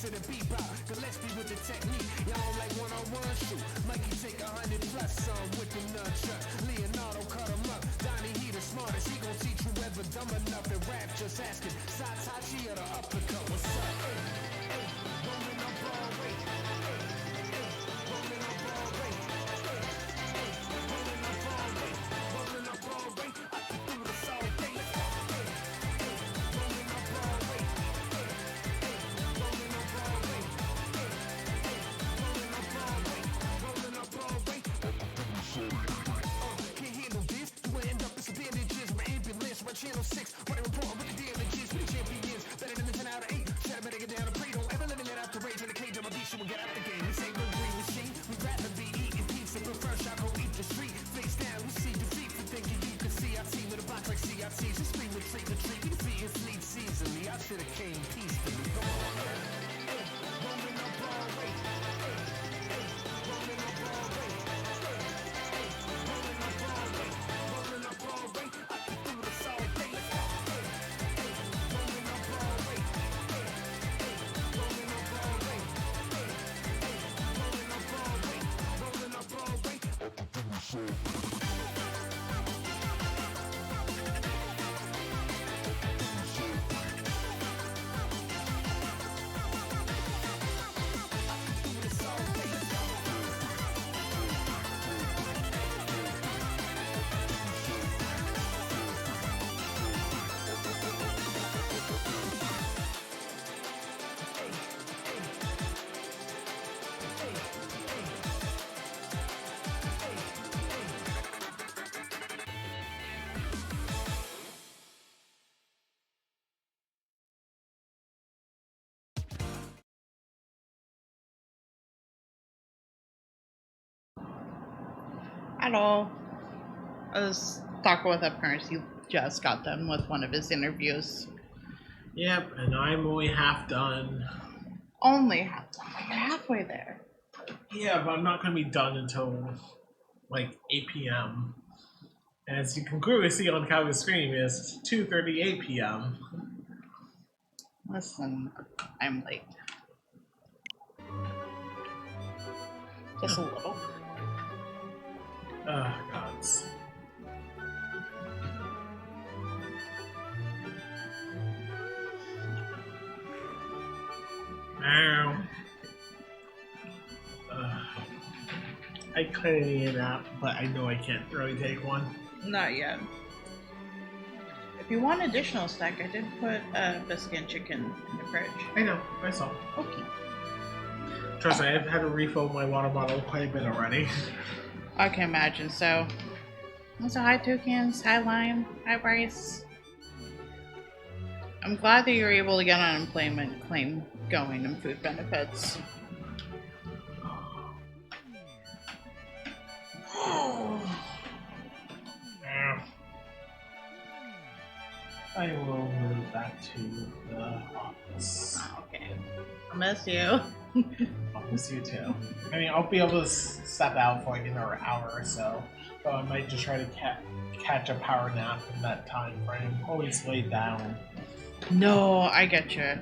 to the bebop. Gillespie with the technique. Y'all don't like one-on-one shoot. Mikey take 100 plus some with the nunchuck. Leonardo cut him up. Donnie, he the smartest. He gon' teach you ever dumb enough to rap. Just asking. Satachi or the uppercut. What's up? Hey, rolling up Broadway. Rolling up Broadway. Rolling up Broadway. Rolling up Broadway. I can do this all day. Rolling up Broadway. Rolling up Broadway. Rolling up Broadway. Rolling up Broadway. Can't handle this. You will end up in some bandages. My ambulance, my channel 6. Running report with the damages. We the champions. Better than the 10 out of 8. Try to better get down to pray. Don't ever let me let out the rage in the cage. I'm a beast. You will get out the game. This ain't no green machine. We'd rather be eating pizza. But first, I go eat the street. Face down, we see defeat. For thinking you can see our team in a box like CRT. Just scream, retreat, retreat. We defeating fleets easily. I should have came peacefully. Come on, man. Rolling up Broadway. Rolling up Broadway. Rolling up Broadway. Rolling up Broadway. I can do this all day. Rolling up Broadway. Rolling up Broadway. Rolling up Broadway. Rolling up Broadway. I can do this all day. Hello. I was talking with a parent. He just got done with one of his interviews. Yep, and I'm only half done. Only halfway there. Yeah, but I'm not going to be done until like 8 p.m. And as you can clearly see on the screen, it's 2:38 p.m. Listen, I'm late. Just a little. Oh, gods. Ow. I could need a nap, but I know I can't really take one. Not yet. If you want additional snack, I did put biscuit and chicken in the fridge. I know, I saw. Okay. Trust me, I've had to refill my water bottle quite a bit already. I can imagine. So, also hi Toucans, hi Lime, hi Bryce. I'm glad that you're able to get an unemployment claim going and food benefits. I will move back to the office. Okay. I miss you. I'll miss you too. I mean, I'll be able to step out for like another hour or so, but I might just try to catch a power nap in that time frame. Always laid down. No, I get you.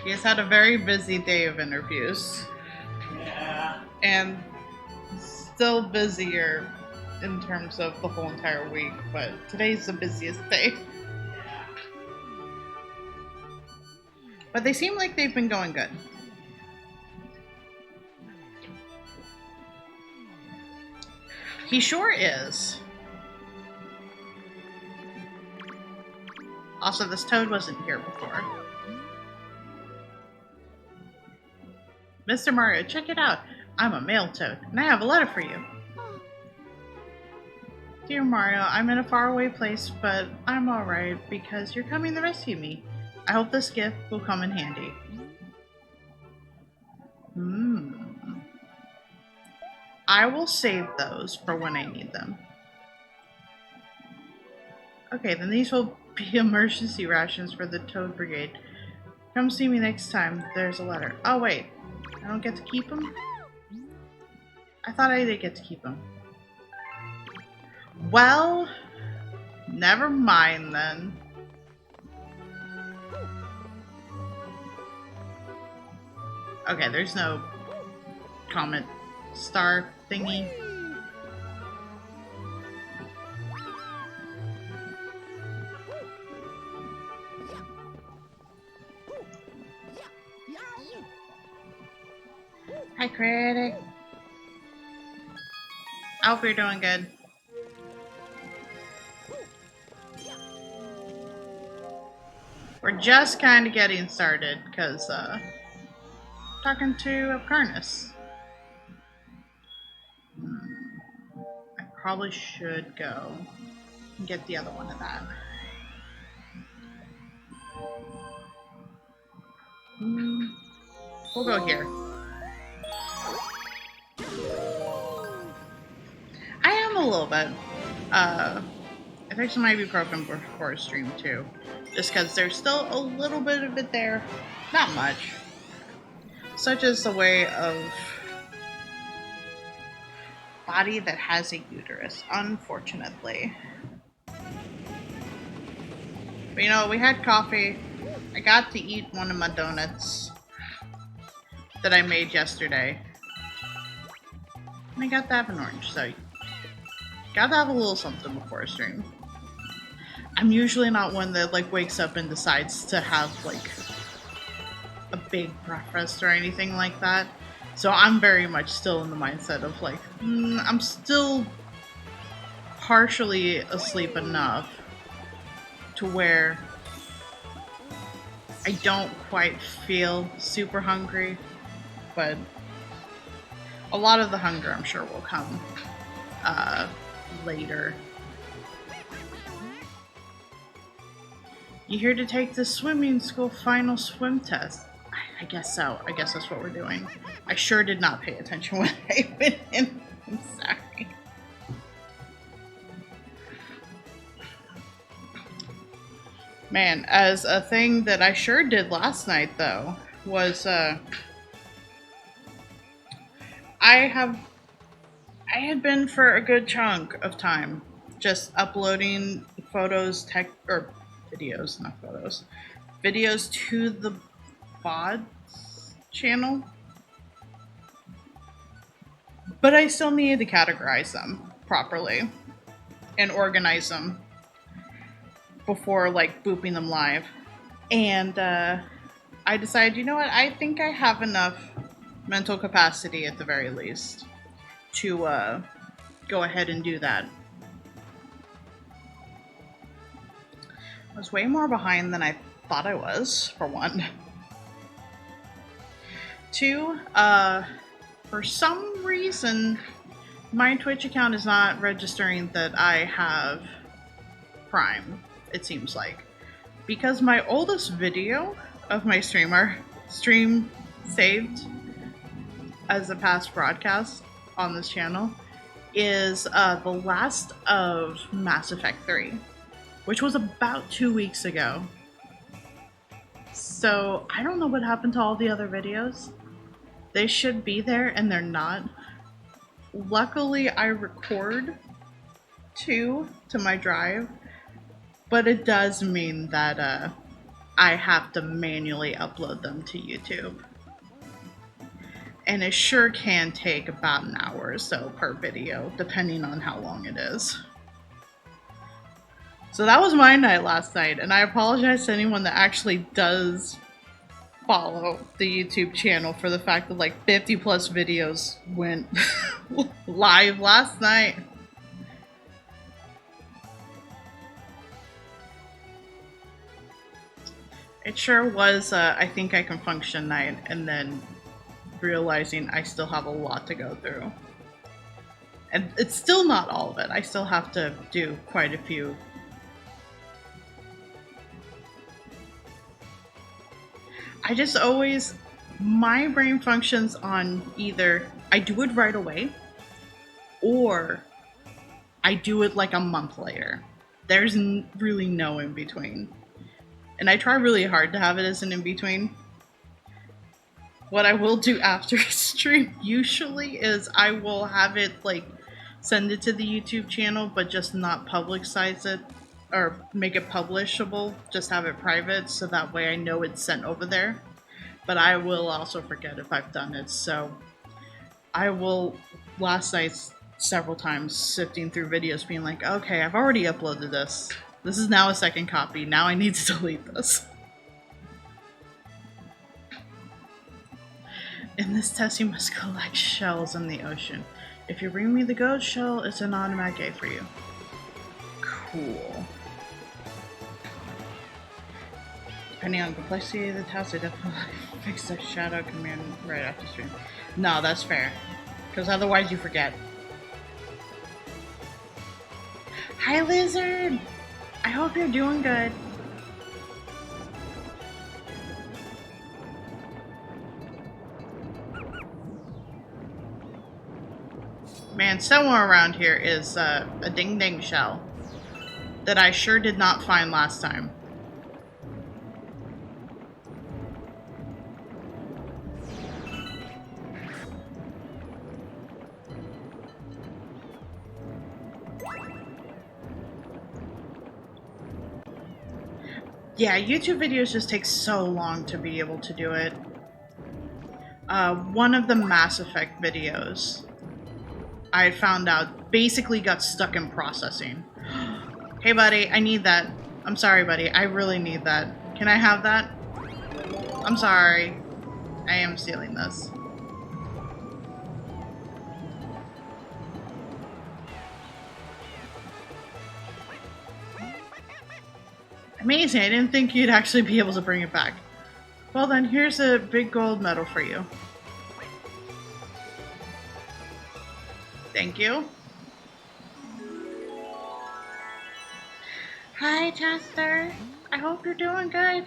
He has had a very busy day of interviews. Yeah. And still busier in terms of the whole entire week, but today's the busiest day. Yeah. But they seem like they've been going good. He sure is. Also, this toad wasn't here before. Mr. Mario, check it out. I'm a male toad, and I have a letter for you. Dear Mario, I'm in a faraway place, but I'm alright because you're coming to rescue me. I hope this gift will come in handy. I will save those for when I need them. Okay, then these will be emergency rations for the Toad Brigade. Come see me next time. There's a letter. Oh wait, I don't get to keep them? I thought I did get to keep them. Well, never mind then. Okay, there's no comment star thingy. Hi, critic. I hope you're doing good. We're just kind of getting started because talking to Carnus. I probably should go and get the other one of that. We'll go here. I am a little bit. I think it might be broken before a stream too. Just because there's still a little bit of it there. Not much. Such as the way of body that has a uterus, unfortunately. But you know, we had coffee. I got to eat one of my donuts that I made yesterday. And I got to have an orange, so got to have a little something before a stream. I'm usually not one that like wakes up and decides to have like a big breakfast or anything like that. So I'm very much still in the mindset of like, I'm still partially asleep enough to where I don't quite feel super hungry, but a lot of the hunger I'm sure will come later. You here to take the swimming school final swim test? I guess so. I guess that's what we're doing. I sure did not pay attention when I went in. I'm sorry. Man, as a thing that I sure did last night though, was I had been for a good chunk of time just uploading photos, videos, not photos, videos to the VODs channel, but I still needed to categorize them properly and organize them before like booping them live. And I decided, you know what, I think I have enough mental capacity at the very least to go ahead and do that. I was way more behind than I thought I was, for one. Two, for some reason, my Twitch account is not registering that I have Prime, it seems like. Because my oldest video of my stream saved as a past broadcast on this channel is the last of Mass Effect 3. Which was about 2 weeks ago. So I don't know what happened to all the other videos. They should be there and they're not. Luckily I record 2 to my drive, but it does mean that I have to manually upload them to YouTube. And it sure can take about an hour or so per video, depending on how long it is. So that was my night last night, and I apologize to anyone that actually does follow the YouTube channel for the fact that like 50 plus videos went live last night. It sure was I think I can function night, and then realizing I still have a lot to go through. And it's still not all of it. I still have to do quite a few. I just always, my brain functions on either I do it right away or I do it like a month later. There's really no in between. And I try really hard to have it as an in between. What I will do after a stream usually is I will have it like send it to the YouTube channel, but just not publicize it or make it publishable, just have it private so that way I know it's sent over there. but I will also forget if I've done it. So I will, last night several times, sifting through videos being like, okay, I've already uploaded this. This is now a second copy. Now I need to delete this. In this test, you must collect shells in the ocean. If you bring me the ghost shell, it's an automatic A for you. Cool. Depending on the complexity of the task, I definitely fix the shadow command right after stream. No, that's fair. Because otherwise you forget. Hi, Lizard! I hope you're doing good. Man, somewhere around here is a ding-ding shell that I sure did not find last time. Yeah, YouTube videos just take so long to be able to do it. One of the Mass Effect videos I found out basically got stuck in processing. Hey buddy, I need that. I'm sorry buddy, I really need that. Can I have that? I'm sorry. I am stealing this. Amazing, I didn't think you'd actually be able to bring it back. Well then, here's a big gold medal for you. Thank you. Hi, Chester. I hope you're doing good.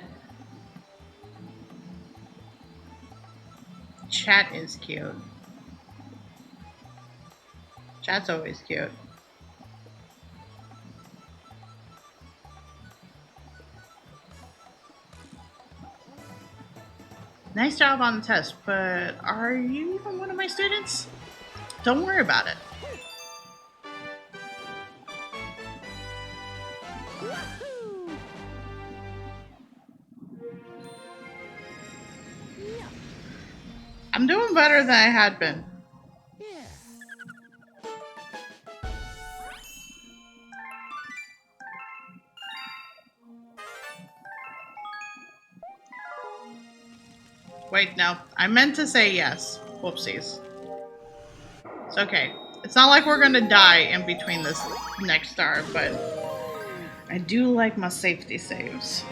Chat is cute. Chat's always cute. Nice job on the test, but are you even one of my students? Don't worry about it. I'm doing better than I had been. Wait, no. I meant to say yes. Whoopsies. It's okay. It's not like we're gonna die in between this next star, but I do like my safety saves.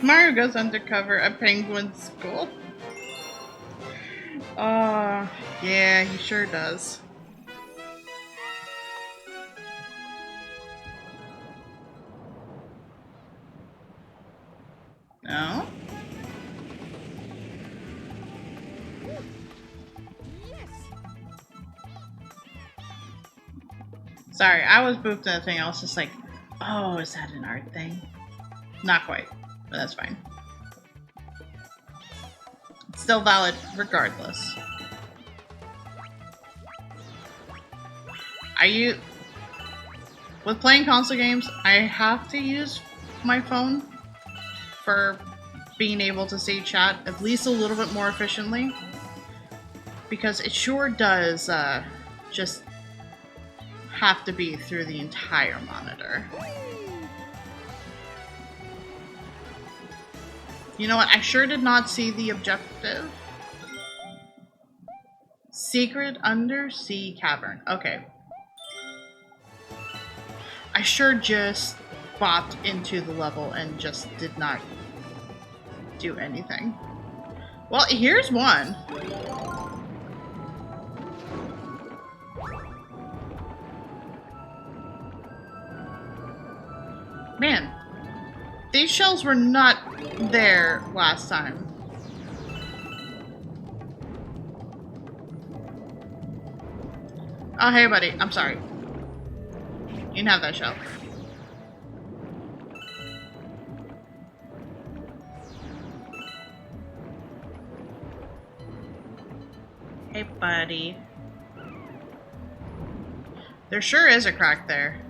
Mario goes undercover at Penguin School. Yeah, he sure does. No? Sorry, I was booped in the thing. I was just like, oh, is that an art thing? Not quite, but that's fine. It's still valid regardless. With playing console games, I have to use my phone for being able to see chat at least a little bit more efficiently. Because it sure does just have to be through the entire monitor. You know what? I sure did not see the objective. Secret undersea cavern. Okay. I sure just bopped into the level and just did not do anything. Well, here's one. Man, these shells were not there last time. Oh, hey, buddy. I'm sorry. You can have that shell. Hey, buddy. There sure is a crack there.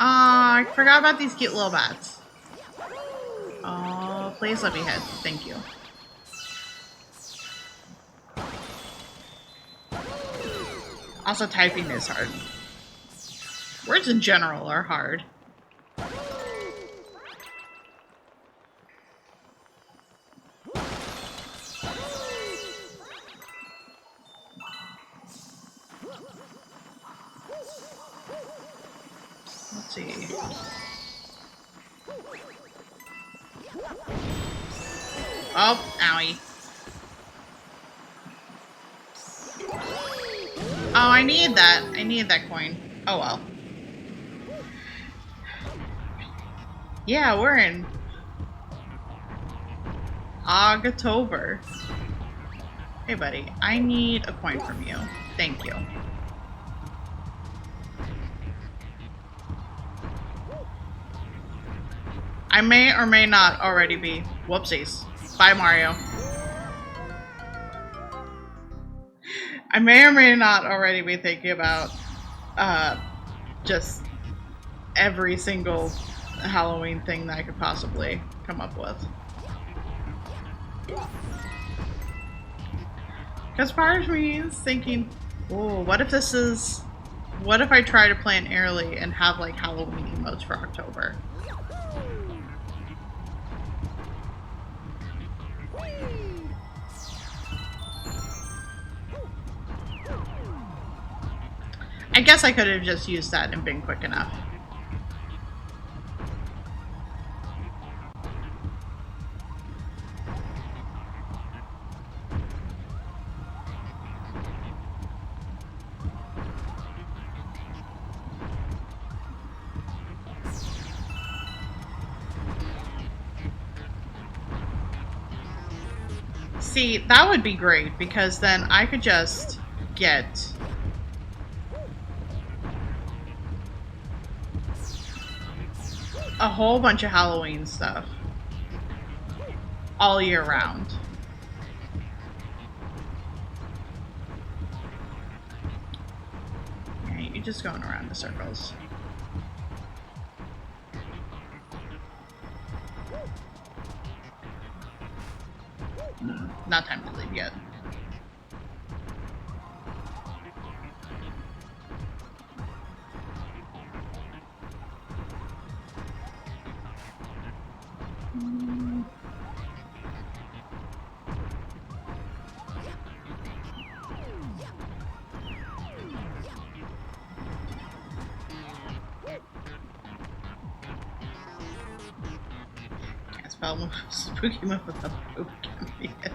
I forgot about these cute little bats. Oh, please let me hit. Thank you. Also, typing is hard. Words in general are hard. Let's see. Oh, owie. Oh, I need that. I need that coin. Oh well. Yeah, we're in October. Hey, buddy. I need a coin from you. Thank you. I may or may not already be. Whoopsies. Bye, Mario. I may or may not already be thinking about just every single Halloween thing that I could possibly come up with. Because part of me is thinking, oh, what if I try to plan early and have like Halloween emotes for October? I guess I could have just used that and been quick enough. See, that would be great because then I could just get a whole bunch of Halloween stuff all year round. Yeah, you're just going around in circles. Not time to leave yet. Spell move, spooky move with the poop can be it.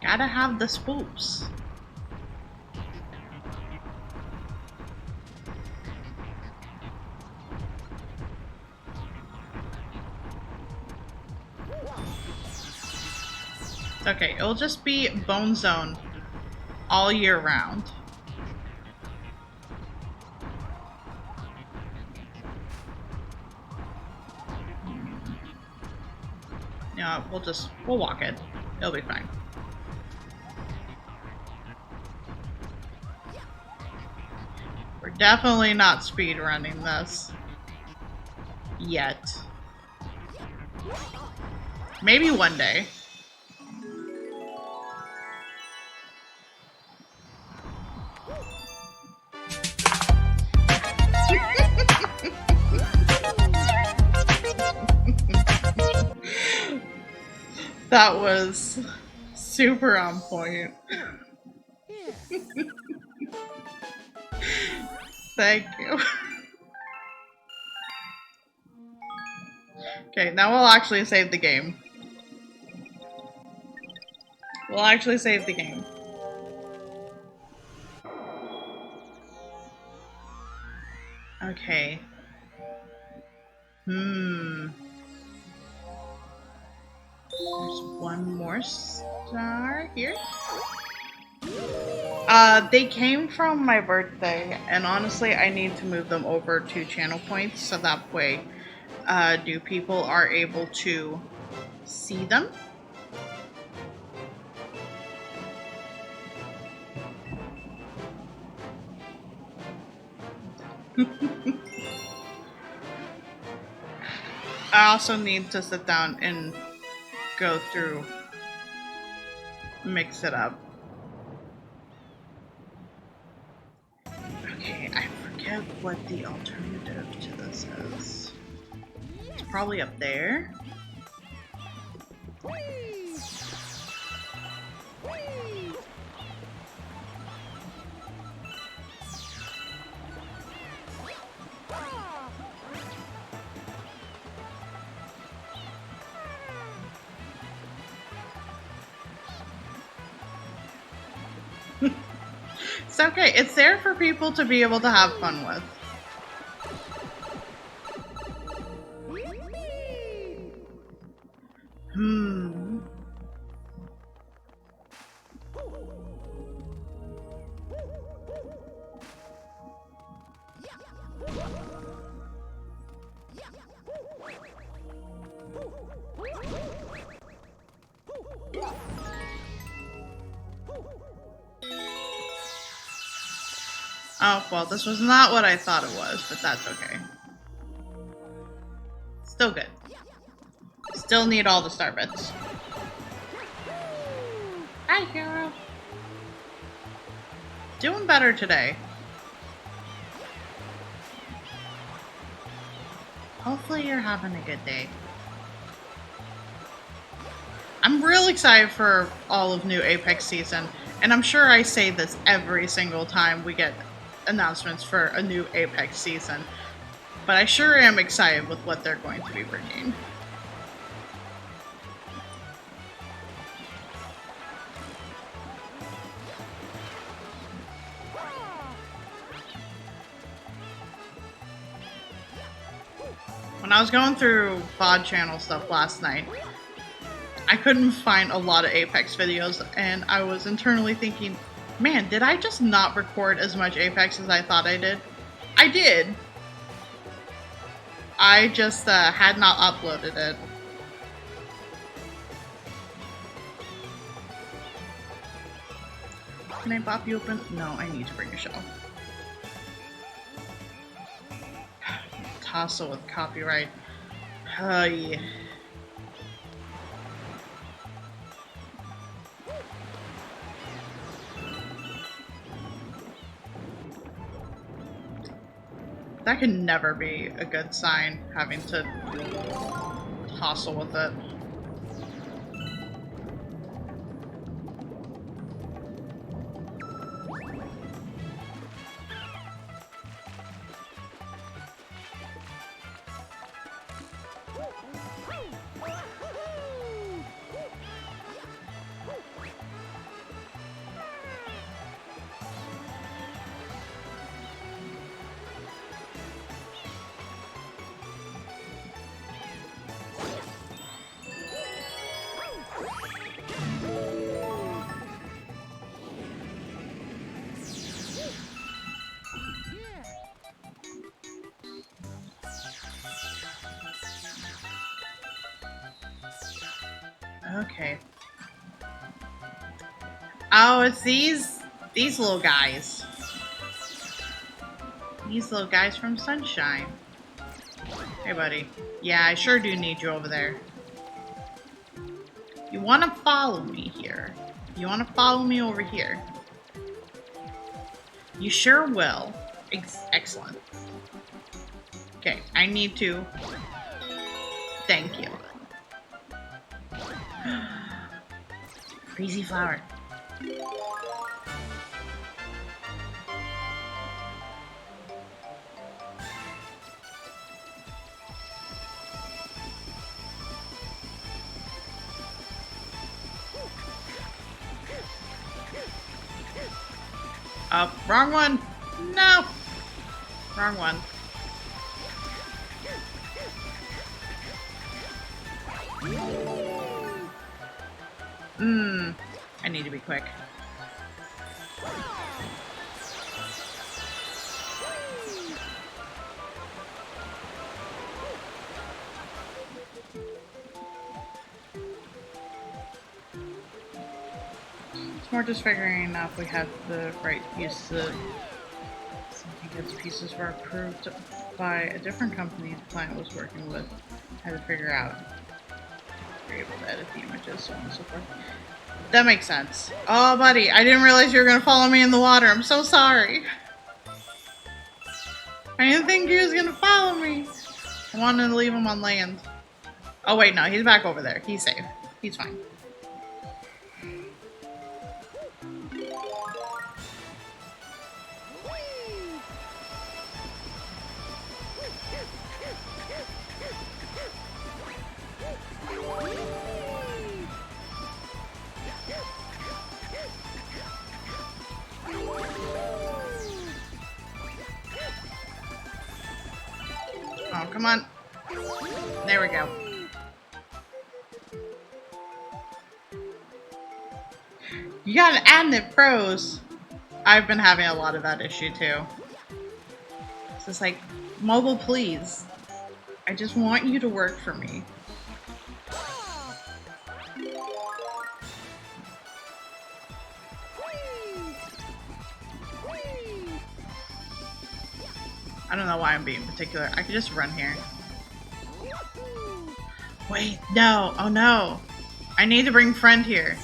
Gotta have the spoops. Okay, it'll just be Bone Zone all year round. Yeah, we'll walk it. It'll be fine. We're definitely not speed running this. Yet. Maybe one day. That was super on point. Thank you. Okay, now we'll actually save the game. We'll actually save the game. Okay. There's one more star here. They came from my birthday, and honestly, I need to move them over to channel points so that way, new people are able to see them. I also need to sit down and go through, mix it up. Okay, I forget what the alternative to this is. It's probably up there. It's okay. It's there for people to be able to have fun with. Hmm. Oh, well, this was not what I thought it was, but that's okay. Still good. Still need all the star bits. Hi, hero. Doing better today. Hopefully you're having a good day. I'm real excited for all of new Apex season, and I'm sure I say this every single time we get announcements for a new Apex season, but I sure am excited with what they're going to be bringing. When I was going through VOD channel stuff last night, I couldn't find a lot of Apex videos, and I was internally thinking, man, did I just not record as much Apex as I thought I did? I did. I just had not uploaded it. Can I pop you open? No, I need to bring a shell. Tassel with copyright. Yeah. That could never be a good sign, having to tussle with it. Okay. Oh, it's these little guys. These little guys from Sunshine. Hey, buddy. Yeah, I sure do need you over there. You want to follow me here? You want to follow me over here? You sure will. Excellent. Okay, I need to... Thank you. Crazy flower. Wrong one. No. Wrong one. I need to be quick. It's more just figuring out if we have the right use of something Its pieces were approved by a different company the client was working with. Had to figure out. You're able to edit the images, so on and so forth. That makes sense. Oh, buddy, I didn't realize you were gonna follow me in the water. I'm so sorry. I didn't think he was gonna follow me. I wanted to leave him on land. Oh wait, no, he's back over there. He's safe. He's fine. Oh, come on. There we go. You got an ad and it froze. I've been having a lot of that issue too. It's just like, mobile please. I just want you to work for me. I don't know why I'm being particular. I could just run here. Wait, no. Oh no. I need to bring friend here.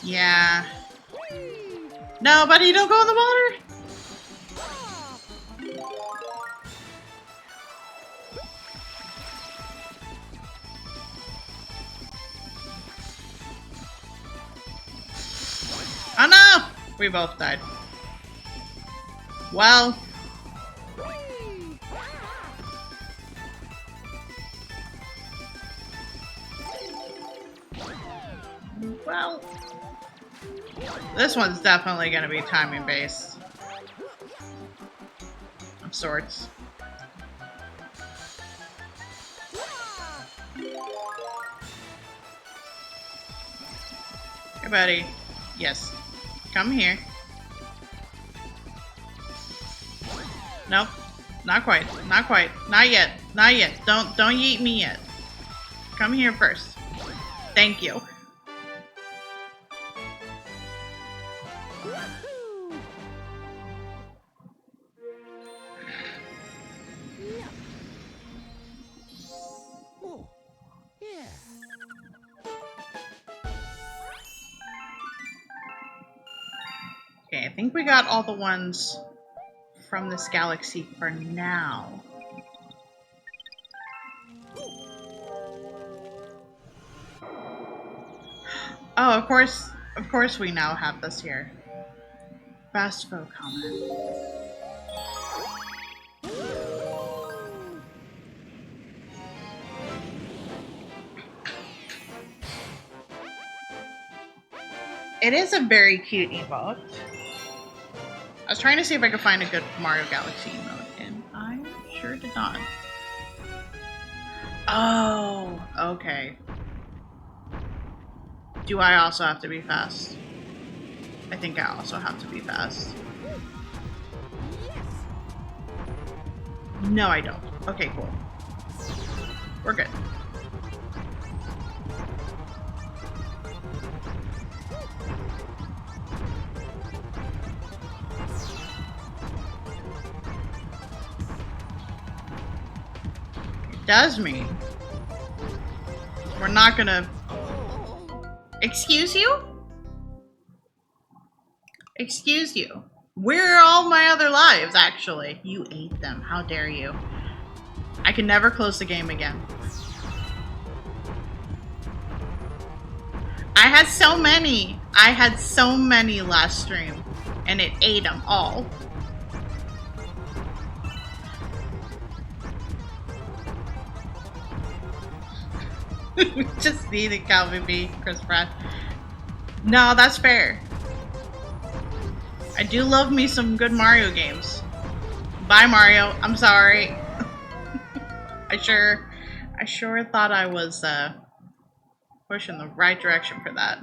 Yeah. No, buddy, don't go in the water. Oh no! We both died. Well. Well. This one's definitely going to be timing based. Of sorts. Hey, buddy. Yes. Come here. Nope. Not quite. Not quite. Not yet. Not yet. Don't yeet me yet. Come here first. Thank you. Okay, I think we got all the ones from this galaxy for now. Oh, of course we now have this here. Fast foe comment. It is a very cute emote. I was trying to see if I could find a good Mario Galaxy emote, and I sure did not. Oh, okay. Do I also have to be fast? I think I also have to be fast. No, I don't. Okay, cool. We're good. Does mean we're not gonna. Excuse you? Excuse you. Where are all my other lives, actually? You ate them. How dare you? I can never close the game again. I had so many. I had so many last stream, and it ate them all. We just needed Calvin B, Chris Pratt. No, that's fair. I do love me some good Mario games. Bye, Mario. I'm sorry. I sure thought I was pushing the right direction for that.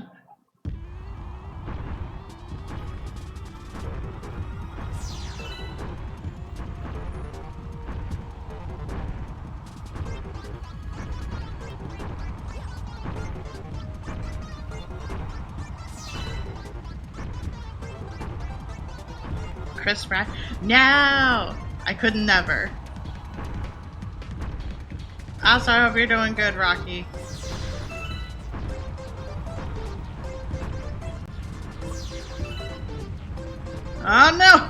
Chris Pratt. No! I could never. Also, I hope you're doing good, Rocky. Oh no!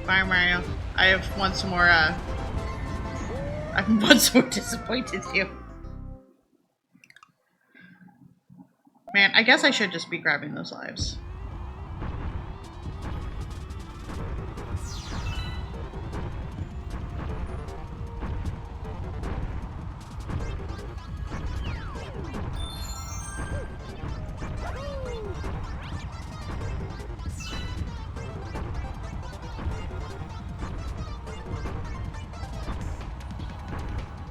Fire Mario. I have once more, I've once more disappointed you. Man, I guess I should just be grabbing those lives.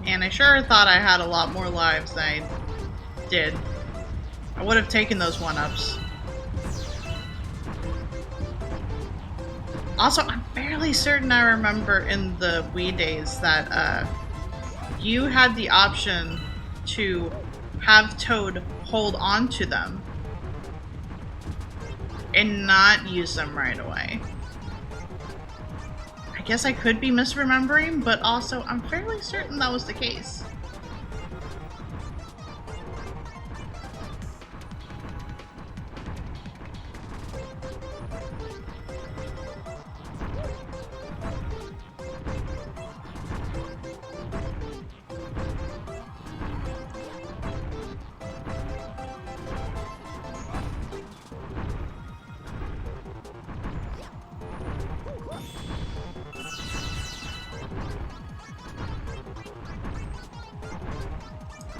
Man, I sure thought I had a lot more lives than I did. I would have taken those one-ups. Also, I'm fairly certain I remember in the Wii days that you had the option to have Toad hold on to them and not use them right away. I guess I could be misremembering, but also I'm fairly certain that was the case.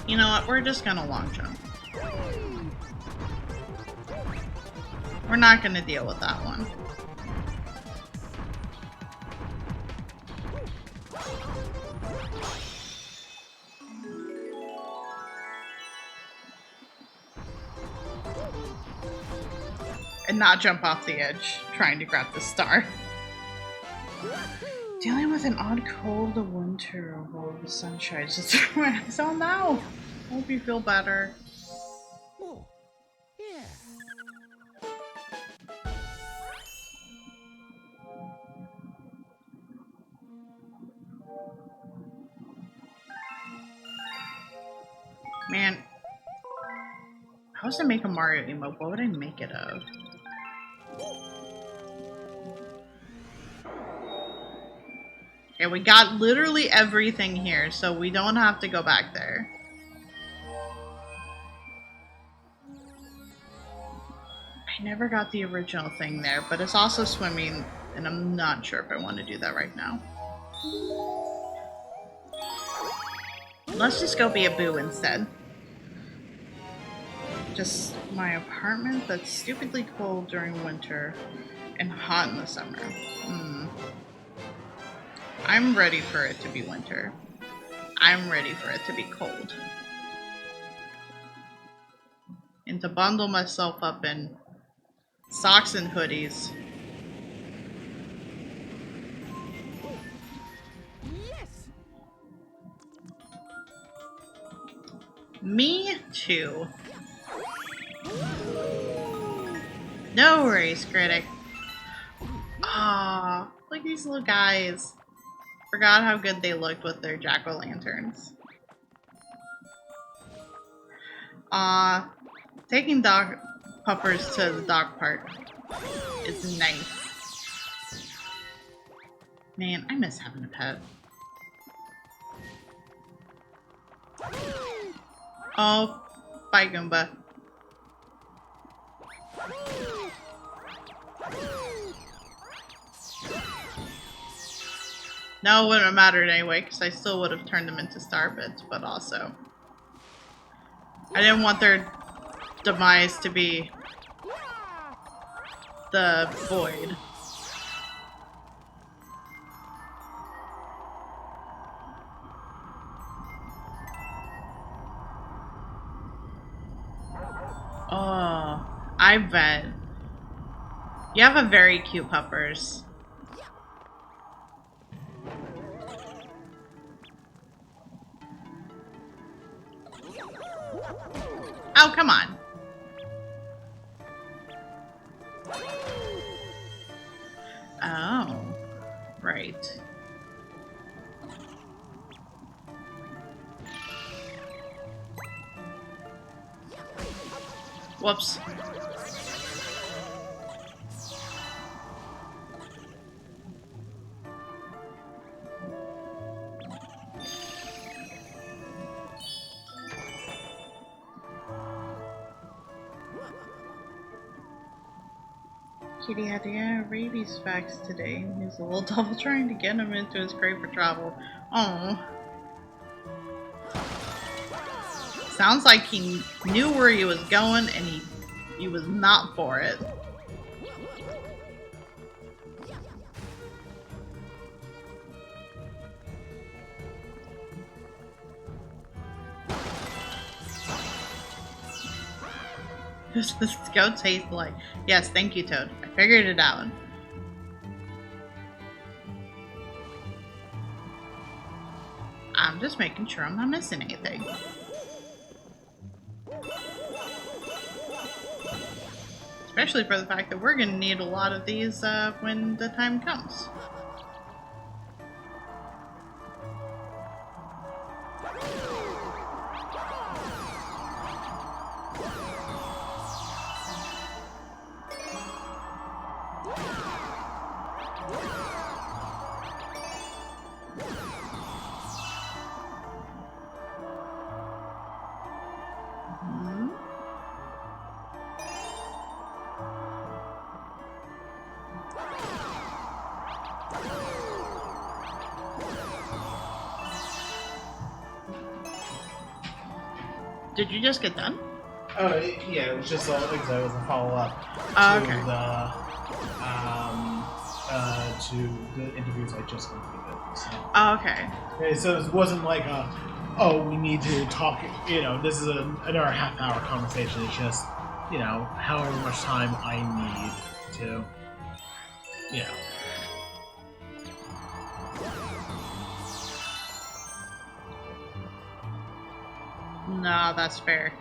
You know what? We're just gonna long jump. We're not gonna deal with that one. And not jump off the edge trying to grab the star. Dealing with an odd cold of winter while the sun shines. So now, hope you feel better. Oh, yeah. Man, if I was to make a Mario emote, what would I make it of? Okay, we got literally everything here, so we don't have to go back there. I never got the original thing there, but it's also swimming, and I'm not sure if I want to do that right now. Let's just go be a boo instead. Just my apartment that's stupidly cold during winter and hot in the summer. I'm ready for it to be winter. I'm ready for it to be cold. And to bundle myself up in socks and hoodies. Yes. Me too. No worries, critic. Aw, look at these little guys. Forgot how good they looked with their jack-o'-lanterns. Taking dog puppers to the dog park is nice. Man, I miss having a pet. Oh, bye Goomba. No, it wouldn't have mattered anyway, because I still would have turned them into star bits, but also I didn't want their demise to be the void. Oh, I bet. You have a very cute puppers. Oh, come on. Oh. Whoops. Kitty had to get rabies vax today. He was a little double trying to get him into his crate for travel. Oh. Sounds like he knew where he was going and he was not for it. Does this go taste like? Yes, thank you, Toad. I figured it out. I'm just making sure I'm not missing anything. Especially for the fact that we're going to need a lot of these when the time comes. Did you just get done? Oh, yeah, it was just like it was a follow-up Okay. to the interviews I just completed. So. Okay. Okay, so it wasn't like we need to talk, this is another half-hour conversation. It's just, however much time I need to, No, that's fair.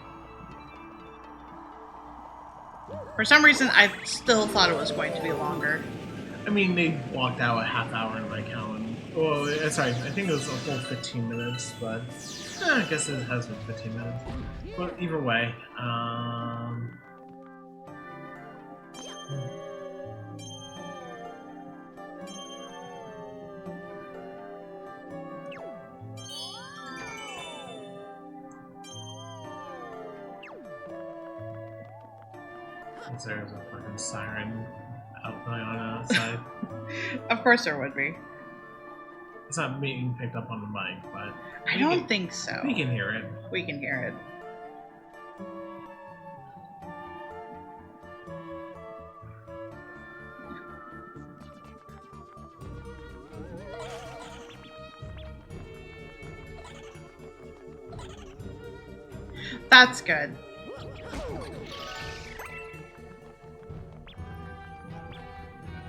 For some reason, I still thought it was going to be longer. I mean, they blocked out a half hour in my calendar. Well, sorry, I think it was a full 15 minutes, but I guess it has been 15 minutes. But either way, there's a fucking siren going on outside. Of course there would be. It's not being picked up on the mic, but I don't think so. We can hear it. We can hear it. That's good.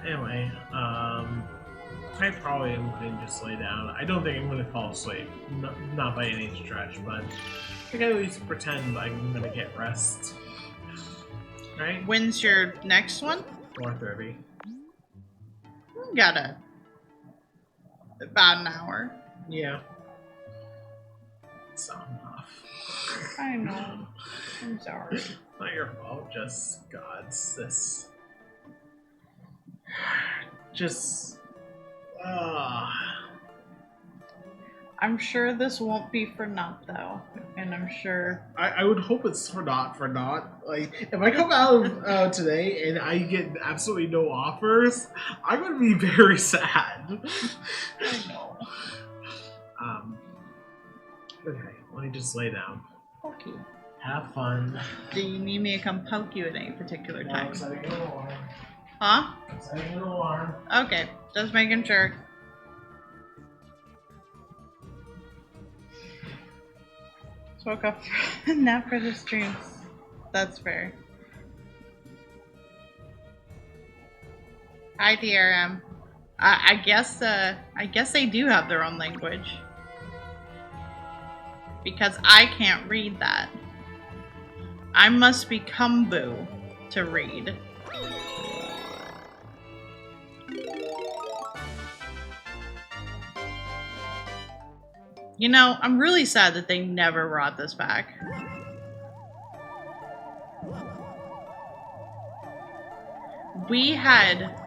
Anyway, I probably am going to just lay down. I don't think I'm going to fall asleep. Not by any stretch, but I can at least pretend I'm going to get rest. Right? When's your next one? 4:30. Got about an hour. Yeah. It's not enough. I know. I'm sorry. Not your fault, just God's. This. Just. I'm sure this won't be for naught, though. And I'm sure... I would hope it's for naught. Like, if I come out today and I get absolutely no offers, I'm going to be very sad. I know. Okay, let me just lay down. Okay. Have fun. Do you need me to come poke you at any particular No, time? I'm setting an alarm. Huh? I'm setting an alarm. Okay, just making sure. Just woke up for a nap for the streams. That's fair. Hi, DRM. I guess they do have their own language. Because I can't read that. I must be Kumbu to read. You know, I'm really sad that they never brought this back. We had...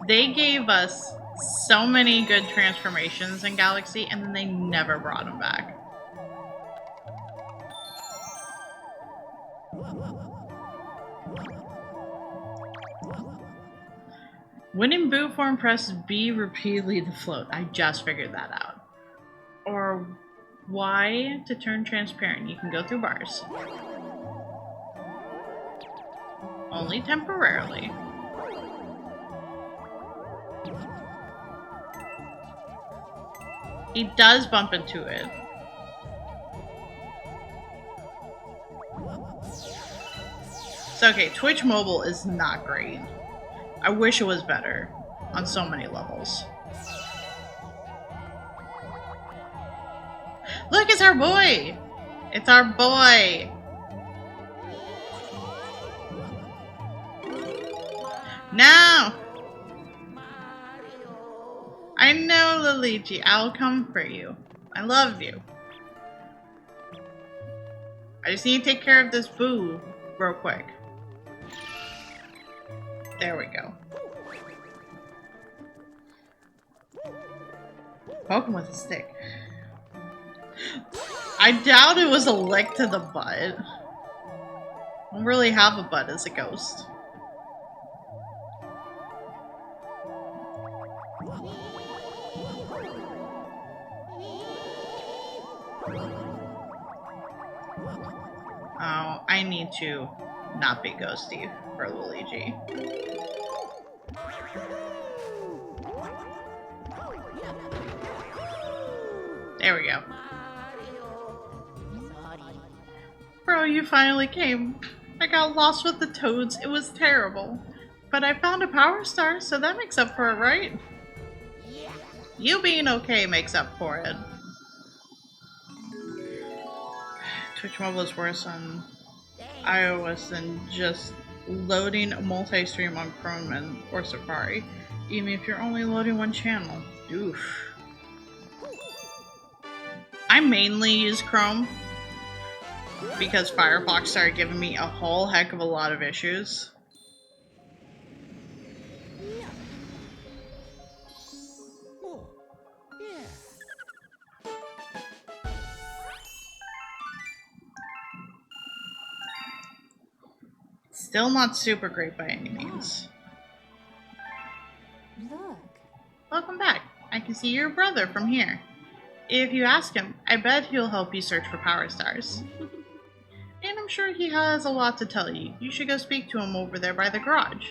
They gave us so many good transformations in Galaxy, and then they never brought them back. When in Boo form, press B repeatedly to float. I just figured that out. Or Y to turn transparent. You can go through bars. Only temporarily. He does bump into it. So okay, Twitch Mobile is not great. I wish it was better on so many levels. Look, it's our boy! It's our boy! No! I know, Luigi, I'll come for you. I love you. I just need to take care of this Boo real quick. There we go. Poke him with a stick. I doubt it was a lick to the butt. I don't really have a butt as a ghost. Oh, I need to not be ghosty for Luigi. There we go. Bro, you finally came. I got lost with the toads. It was terrible. But I found a power star, so that makes up for it, right? You being okay makes up for it. Twitch Mobile is worse on iOS than just loading multi-stream on Chrome or Safari, even if you're only loading one channel. Oof. I mainly use Chrome because Firefox started giving me a whole heck of a lot of issues. Still not super great by any means. Look. Welcome back. I can see your brother from here. If you ask him, I bet he'll help you search for power stars. And I'm sure he has a lot to tell you. You should go speak to him over there by the garage.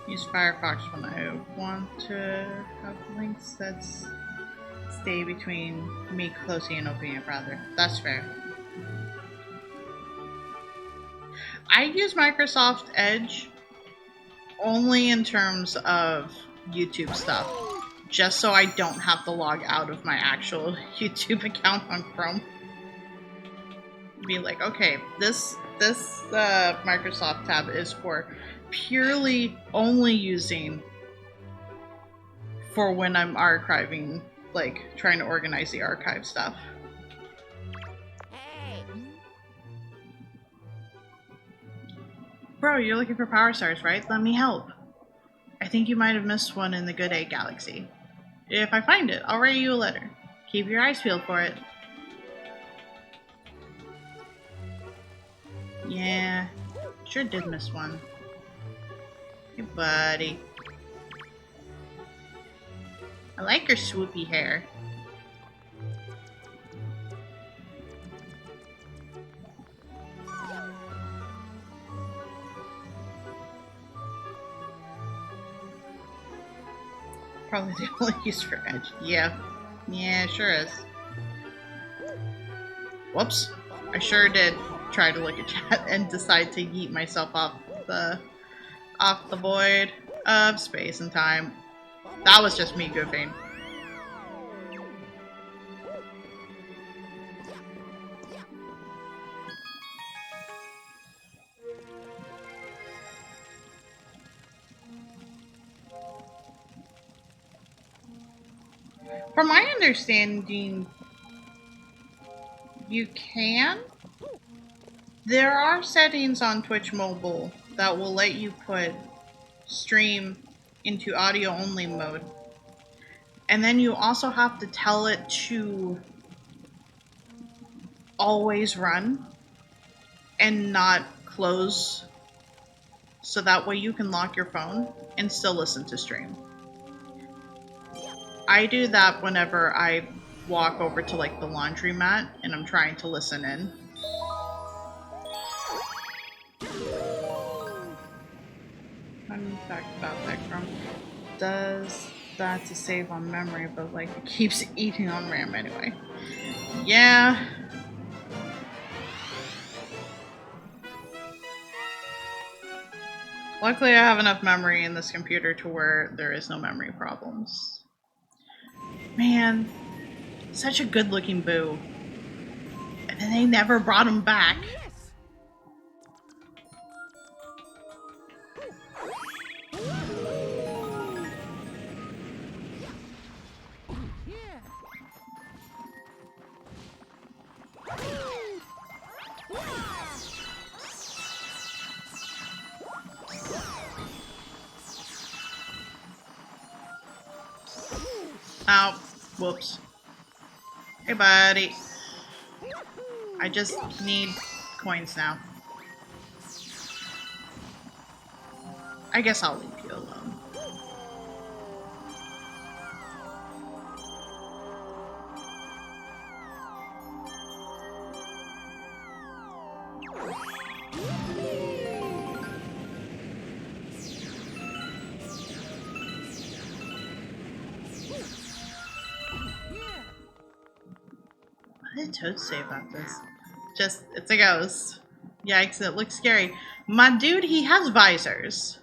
Use Firefox when I want to have links that stay between me, Closey, and opening a browser. That's fair. I use Microsoft Edge only in terms of YouTube stuff, just so I don't have to log out of my actual YouTube account on Chrome. Be like, okay, this Microsoft tab is for purely only using for when I'm archiving, like trying to organize the archive stuff. Bro, you're looking for power stars, right? Let me help. I think you might have missed one in the Good Egg Galaxy. If I find it, I'll write you a letter. Keep your eyes peeled for it. Yeah, sure did miss one. Hey, buddy. I like your swoopy hair. Probably the only use for Edge. Yeah. Yeah, it sure is. Whoops. I sure did try to look at chat and decide to yeet myself off the void of space and time. That was just me goofing. From my understanding, you can. There are settings on Twitch Mobile that will let you put stream into audio only mode. And then you also have to tell it to always run and not close, so that way you can lock your phone and still listen to stream. I do that whenever I walk over to like the laundromat and I'm trying to listen in. Fun fact about that Chrome does that to save on memory, but like it keeps eating on RAM anyway. Yeah. Luckily I have enough memory in this computer to where there is no memory problems. Man, such a good looking Boo. And then they never brought him back. Ow. Whoops. Hey, buddy. I just need coins now. I guess I'll leave you alone. What did Toad say about this? Just, it's a ghost. Yikes, it looks scary. My dude, he has visors.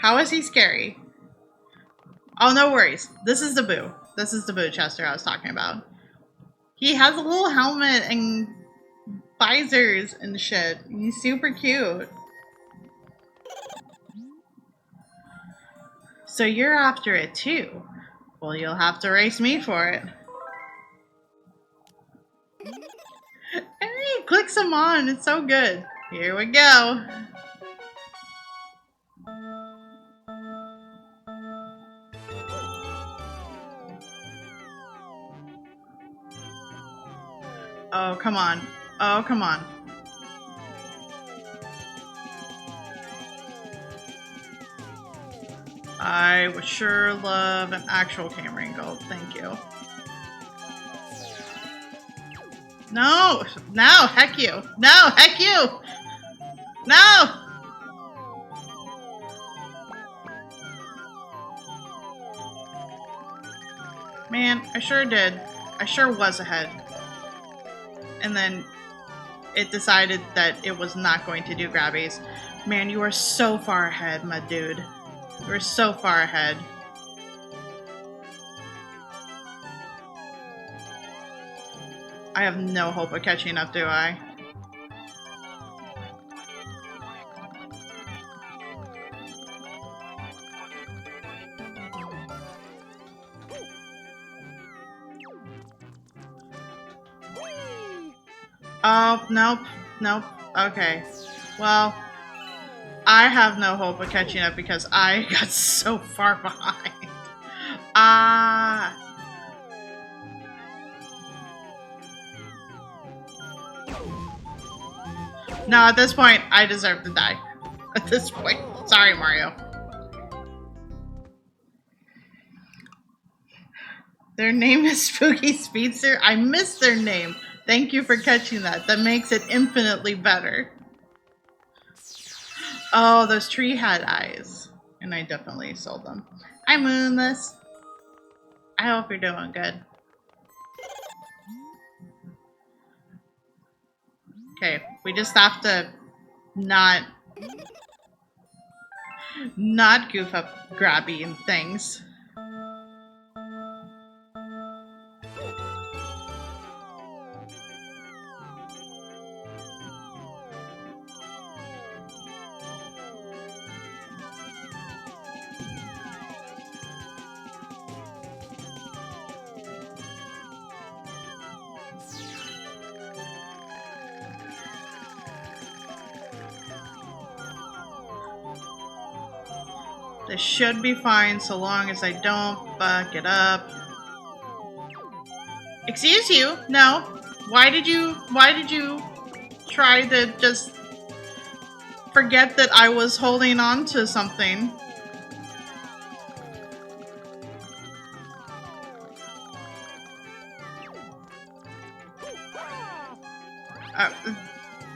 How is he scary? Oh, no worries. This is the Boo. This is the Boo Chester I was talking about. He has a little helmet and visors and shit. He's super cute. So you're after it too? Well, you'll have to race me for it. And he clicks him on. It's so good. Here we go. Oh, come on. Oh, come on. I would sure love an actual camera angle. Thank you. No! No! Heck you! No! Heck you! No! Man, I sure did. I sure was ahead. And then it decided that it was not going to do grabbies. Man, you are so far ahead, my dude. You are so far ahead. I have no hope of catching up, do I? Oh, nope. Nope. Okay. Well, I have no hope of catching up because I got so far behind. No, at this point, I deserve to die. At this point. Sorry, Mario. Their name is Spooky Speedster. I missed their name. Thank you for catching that. That makes it infinitely better. Oh, those tree had eyes. And I definitely sold them. Hi, Moonless. I hope you're doing good. Okay, we just have to not goof up grabby and things. This should be fine so long as I don't fuck it up. Excuse you? No. Why did you try to just forget that I was holding on to something?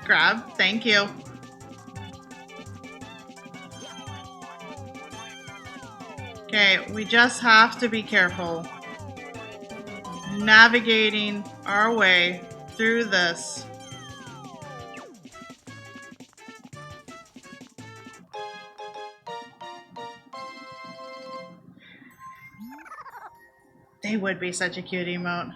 Grab. Thank you. Okay, we just have to be careful. Navigating our way through this. They would be such a cute emote.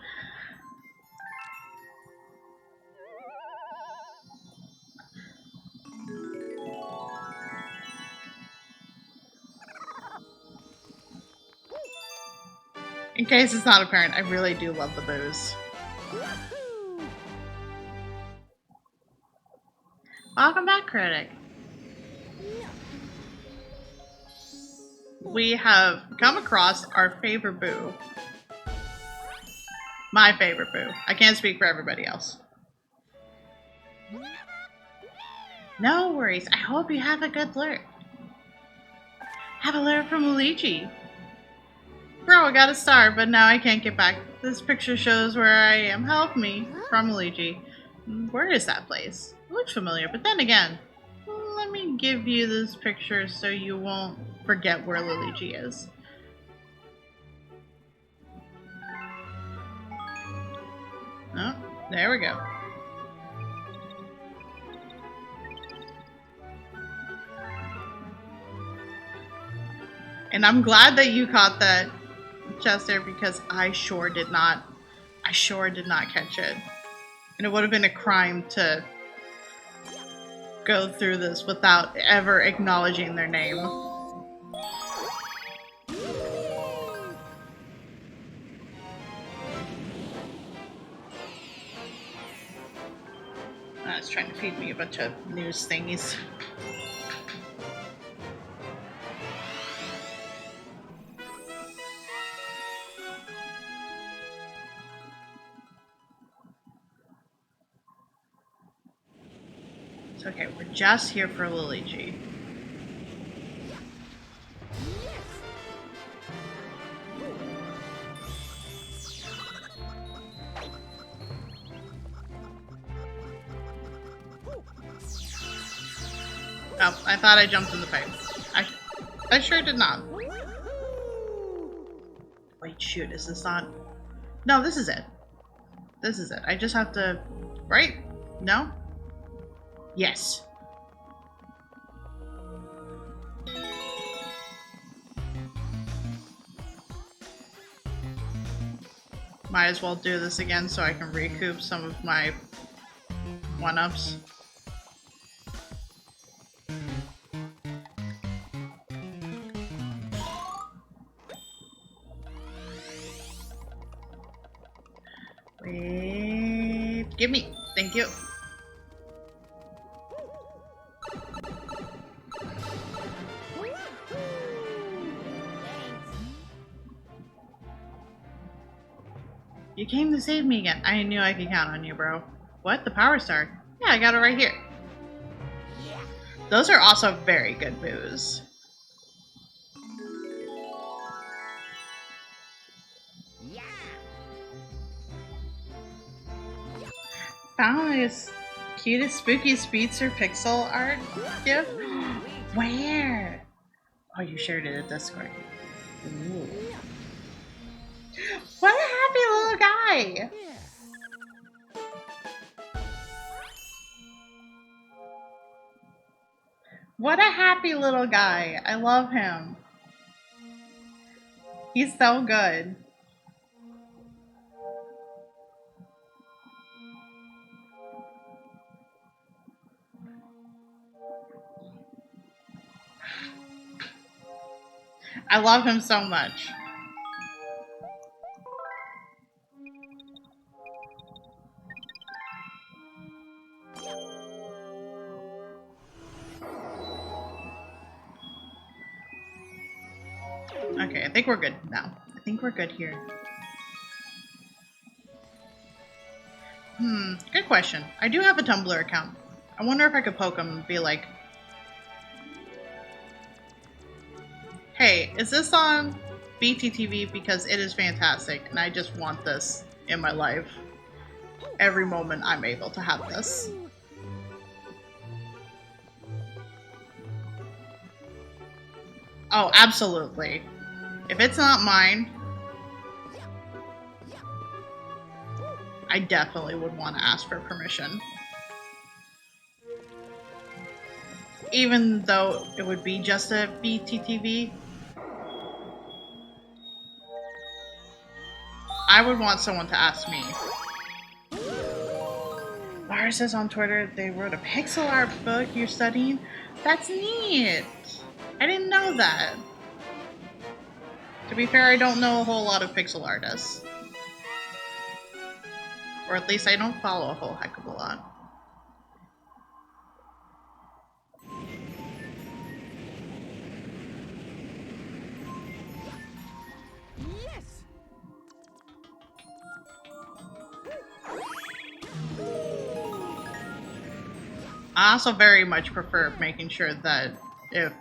In case it's not apparent, I really do love the booze. Welcome back, critic. We have come across our favorite boo. My favorite boo. I can't speak for everybody else. No worries. I hope you have a good lurk. Have a lurk from Luigi. Bro, I got a star, but now I can't get back. This picture shows where I am. Help me. From Luigi. Where is that place? It looks familiar, but then again, let me give you this picture so you won't forget where Luigi is. Oh, there we go. And I'm glad that you caught that, Chester, because I sure did not. I sure did not catch it. And it would have been a crime to go through this without ever acknowledging their name. It's trying to feed me a bunch of news thingies. It's okay, we're just here for Luigi. Oh, I thought I jumped in the pipe. I sure did not. Wait, shoot, is this not? No, this is it. This is it. I just have to... Right? No? Yes. Might as well do this again so I can recoup some of my one-ups. Wait, give me. Thank you. You came to save me again. I knew I could count on you, bro. What? The power star? Yeah, I got it right here. Those are also very good boos. Found this cutest spooky speedster pixel art gift? Where? Oh, you shared it at Discord. Ooh. What a happy little guy! What a happy little guy. I love him. He's so good. I love him so much. Okay, I think we're good now. I think we're good here. Good question. I do have a Tumblr account. I wonder if I could poke him and be like, hey, is this on BTTV? Because it is fantastic and I just want this in my life. Every moment I'm able to have this. Oh, absolutely. If it's not mine, I definitely would want to ask for permission. Even though it would be just a BTTV, I would want someone to ask me. Lara says on Twitter they wrote a pixel art book you're studying. That's neat! I didn't know that. To be fair, I don't know a whole lot of pixel artists. Or at least I don't follow a whole heck of a lot. Yes. I also very much prefer making sure that if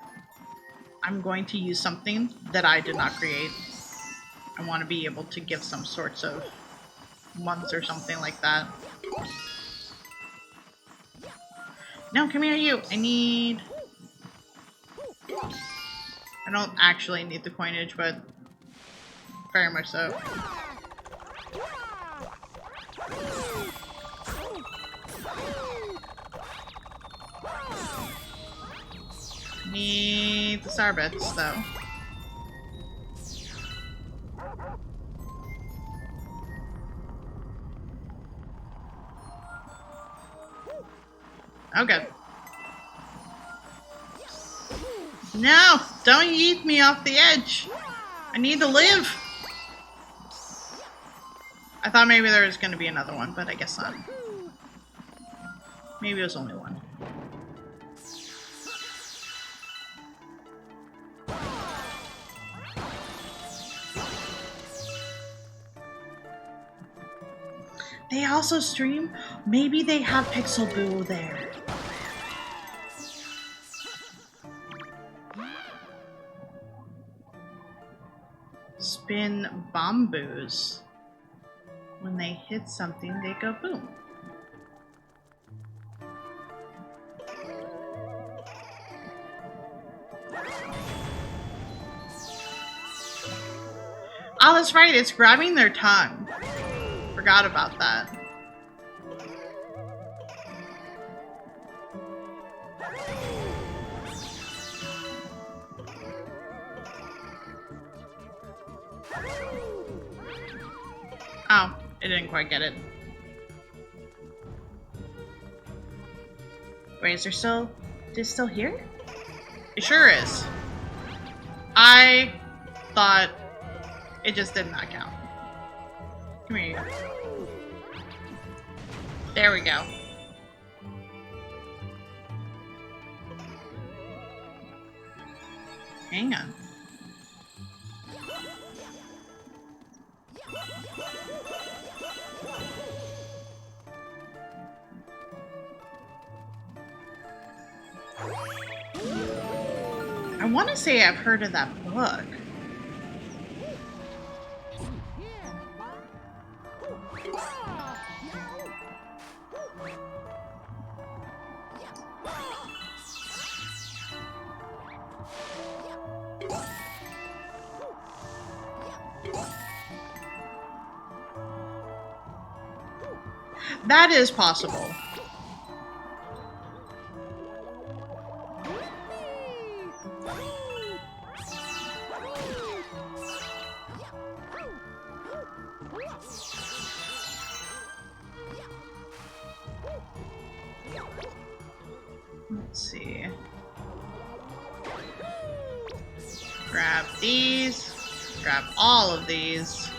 I'm going to use something that I did not create, I want to be able to give some sorts of months or something like that. No, come here, you. I don't actually need the coinage, but very much so. Need the star bits, though. Okay. No! Don't yeet me off the edge! I need to live! I thought maybe there was going to be another one, but I guess not. Maybe it was only one. They also stream? Maybe they have Pixel Boo there. Spin bamboos. When they hit something, they go boom. Oh, that's right, it's grabbing their tongue. Forgot about that. Oh, it didn't quite get it. Wait, is it still here? It sure is. I thought it just did not count. Come here. There we go. Hang on. I want to say I've heard of that book. That is possible. Let's see. Grab these. Grab all of these.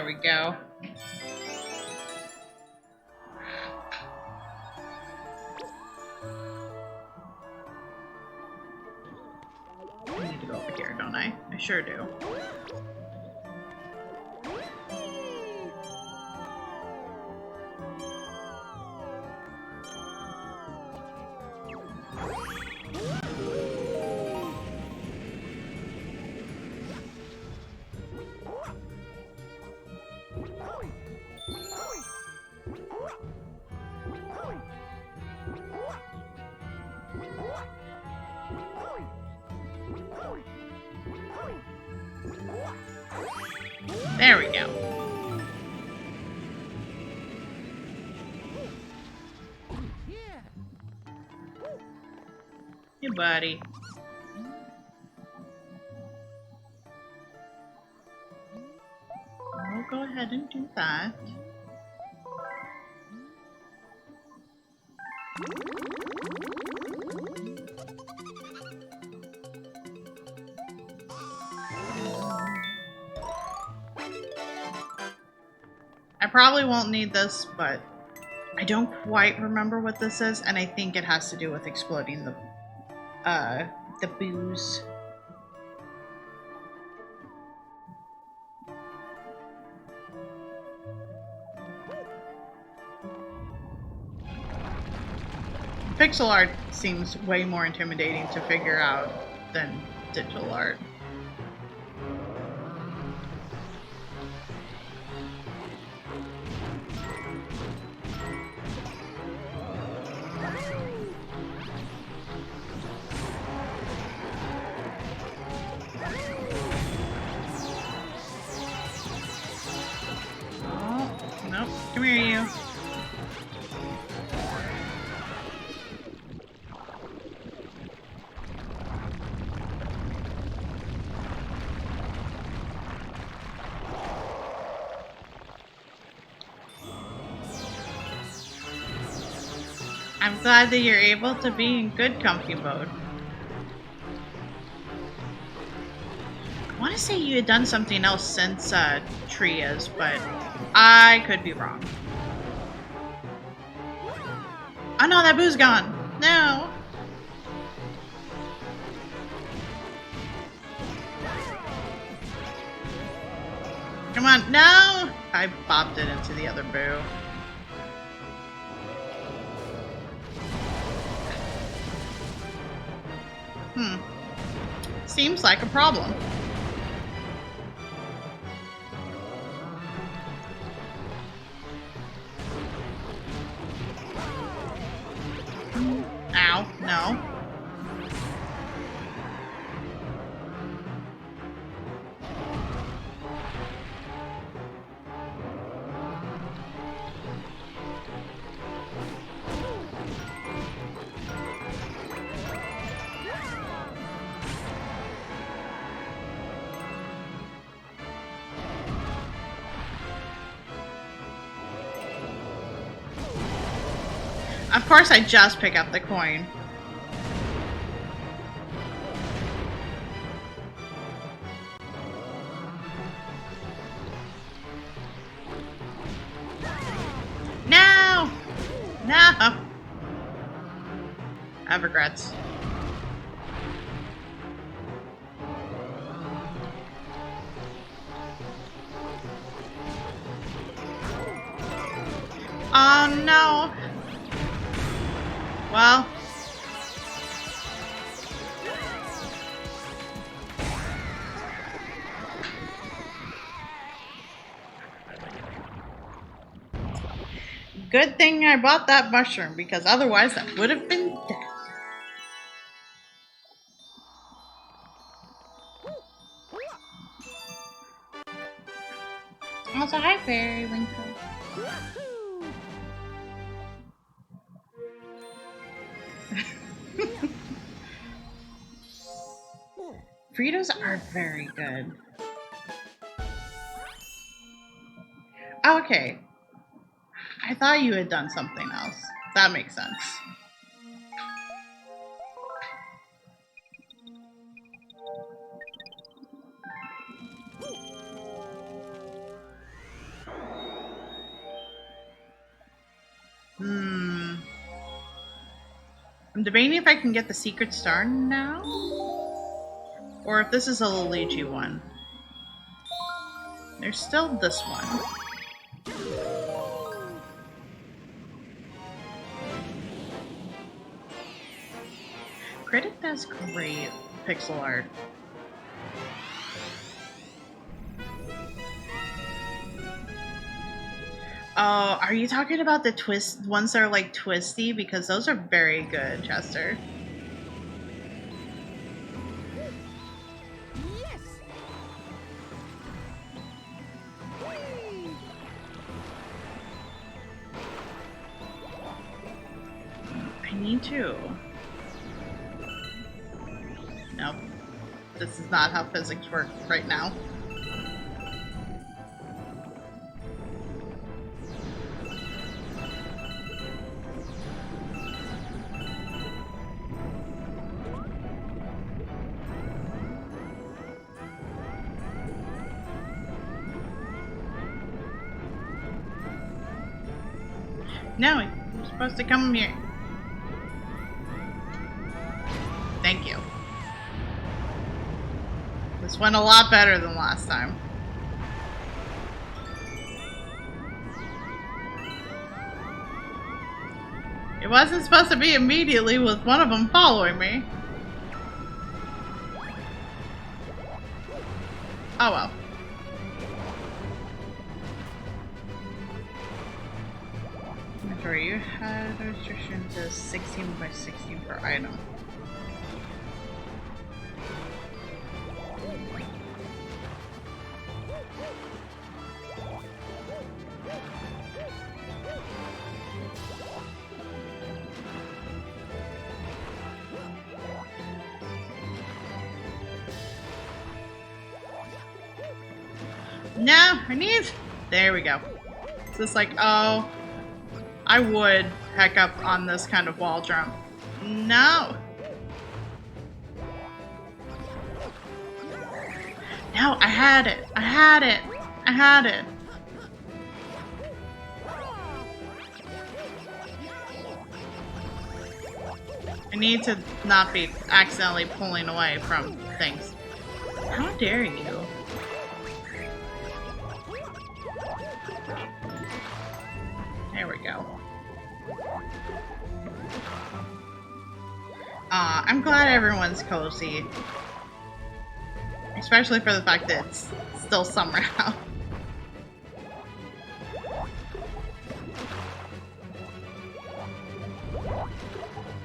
There we go. I need to go over here, don't I? I sure do. There we go. Hey, buddy. I'll go ahead and do that. I probably won't need this, but I don't quite remember what this is, and I think it has to do with exploding the booze. Pixel art seems way more intimidating to figure out than digital art. Oh, nope. Come here, you. I'm glad that you're able to be in good comfy mode. I want to say you had done something else since Tria's, but I could be wrong. Oh no, that boo's gone. No. Come on, no! I bopped it into the other boo. Seems like a problem. Ow, no. Of course I just pick up the coin. No! No! I have regrets. Oh no! Well, good thing I bought that mushroom, because otherwise that would have been death. Also, hi, Fairy Winkle. Fritos are very good. Oh, okay. I thought you had done something else. That makes sense. I'm debating if I can get the secret star now, or if this is a Luigi one. There's still this one. Critic does great pixel art. Oh, are you talking about the twist ones that are like twisty? Because those are very good, Chester. Yes. I need to. Nope. This is not how physics work right now. No, you're supposed to come here. Thank you. This went a lot better than last time. It wasn't supposed to be immediately with one of them following me. Oh well. Inventory, you had a restriction to 16 by 16 per item. No, I need... There we go. It's just like, oh, I would heck up on this kind of wall jump. No. No, I had it. I had it. I had it. I need to not be accidentally pulling away from things. How dare you? There we go. I'm glad everyone's cozy. Especially for the fact that it's still summer out.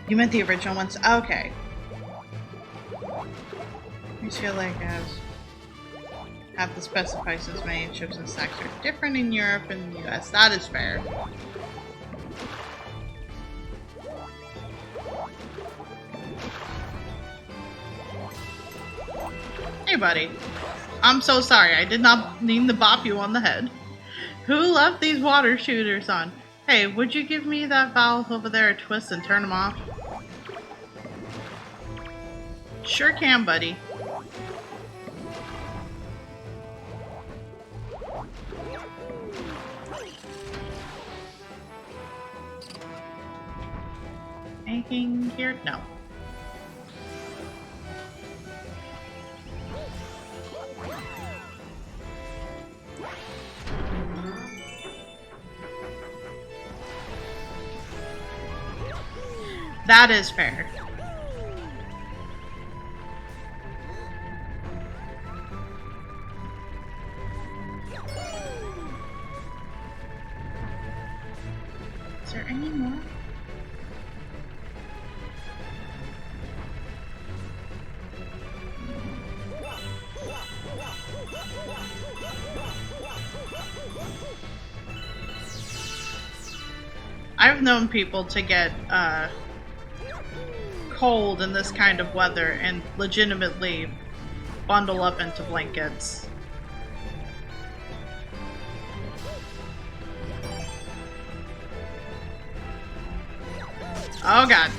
You meant the original ones? Okay. I just feel like I have to specify since many chips and stacks are different in Europe and the US. That is fair. Hey buddy. I'm so sorry. I did not mean to bop you on the head. Who left these water shooters on? Hey, would you give me that valve over there a twist and turn them off? Sure can, buddy. Anything here? No. That is fair. Is there any more? I've known people to get cold in this kind of weather and legitimately bundle up into blankets. Oh god.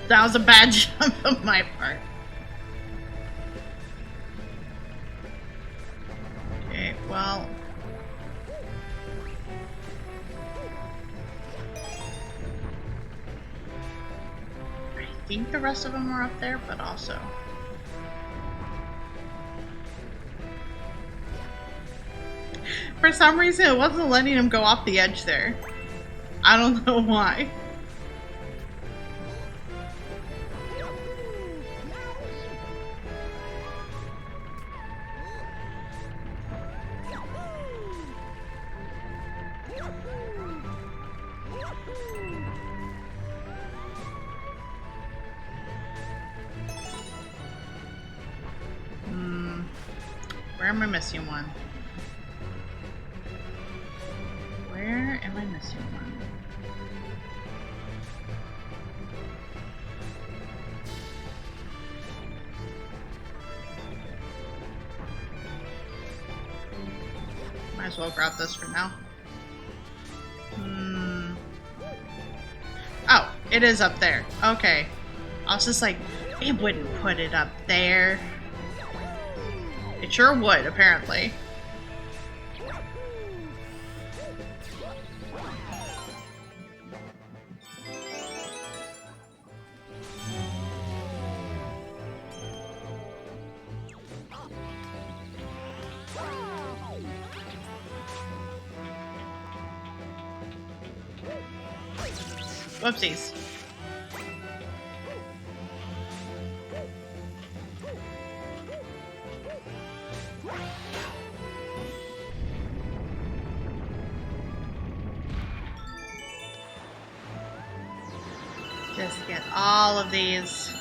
That was a bad jump on my part. Okay, well. think the rest of them are up there, but also... For some reason, it wasn't letting him go off the edge there. I don't know why. Where am I missing one? Where am I missing one? Might as well grab this for now. Oh, it is up there. Okay. I was just like, it wouldn't put it up there. It sure would, apparently. Whoopsies. Just get all of these.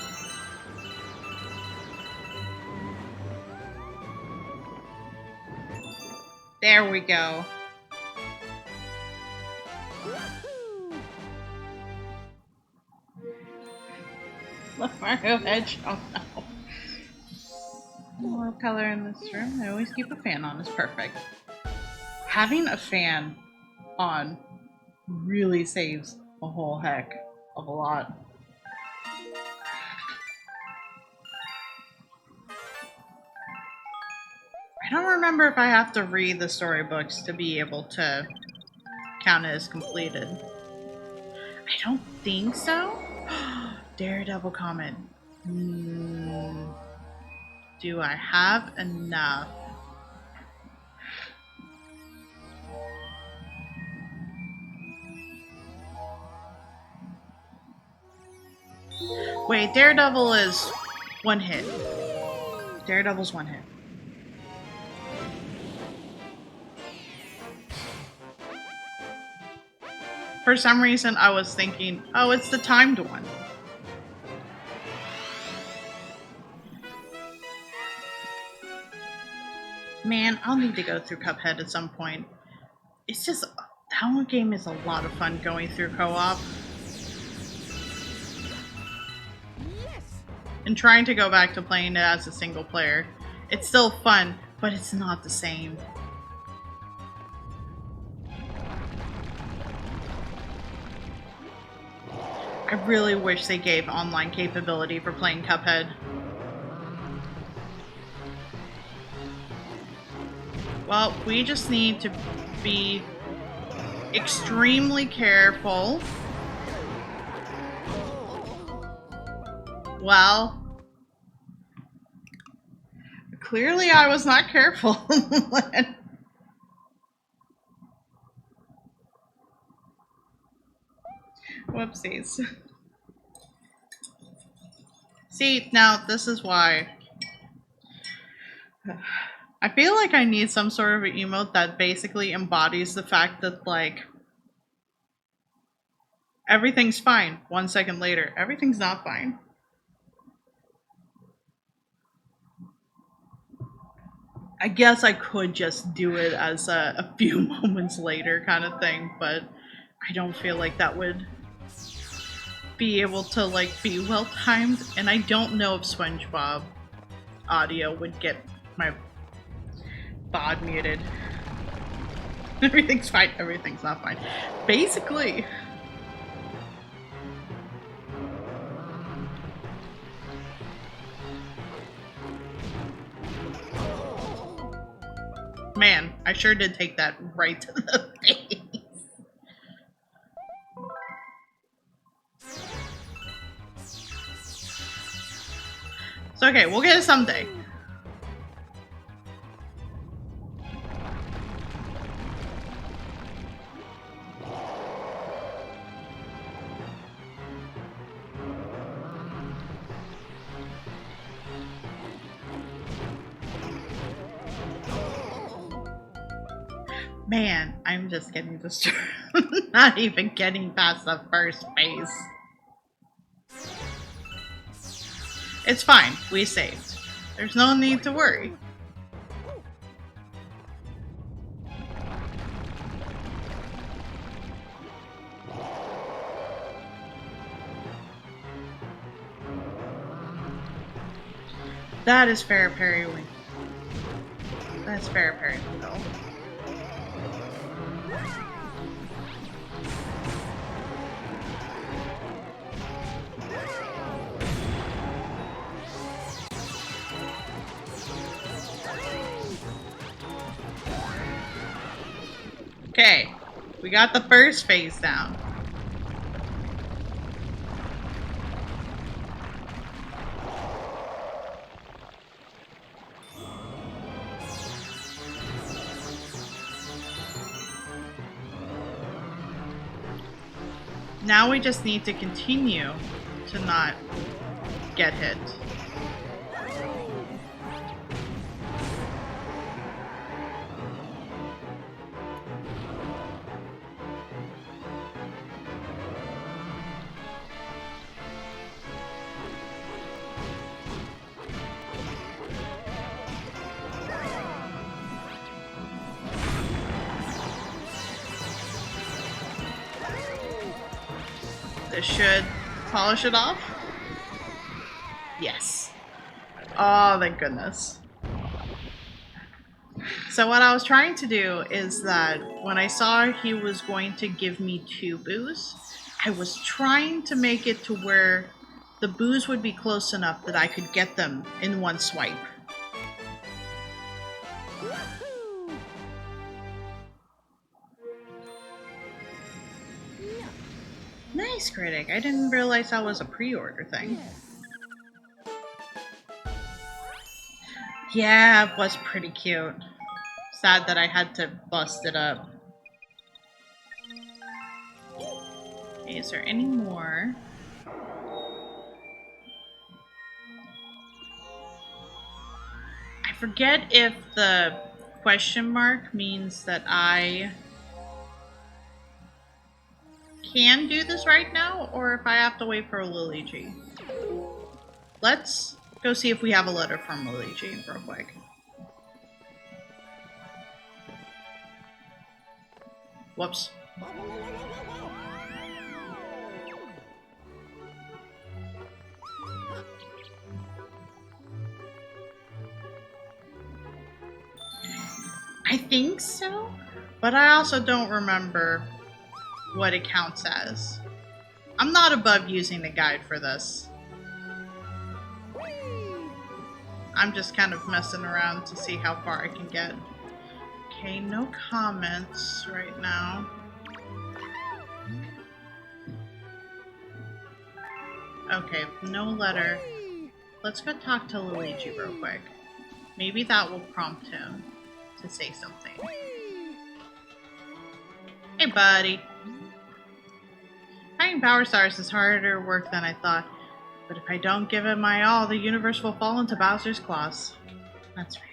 There we go. Mario Edge. Oh no. More color in this room. I always keep a fan on. It's perfect. Having a fan on really saves a whole heck of a lot. I don't remember if I have to read the storybooks to be able to count it as completed. I don't think so. Daredevil comment. Do I have enough? Wait, Daredevil is one hit. Daredevil's one hit. For some reason, I was thinking, oh, it's the timed one. Man, I'll need to go through Cuphead at some point. It's just, that one game is a lot of fun going through co-op. And trying to go back to playing it as a single player. It's still fun, but it's not the same. I really wish they gave online capability for playing Cuphead. Well, we just need to be extremely careful. Well, clearly I was not careful. Whoopsies. See, now this is why. I feel like I need some sort of an emote that basically embodies the fact that, like, everything's fine. 1 second later, everything's not fine. I guess I could just do it as a few moments later kind of thing, but I don't feel like that would be able to, like, be well timed, and I don't know if SpongeBob audio would get my bod muted. Everything's fine, everything's not fine. Basically. Man, I sure did take that right to the face. It's okay, we'll get it someday. Man, I'm just getting distracted. Not even getting past the first phase. It's fine, we saved. There's no need to worry. That is fair periwinkle. That's fair periwinkle. Okay, we got the first phase down. Now we just need to continue to not get hit. This should polish it off. Yes. Oh, thank goodness. So what I was trying to do is that when I saw he was going to give me 2 boos, I was trying to make it to where the boos would be close enough that I could get them in one swipe. Nice, Critic. I didn't realize that was a pre-order thing. Yeah, it was pretty cute. Sad that I had to bust it up. Okay, is there any more? I forget if the question mark means that I can do this right now, or if I have to wait for Luigi. Let's go see if we have a letter from Luigi real quick. Whoops. I think so, but I also don't remember what it counts as. I'm not above using the guide for this. I'm just kind of messing around to see how far I can get. Okay, no comments right now. Okay, no letter. Let's go talk to Luigi real quick. Maybe that will prompt him to say something. Hey, buddy. Finding Power Stars is harder work than I thought, but if I don't give it my all, the universe will fall into Bowser's claws. That's right.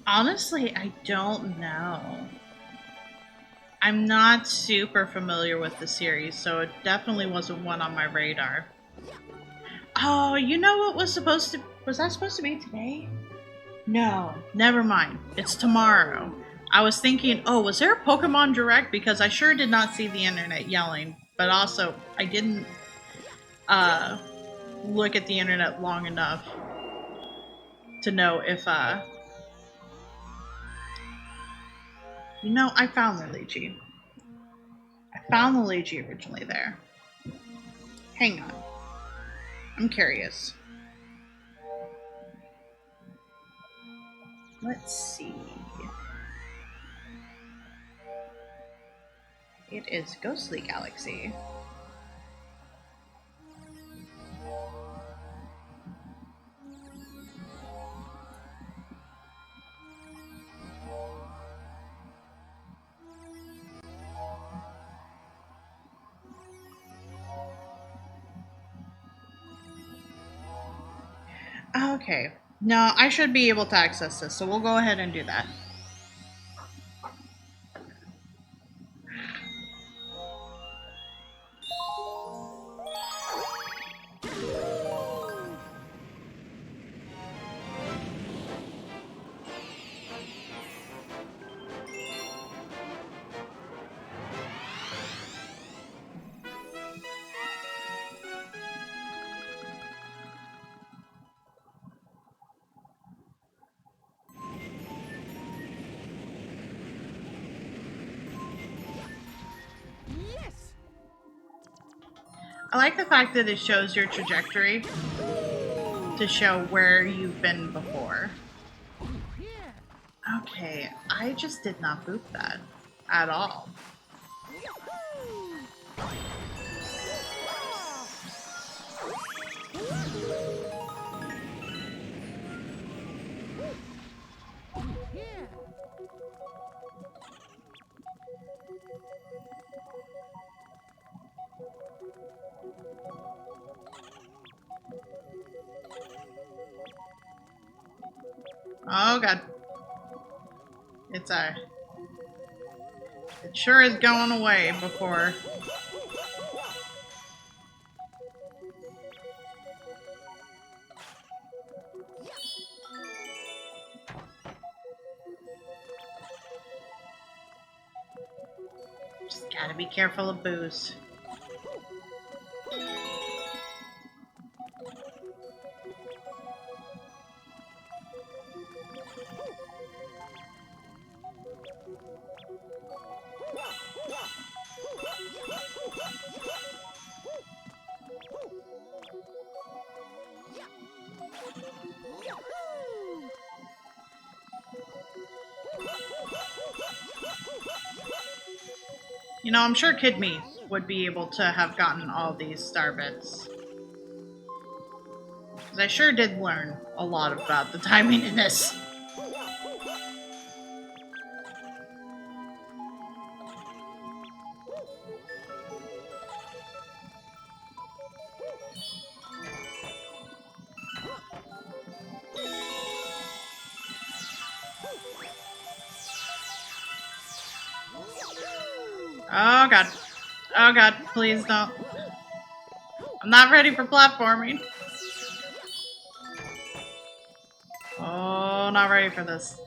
Honestly, I don't know. I'm not super familiar with the series, so it definitely wasn't one on my radar. Oh, you know what was supposed to... Was that supposed to be today? No, never mind. It's tomorrow. I was thinking, oh, was there a Pokemon Direct? Because I sure did not see the internet yelling. But also, I didn't look at the internet long enough to know if... You know, I found Luigi. I found Luigi originally there. Hang on. I'm curious. Let's see. It is Ghostly Galaxy. Okay. No, I should be able to access this, so we'll go ahead and do that. I like the fact that it shows your trajectory to show where you've been before. Okay, I just did not boot that at all. Oh god. It sure is going away before. Just gotta be careful of booze. You know, I'm sure Kid Me would be able to have gotten all these star bits. Because I sure did learn a lot about the timing in this. Oh god. Oh god, please don't. I'm not ready for platforming. Oh, not ready for this.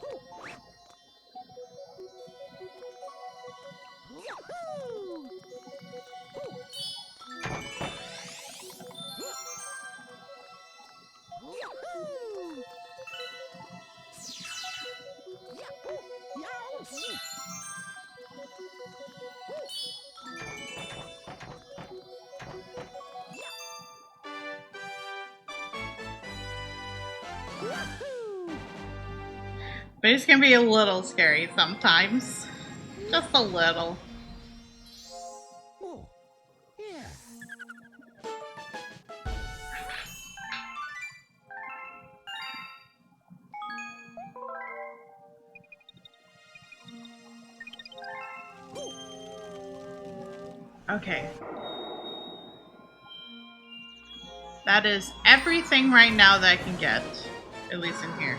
But it can be a little scary sometimes. Just a little. Okay. That is everything right now that I can get. At least in here.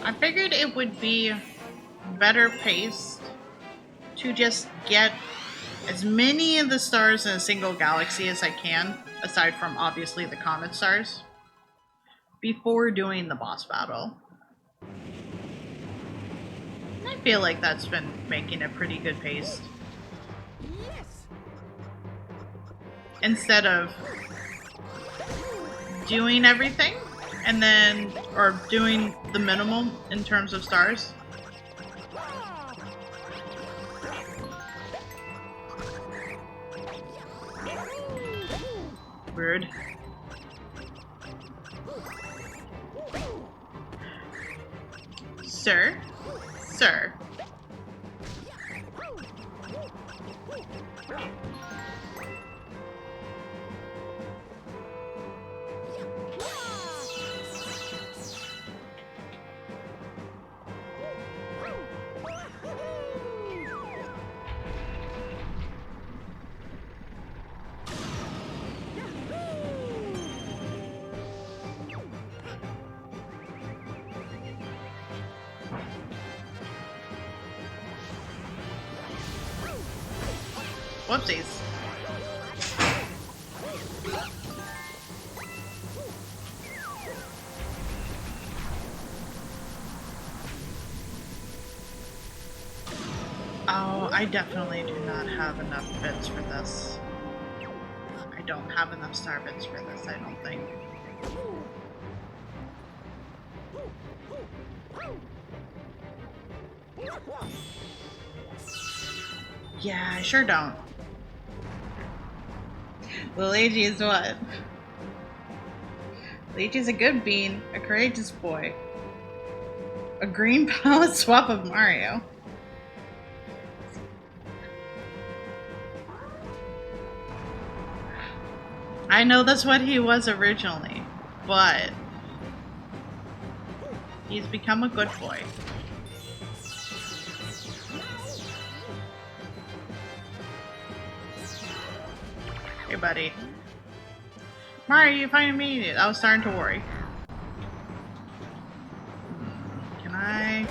I figured it would be better paced to just get as many of the stars in a single galaxy as I can, aside from obviously the comet stars, before doing the boss battle. I feel like that's been making it pretty good paced. Instead of doing everything and then, or doing the minimum in terms of stars. Rude. Sir? Sir. Whoopsies. Oh, I definitely do not have enough bits for this. I don't have enough star bits for this, I don't think. Yeah, I sure don't. Luigi is what? Luigi's a good bean, a courageous boy. A green palette swap of Mario. I know that's what he was originally, but he's become a good boy. Hey, buddy. Mario, you finally made it. I was starting to worry. Can I?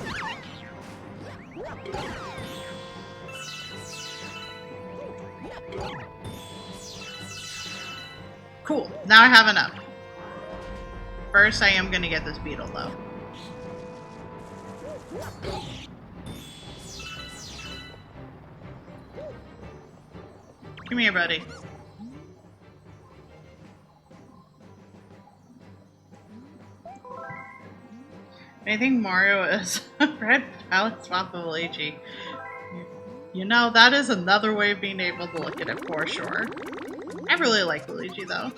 Cool. Now I have enough. First, I am gonna get this beetle, though. Come here, buddy. I think Mario is a red palette swap of Luigi. You know, that is another way of being able to look at it for sure. I really like Luigi, though.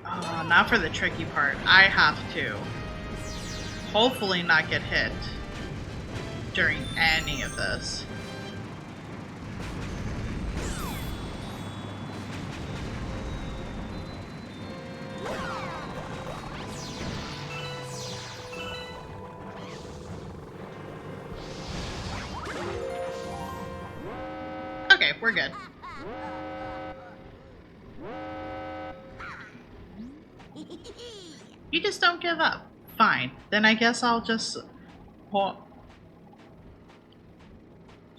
Oh, now for the tricky part. I have to hopefully not get hit during any of this. Okay, we're good. You just don't give up. Fine. Then I guess I'll just hop.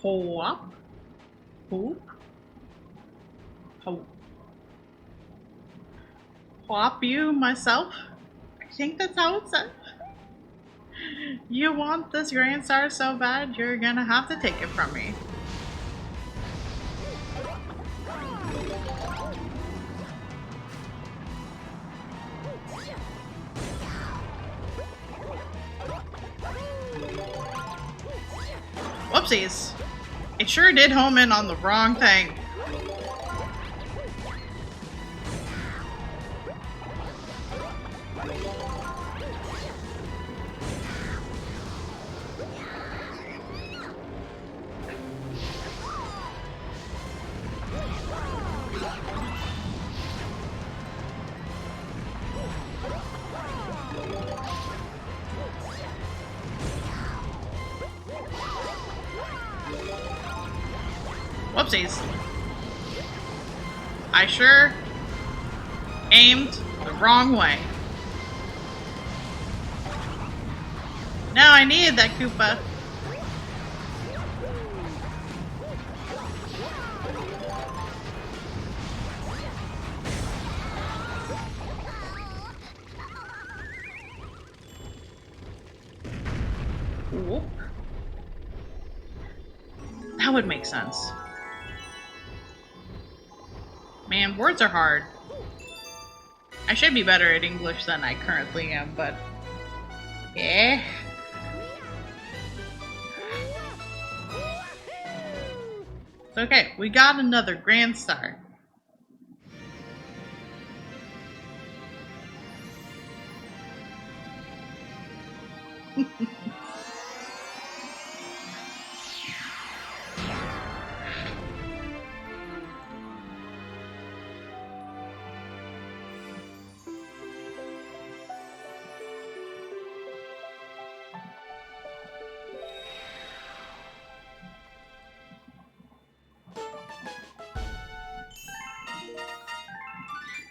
Hop? Hoop? Hop you myself? I think that's how it said. You want this Grand Star so bad, you're gonna have to take it from me. Whoopsies. It sure did home in on the wrong thing. Whoopsies. I sure aimed the wrong way. No, I needed that Koopa. Whoop. That would make sense. Man, words are hard. I should be better at English than I currently am, but Yeah. Okay, we got another Grand Star.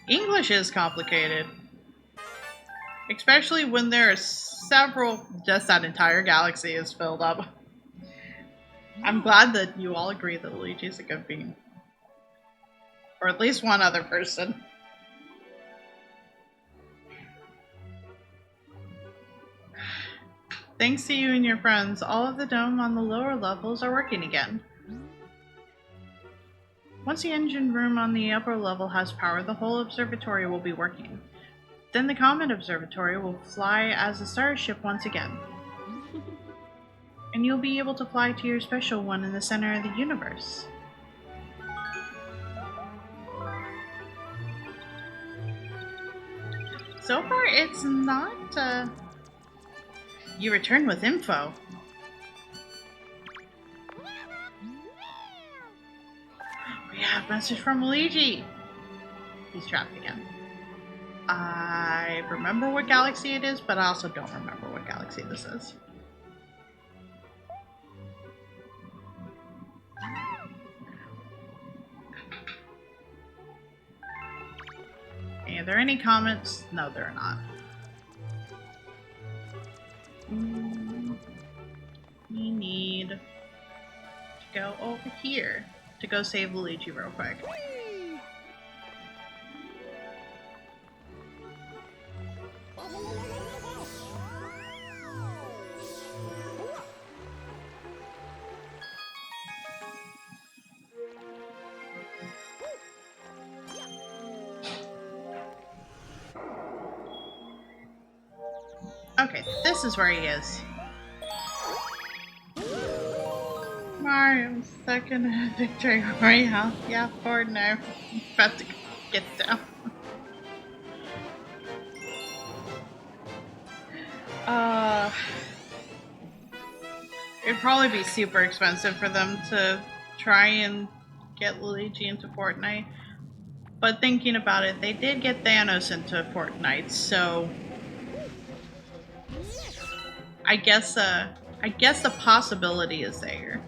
English is complicated. Especially when there are several, just that entire galaxy is filled up. I'm glad that you all agree that Luigi's a good bean. Or at least one other person. Thanks to you and your friends, all of the dome on the lower levels are working again. Once the engine room on the upper level has power, the whole observatory will be working. Then the Comet Observatory will fly as a starship once again. And you'll be able to fly to your special one in the center of the universe. So far, it's not, You return with info. We have a message from Luigi. He's trapped again. I remember what galaxy it is, but I also don't remember what galaxy this is. Are there any comments? No, there are not. We need to go over here to go save Luigi real quick. Okay, this is where he is. Mario's second victory royale. Yeah, Ford now. About to get down. It'd probably be super expensive for them to try and get Luigi into Fortnite. But thinking about it, they did get Thanos into Fortnite, so I guess the possibility is there.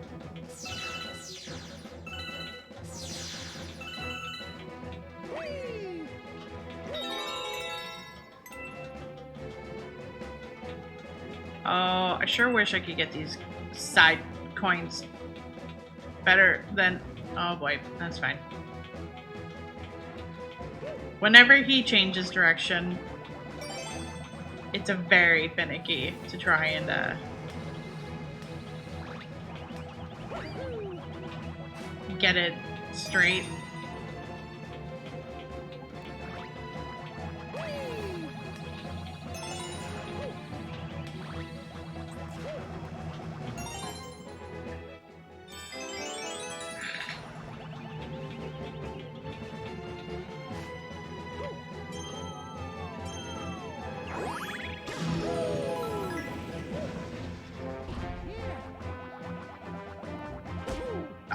Oh, I sure wish I could get these side coins better than... Oh boy, that's fine. Whenever he changes direction, it's a very finicky to try and get it straight.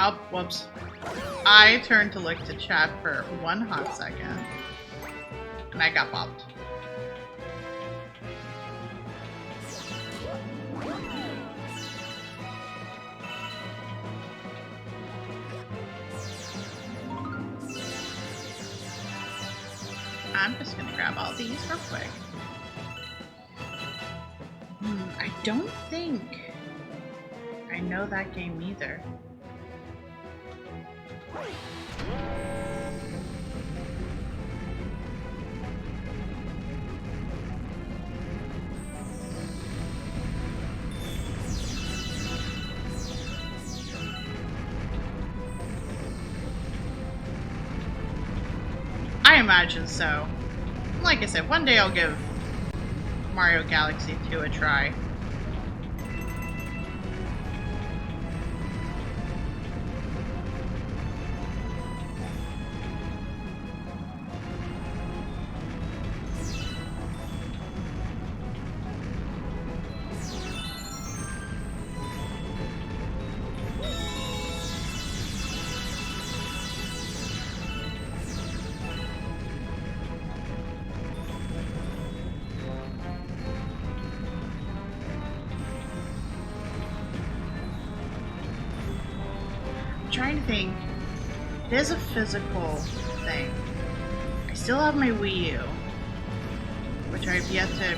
Oh, whoops. I turned to look to chat for one hot second, and I got bopped. I'm just gonna grab all these real quick. I don't think I know that game either. I imagine so. Like I said, one day I'll give Mario Galaxy 2 a try. I'm trying to think. It is a physical thing. I still have my Wii U, which I've yet to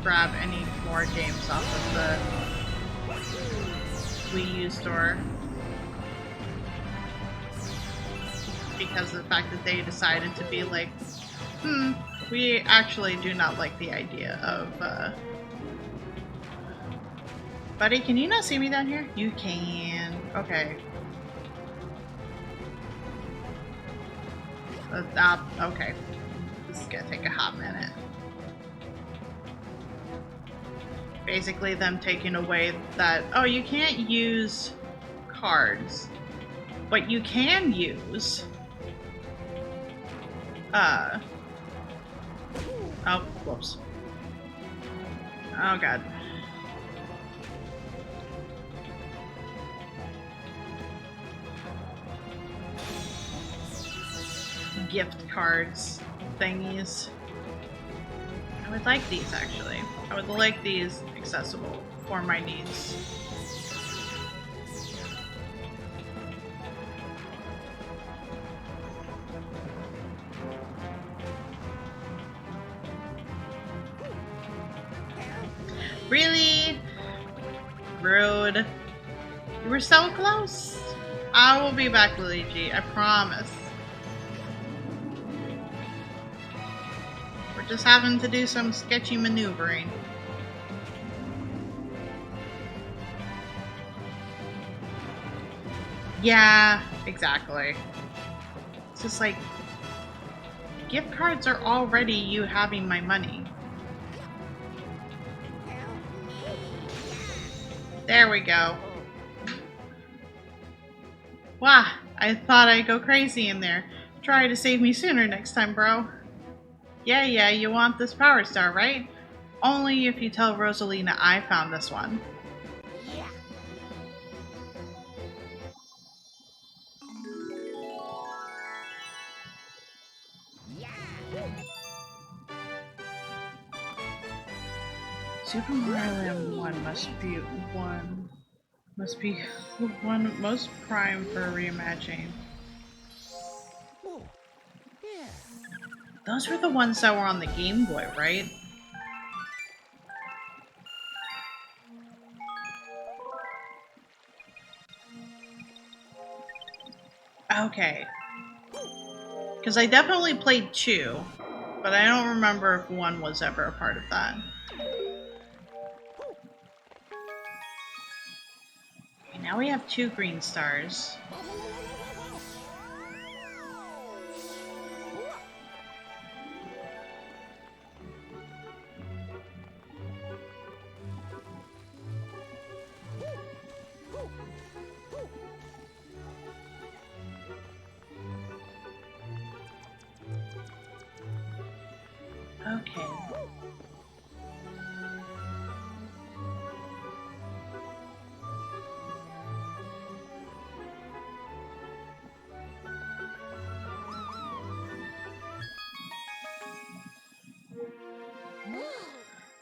grab any more games off of the Wii U store. Because of the fact that they decided to be like, we actually do not like the idea of, Buddy, can you not see me down here? You can. Okay. Okay. This is gonna take a hot minute. Basically them taking away that, oh, you can't use cards, but you can use, oh, whoops. Oh, God. Gift cards thingies. I would like these, actually. I would like these accessible for my needs. Really? Rude. You were so close. I will be back, Luigi. I promise. We're just having to do some sketchy maneuvering. Yeah, exactly. It's just like, gift cards are already you having my money. There we go. Wow, I thought I'd go crazy in there. Try to save me sooner next time, bro. Yeah, you want this power star, right? Only if you tell Rosalina I found this one. Yeah. Super Mario Land 1 must be one most prime for reimagining. Oh, yeah. Those were the ones that were on the Game Boy, right? Okay. Because I definitely played 2, but I don't remember if 1 was ever a part of that. Okay, now we have 2 green stars. Okay.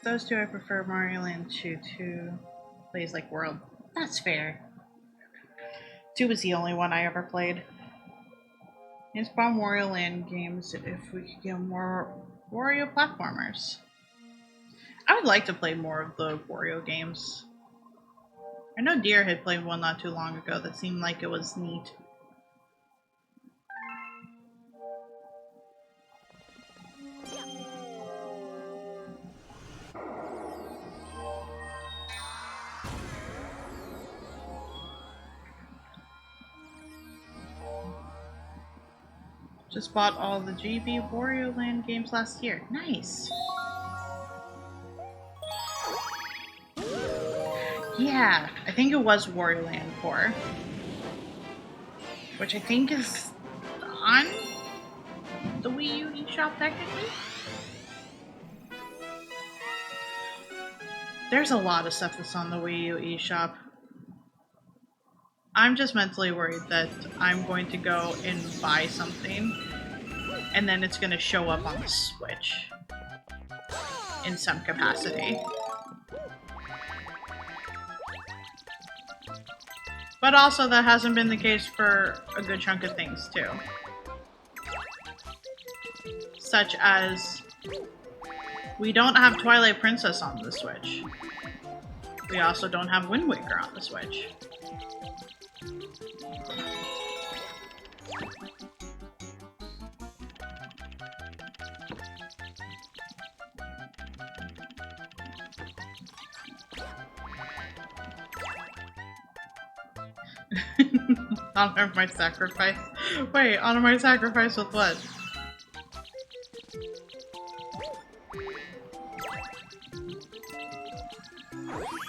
Those 2 I prefer Mario Land 2 to plays like World. That's fair. 2 was the only one I ever played. It's about Wario Land games if we could get more Wario platformers. I would like to play more of the Wario games. I know Deer had played one not too long ago that seemed like it was neat. Just bought all the GB Wario Land games last year. Nice! Yeah, I think it was Wario Land 4. Which I think is on the Wii U eShop technically. There's a lot of stuff that's on the Wii U eShop. I'm just mentally worried that I'm going to go and buy something and then it's going to show up on the Switch in some capacity. But also that hasn't been the case for a good chunk of things too. Such as we don't have Twilight Princess on the Switch. We also don't have Wind Waker on the Switch. Honor my sacrifice. Wait, honor my sacrifice with what?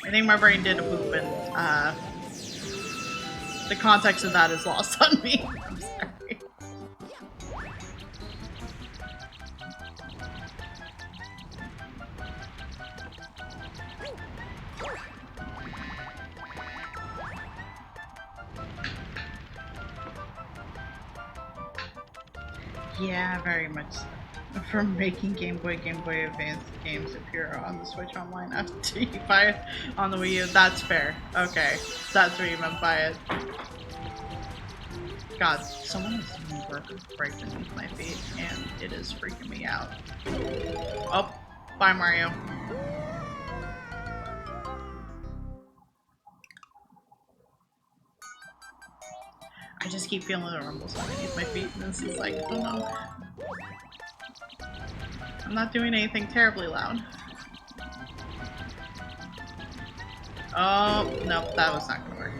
I think my brain did a poop and the context of that is lost on me. I'm sorry. Yeah, very much so. From making Game Boy Advance games appear on the Switch Online after you buy it on the Wii U. That's fair. Okay, that's what you meant by it. God, someone is right beneath my feet, and it is freaking me out. Oh, bye Mario. I just keep feeling the rumbles underneath my feet, and this is like, oh no. I'm not doing anything terribly loud. Oh, nope, that was not gonna work.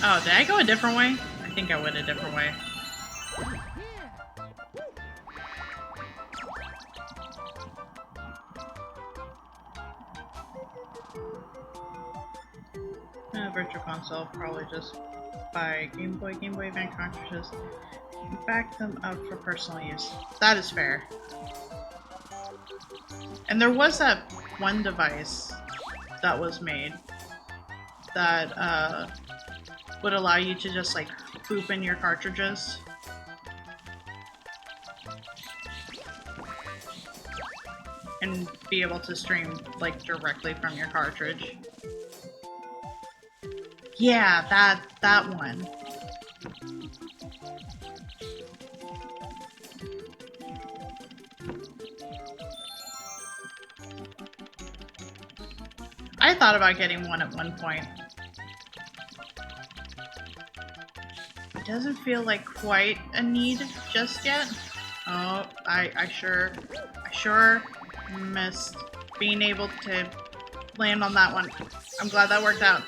Oh, did I go a different way? I think I went a different way. Virtual Console, probably just buy Game Boy Advance cartridges and back them up for personal use. That is fair. And there was that one device that was made that would allow you to just like poop in your cartridges. And be able to stream like directly from your cartridge. Yeah, that one. I thought about getting one at one point. It doesn't feel like quite a need just yet. Oh, I sure missed being able to land on that one. I'm glad that worked out.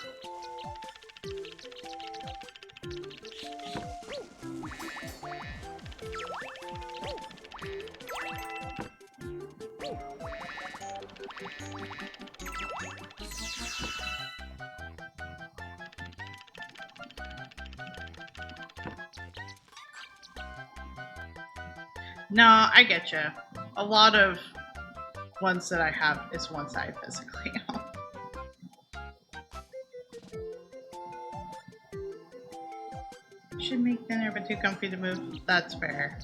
No, I get you. A lot of ones that I have is ones I physically own. Should make dinner but too comfy to move. That's fair.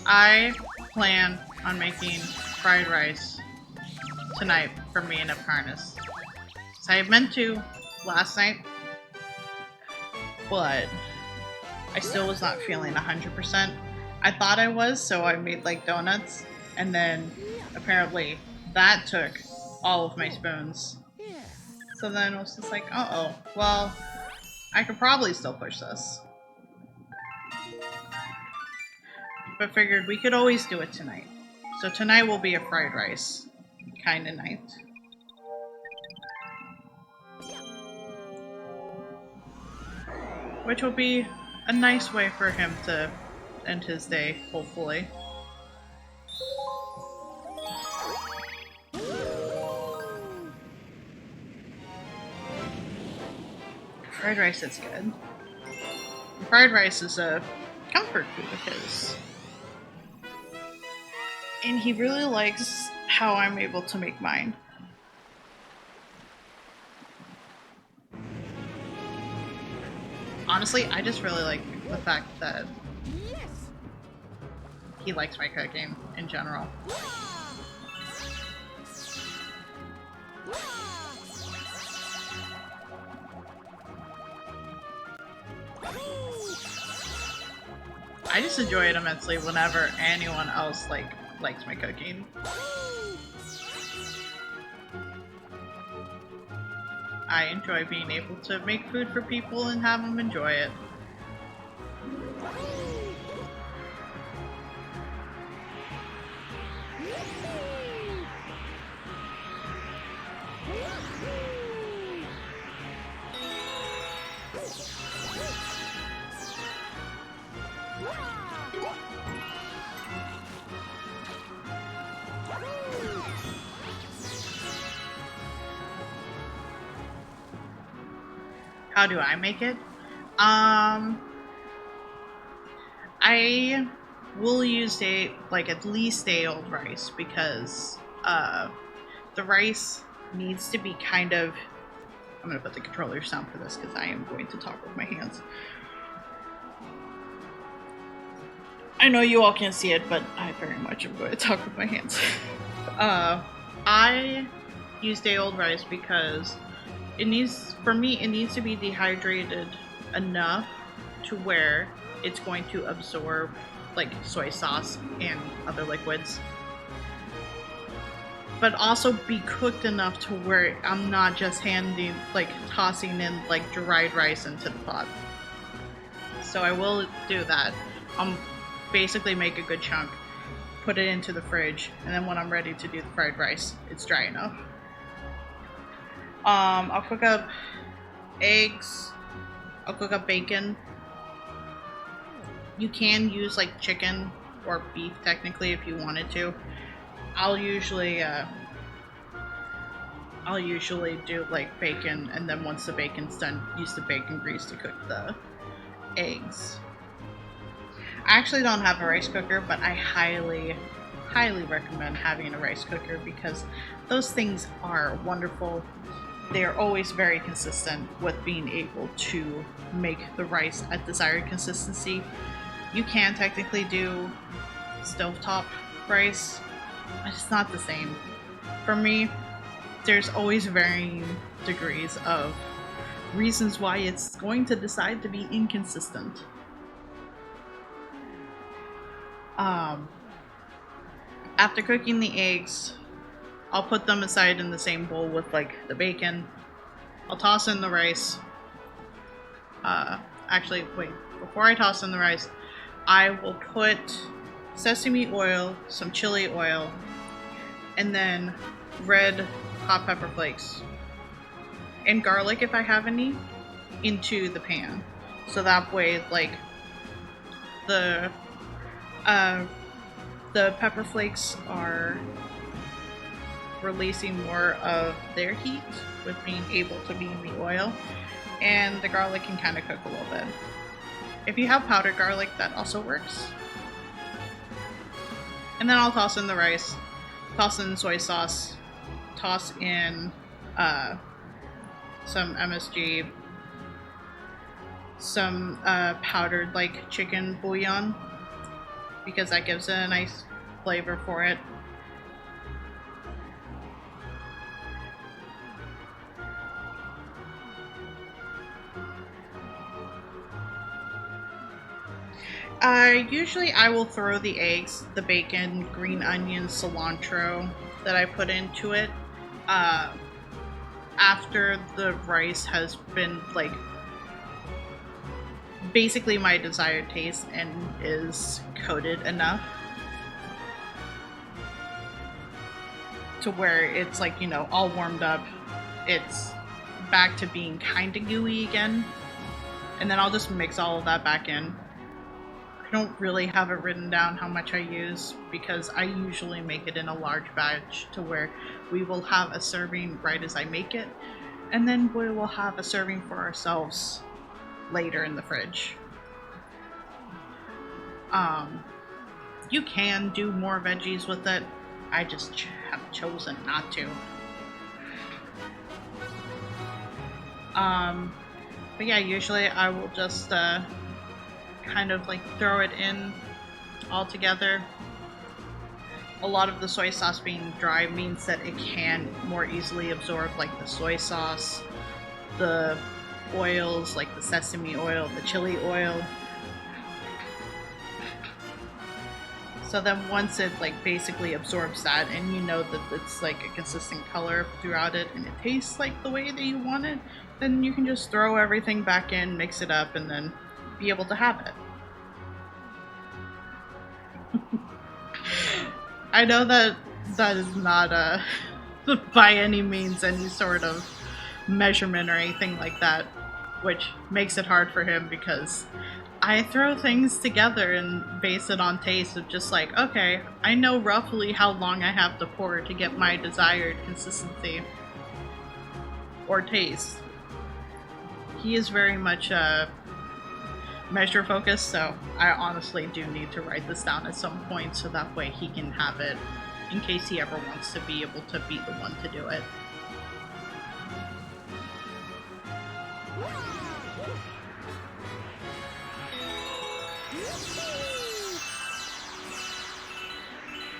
I plan on making fried rice tonight for me and Apcarnus. So I meant to last night, but I still was not feeling 100%. I thought I was, so I made like donuts, and then apparently that took all of my spoons. So then it was just like, uh-oh, well, I could probably still push this. But figured we could always do it tonight. So tonight will be a fried rice kind of night. Which will be a nice way for him to end his day, hopefully. Fried rice is good. Fried rice is a comfort food of his. And he really likes how I'm able to make mine. Honestly, I just really like the fact that he likes my cooking in general. I just enjoy it immensely whenever anyone else likes my cooking. I enjoy being able to make food for people and have them enjoy it. How do I make it? I will use at least day old rice because the rice needs to be kind of. I'm gonna put the controller down for this because I am going to talk with my hands. I know you all can't see it, but I very much am going to talk with my hands. I use day old rice because it needs to be dehydrated enough to where it's going to absorb like soy sauce and other liquids, but also be cooked enough to where I'm not just tossing in like dried rice into the pot. So I will do that. Basically make a good chunk, put it into the fridge, and then when I'm ready to do the fried rice, it's dry enough. I'll cook up eggs. I'll cook up bacon. You can use like chicken or beef technically if you wanted to. I'll usually do like bacon, and then once the bacon's done, use the bacon grease to cook the eggs. I actually don't have a rice cooker, but I highly recommend having a rice cooker because those things are wonderful. They're always very consistent with being able to make the rice at desired consistency. You can technically do stovetop rice, but it's not the same. For me, there's always varying degrees of reasons why it's going to decide to be inconsistent. After cooking the eggs, I'll put them aside in the same bowl with like the bacon. I'll toss in the rice. Actually, wait, before I toss in the rice, I will put sesame oil, some chili oil, and then red hot pepper flakes and garlic if I have any into the pan. So that way, like, the pepper flakes are releasing more of their heat with being able to be in the oil, and the garlic can kind of cook a little bit. If you have powdered garlic, that also works. And then I'll toss in the rice, toss in soy sauce, toss in some MSG, some powdered like chicken bouillon, because that gives it a nice flavor for it. Usually I will throw the eggs, the bacon, green onion, cilantro that I put into it after the rice has been like basically my desired taste and is coated enough to where it's like, you know, all warmed up. It's back to being kind of gooey again. And then I'll just mix all of that back in. I don't really have it written down how much I use because I usually make it in a large batch to where we will have a serving right as I make it, and then we will have a serving for ourselves later in the fridge. You can do more veggies with it. I just have chosen not to. But yeah, usually I will just kind of like throw it in all together. A lot of the soy sauce being dry means that it can more easily absorb like the soy sauce, the oils like the sesame oil, the chili oil. So then once it like basically absorbs that and you know that it's like a consistent color throughout it and it tastes like the way that you want it, then you can just throw everything back in, mix it up, and then be able to have it. I know that that is not by any means any sort of measurement or anything like that, which makes it hard for him because I throw things together and base it on taste of just like, okay, I know roughly how long I have to pour to get my desired consistency or taste. He is very much measure focused, so I honestly do need to write this down at some point so that way he can have it in case he ever wants to be able to be the one to do it.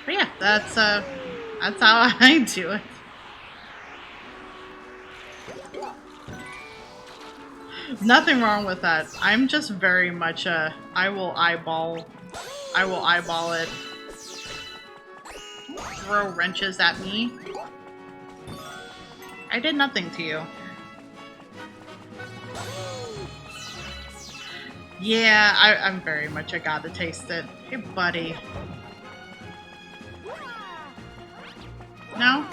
But yeah, that's how I do it. Nothing wrong with that. I'm just very much I will eyeball it. Throw wrenches at me. I did nothing to you. Yeah, I'm very much I gotta taste it. Hey, buddy. No?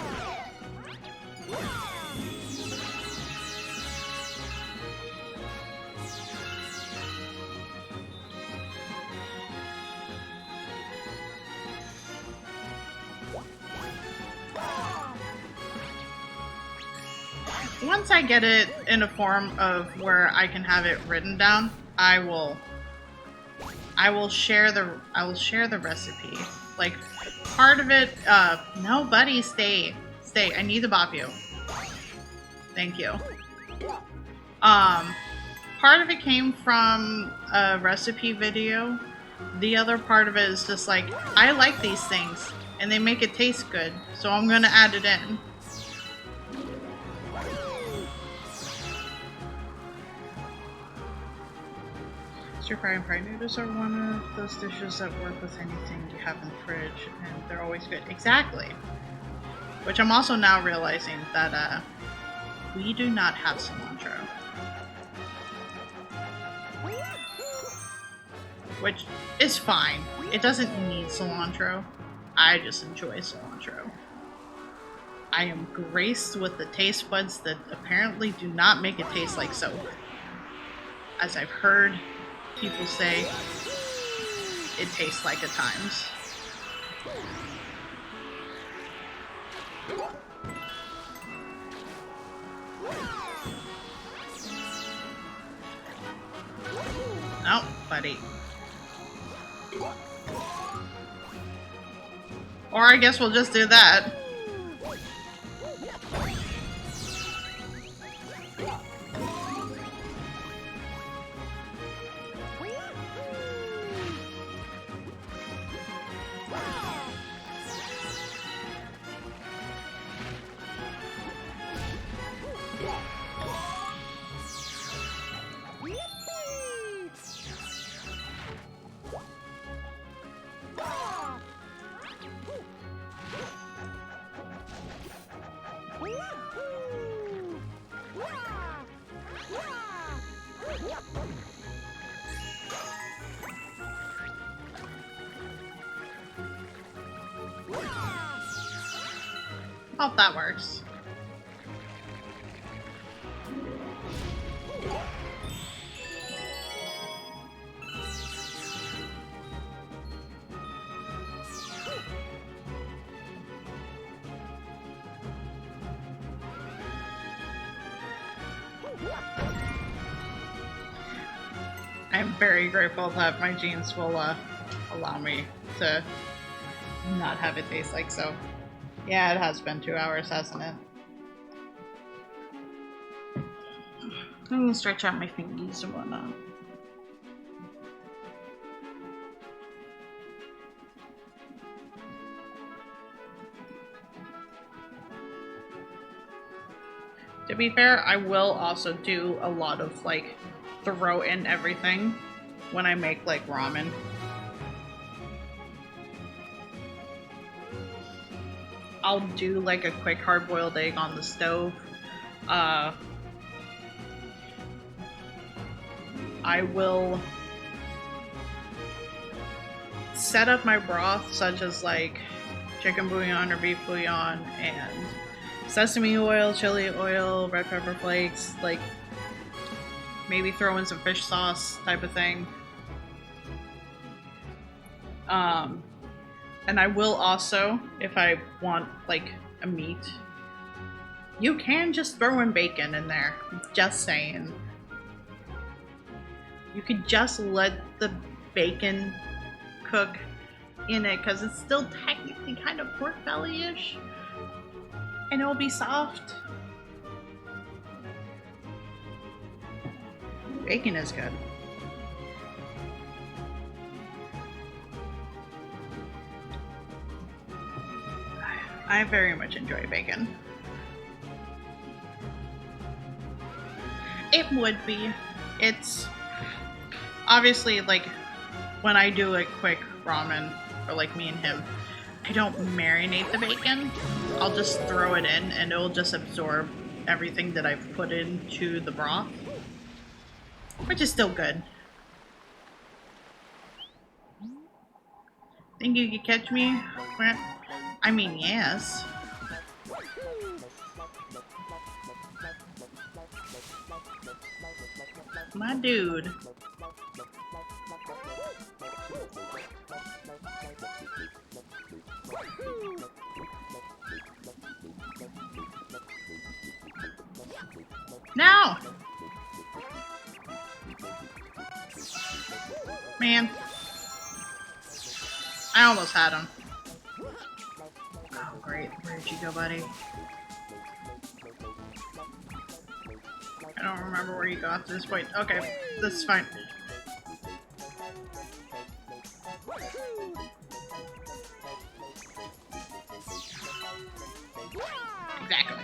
Once I get it in a form of where I can have it written down, I will share the recipe. Like part of it, no buddy, stay. I need to bop you. Thank you. Part of it came from a recipe video. The other part of it is just like, I like these things and they make it taste good, so I'm gonna add it in. Stir fry and fried noodles are one of those dishes that work with anything you have in the fridge, and they're always good. Exactly. Which I'm also now realizing that we do not have cilantro. Which is fine. It doesn't need cilantro. I just enjoy cilantro. I am graced with the taste buds that apparently do not make it taste like soap. As I've heard people say, it tastes like at times. Oh, buddy. Or I guess we'll just do that. Hope that works. I'm very grateful that my genes will allow me to not have it taste like so. Yeah, it has been 2 hours, hasn't it? I'm gonna stretch out my fingies and whatnot. To be fair, I will also do a lot of like throw in everything when I make like ramen. I'll do like a quick hard-boiled egg on the stove. I will set up my broth, such as like chicken bouillon or beef bouillon, and sesame oil, chili oil, red pepper flakes, like maybe throw in some fish sauce type of thing. And I will also, if I want like a meat, you can just throw in bacon in there. Just saying. You could just let the bacon cook in it because it's still technically kind of pork belly-ish. And it'll be soft. Bacon is good. I very much enjoy bacon. It would be. It's obviously like when I do a quick ramen for like me and him, I don't marinate the bacon. I'll just throw it in and it'll just absorb everything that I've put into the broth, which is still good. Think you could catch me? I mean, yes. My dude. No! Man. I almost had him. Oh, great. Where'd you go, buddy? I don't remember where you got to this point. Okay, this is fine. Exactly.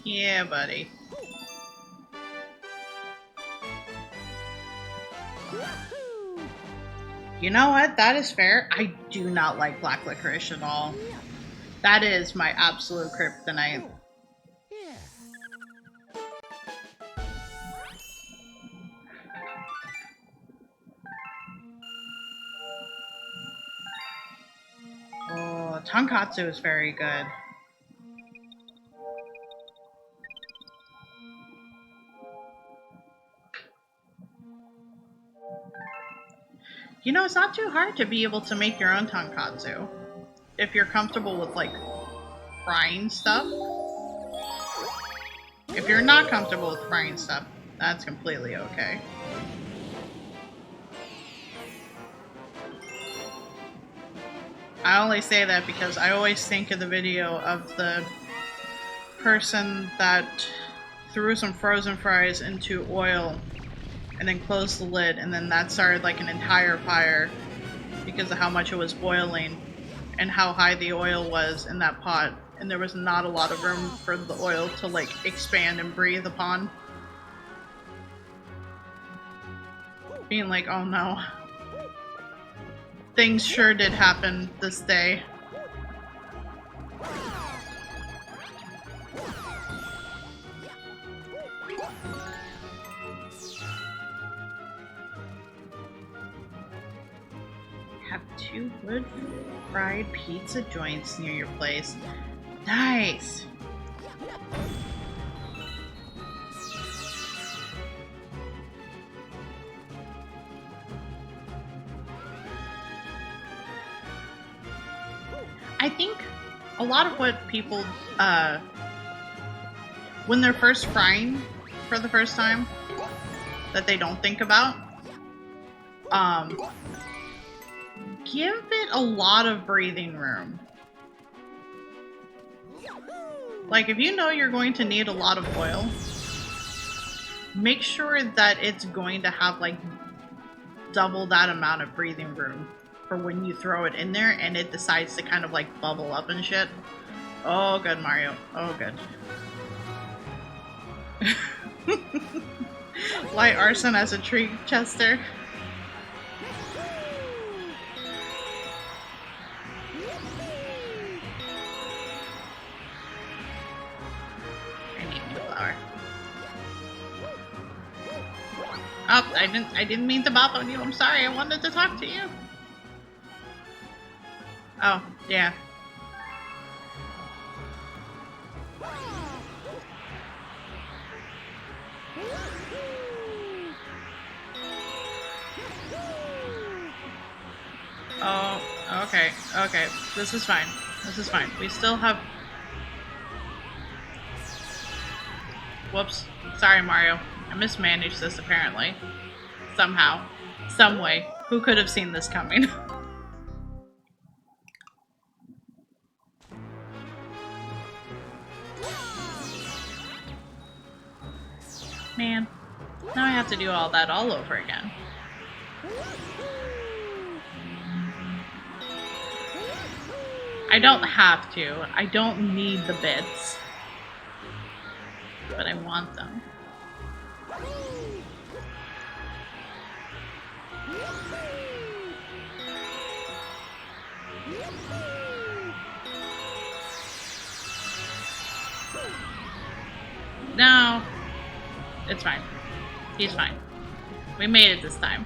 Yeah, buddy. You know what? That is fair. I do not like black licorice at all. That is my absolute kryptonite. Oh, tonkatsu is very good. You know, it's not too hard to be able to make your own tonkatsu if you're comfortable with like frying stuff. If you're not comfortable with frying stuff, that's completely okay. I only say that because I always think of the video of the person that threw some frozen fries into oil and then closed the lid, and then that started like an entire fire because of how much it was boiling and how high the oil was in that pot, and there was not a lot of room for the oil to like expand and breathe upon. Being like, oh no. Things sure did happen this day. Have 2 wood fried pizza joints near your place. Nice. I think a lot of what people, when they're first frying for the first time, that they don't think about, give it a lot of breathing room. Like, if you know you're going to need a lot of oil, make sure that it's going to have, like, double that amount of breathing room for when you throw it in there and it decides to kind of, like, bubble up and shit. Oh, good, Mario. Oh, good. Light arson as a tree chester. Oh, I didn't mean to bop on you. I'm sorry. I wanted to talk to you. Oh, yeah. Oh, okay. Okay. This is fine. This is fine. We still have... Whoops. Sorry, Mario. I mismanaged this, apparently. Somehow. Some way. Who could have seen this coming? Man. Now I have to do all that all over again. I don't have to. I don't need the bits. But I want them. No. It's fine. He's fine. We made it this time.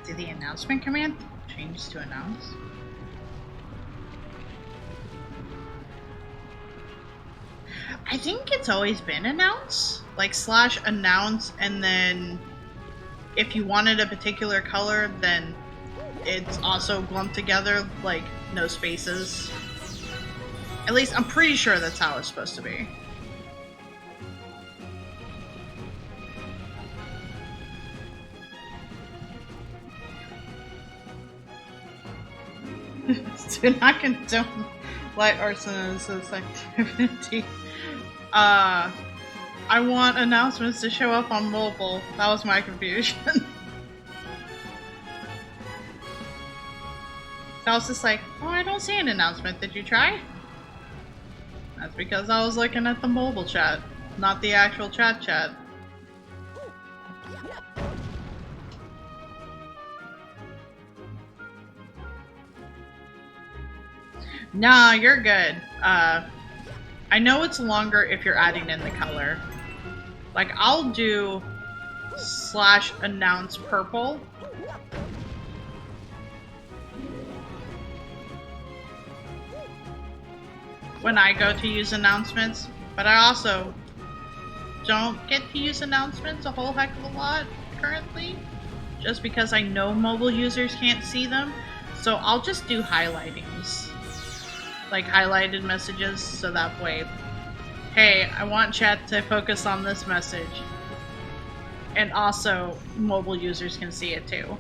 Did the announcement command change to announce? I think it's always been announce. Like / announce, and then if you wanted a particular color, then it's also lumped together, like no spaces. At least I'm pretty sure that's how it's supposed to be. Do not condone light arson as this activity. I want announcements to show up on mobile. That was my confusion. I was just like, oh, I don't see an announcement. Did you try? That's because I was looking at the mobile chat, not the actual chat. Nah, you're good. I know it's longer if you're adding in the color. Like, I'll do / announce purple. When I go to use announcements, but I also don't get to use announcements a whole heck of a lot currently, just because I know mobile users can't see them. So I'll just do highlightings. Like highlighted messages, so that way, hey, I want chat to focus on this message. And also, mobile users can see it too.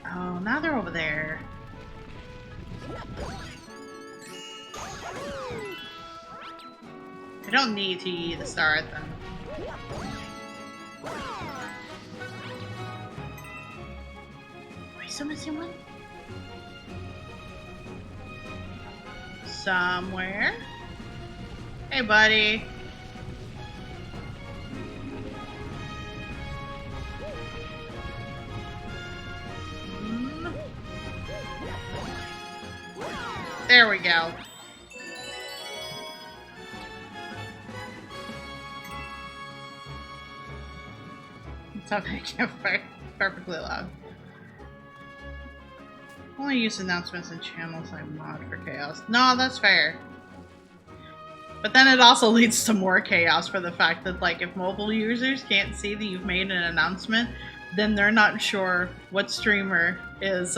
Oh, now they're over there. I don't need to eat the star at them. Wait, so missing one? Somewhere. Hey, buddy. There we go. Stop making it perfectly loud. Only use announcements and channels I mod for chaos. No, that's fair. But then it also leads to more chaos for the fact that, like, if mobile users can't see that you've made an announcement, then they're not sure what streamer is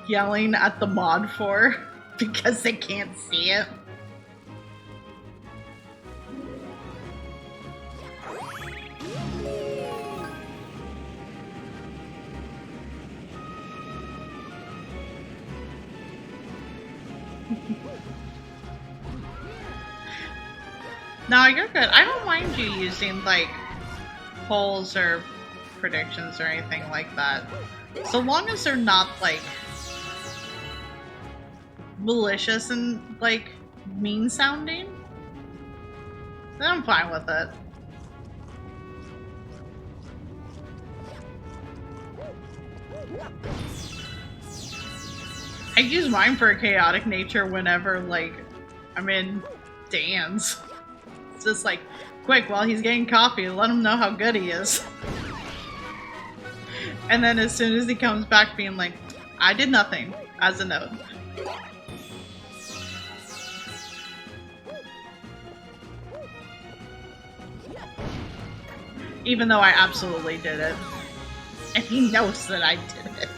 yelling at the mod for because they can't see it. No, you're good. I don't mind you using, like, polls or predictions or anything like that. So long as they're not, like, malicious and, like, mean sounding, then I'm fine with it. I use mine for a chaotic nature whenever, like, I'm in Dan's. It's just like, quick, while he's getting coffee, let him know how good he is. And then as soon as he comes back being like, I did nothing, as a note. Even though I absolutely did it. And he knows that I did it.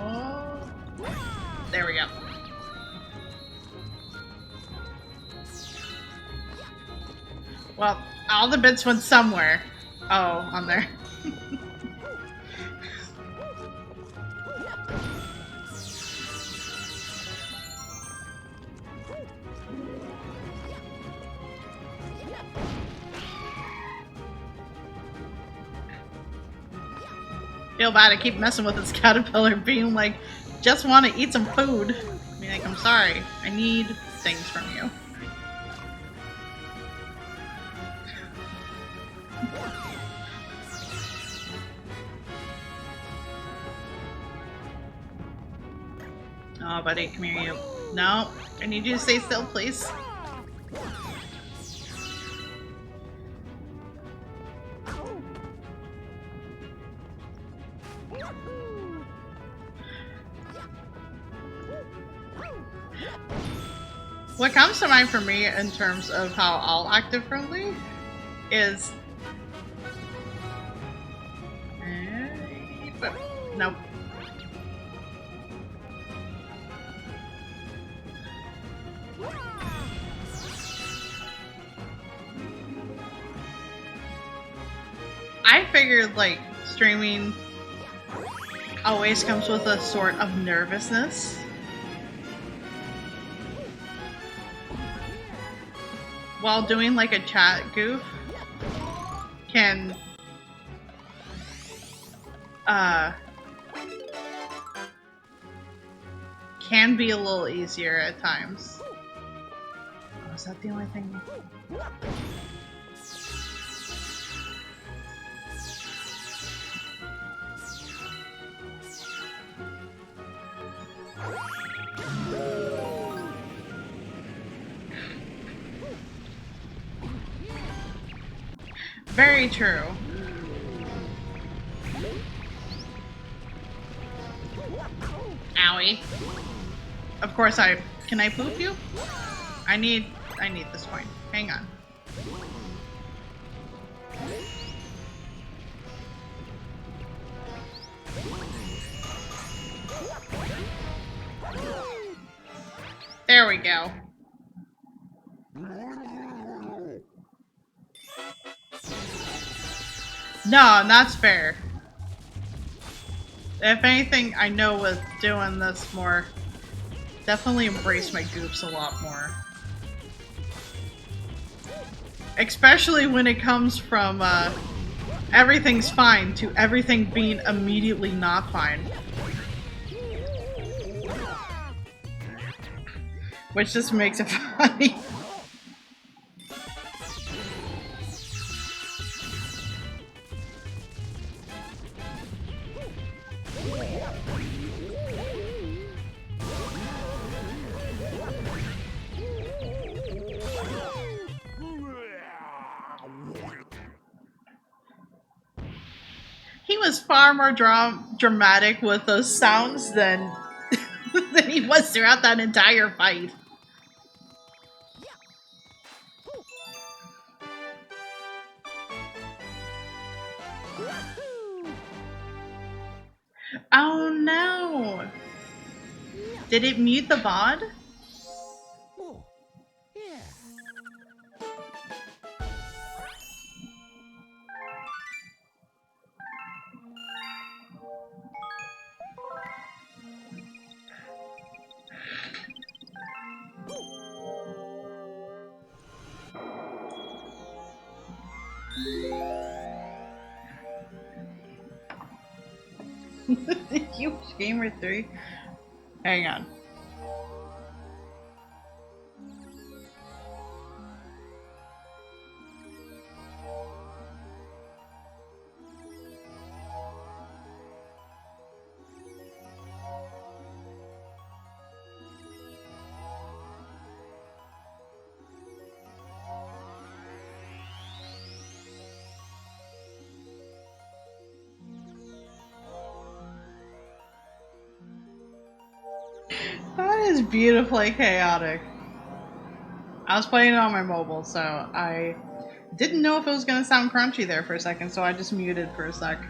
Oh, there we go. Well, all the bits went somewhere. Oh, on there. Feel bad I keep messing with this caterpillar being like, just want to eat some food. I mean, like, I'm sorry. I need things from you. Oh, buddy, come here, you. No, I need you to stay still, please. What comes to mind for me in terms of how I'll act differently is... Nope. I figured, like, streaming always comes with a sort of nervousness. While doing, like, a chat goof can be a little easier at times. Oh, is that the only thing? Very true. Owie. Of course can I poop you? I need this coin. Hang on. There we go. No, that's fair. If anything, I know with doing this more, definitely embrace my goofs a lot more. Especially when it comes from everything's fine to everything being immediately not fine. Which just makes it funny. He was far more dramatic with those sounds than than he was throughout that entire fight. Oh no! Did it mute the VOD? Oh, yeah. You Gamer 3? Hang on. That is beautifully chaotic. I was playing it on my mobile, so I didn't know if it was going to sound crunchy there for a second, so I just muted for a sec.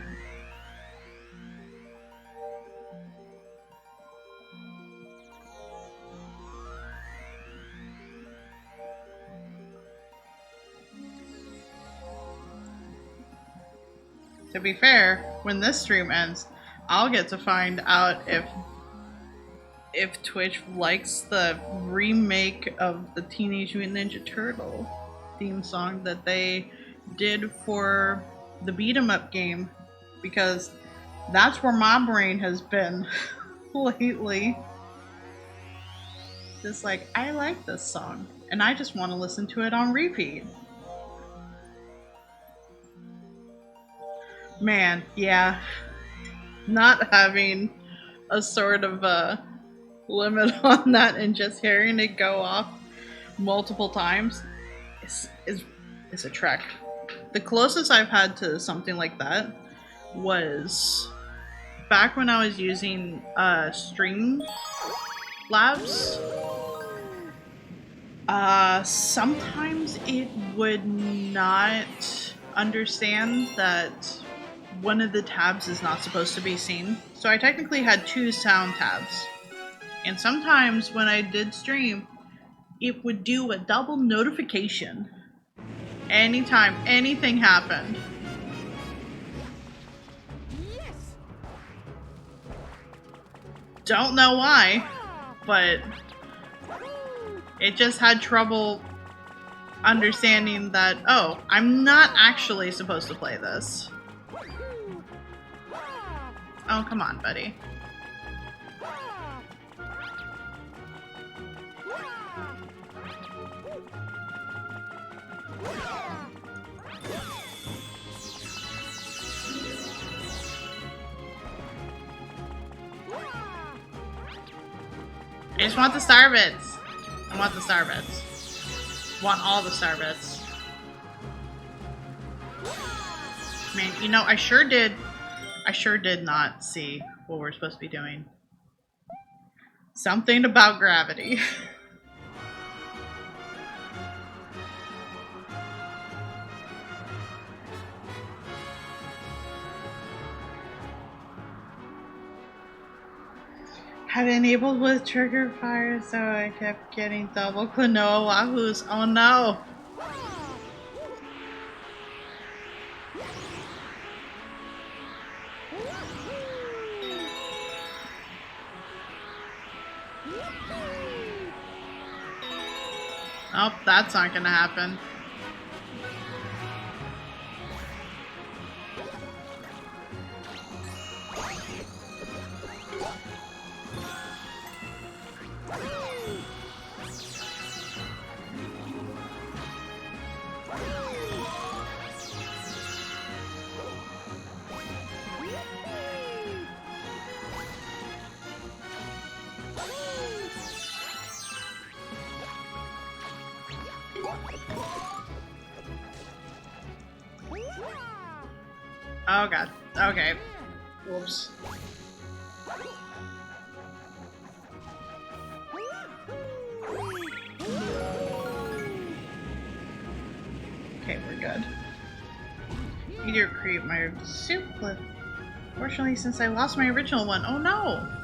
To be fair, when this stream ends, I'll get to find out if Twitch likes the remake of the Teenage Mutant Ninja Turtle theme song that they did for the beat 'em up game, because that's where my brain has been lately. Just like, I like this song and I just want to listen to it on repeat. Man, yeah, not having a sort of limit on that and just hearing it go off multiple times is a trek. The closest I've had to something like that was back when I was using Stream Labs. Sometimes it would not understand that one of the tabs is not supposed to be seen. So I technically had two sound tabs. And sometimes when I did stream, it would do a double notification anytime anything happened. Yes. Don't know why, but it just had trouble understanding that, oh, I'm not actually supposed to play this. Oh, come on, buddy. I just want the star bits. I want the star bits. Want all the star bits. Man, you know, I sure did not see what we're supposed to be doing. Something about gravity. Had it enabled with trigger fire, so I kept getting double Klonoa Wahoos. Oh no! Oh, that's not gonna happen. Oh god. Okay. Whoops. Okay, we're good. Meteor creep, my soup clip. Fortunately, since I lost my original one. Oh no!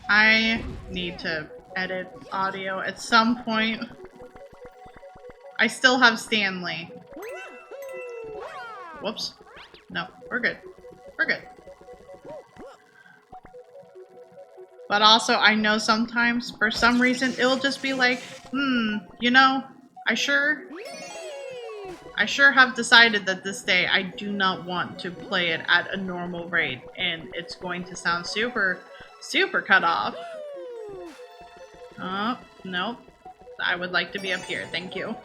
I need to edit audio at some point. I still have Stanley. Whoops. No, we're good. We're good. But also, I know sometimes, for some reason, it'll just be like, you know, I sure have decided that this day I do not want to play it at a normal rate, and it's going to sound super cut off. Oh, nope. I would like to be up here, thank you.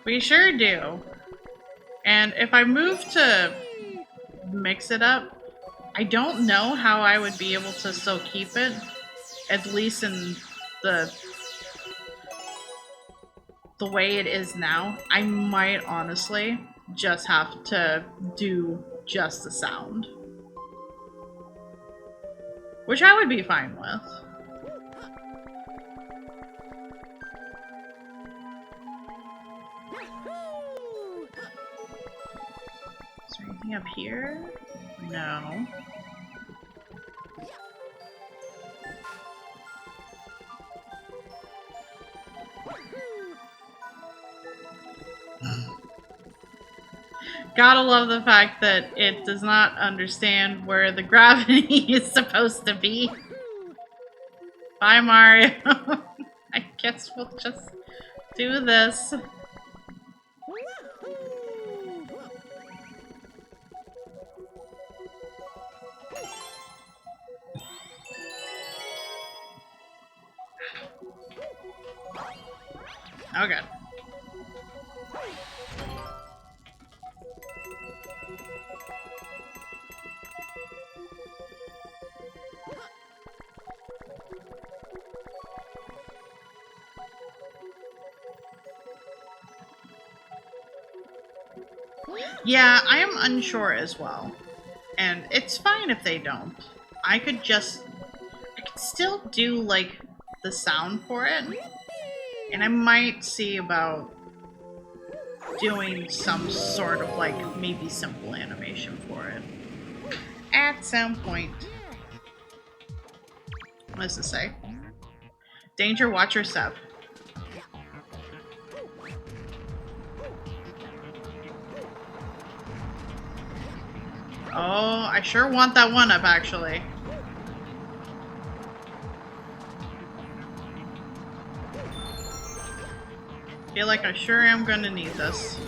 We sure do. And if I move to mix it up, I don't know how I would be able to still keep it, at least in the way it is now. I might honestly just have to do just the sound, which I would be fine with. Is there anything up here? No. Gotta love the fact that it does not understand where the gravity is supposed to be. Bye, Mario. I guess we'll just do this. Okay. Yeah, I am unsure as well. And it's fine if they don't. I could still do, like, the sound for it. And I might see about doing some sort of, like, maybe simple animation for it. At some point. What does this say? Danger, watch your step. Oh, I sure want that one up, actually. Feel like I sure am gonna need this.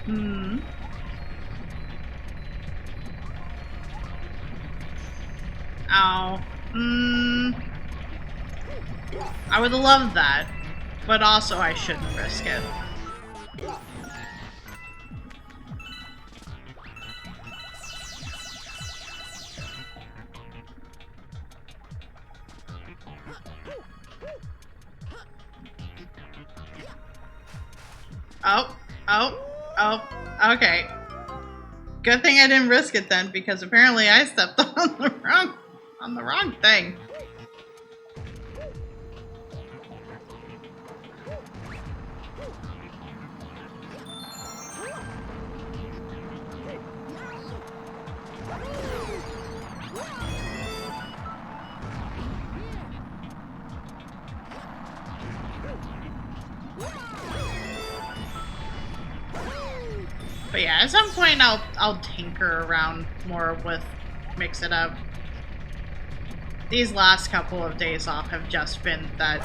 Hmm. Ow. Hmm. I would have loved that, but also I shouldn't risk it. Oh, okay. Good thing I didn't risk it then, because apparently I stepped on the wrong thing. But yeah, at some point I'll tinker around more with mix it up. These last couple of days off have just been that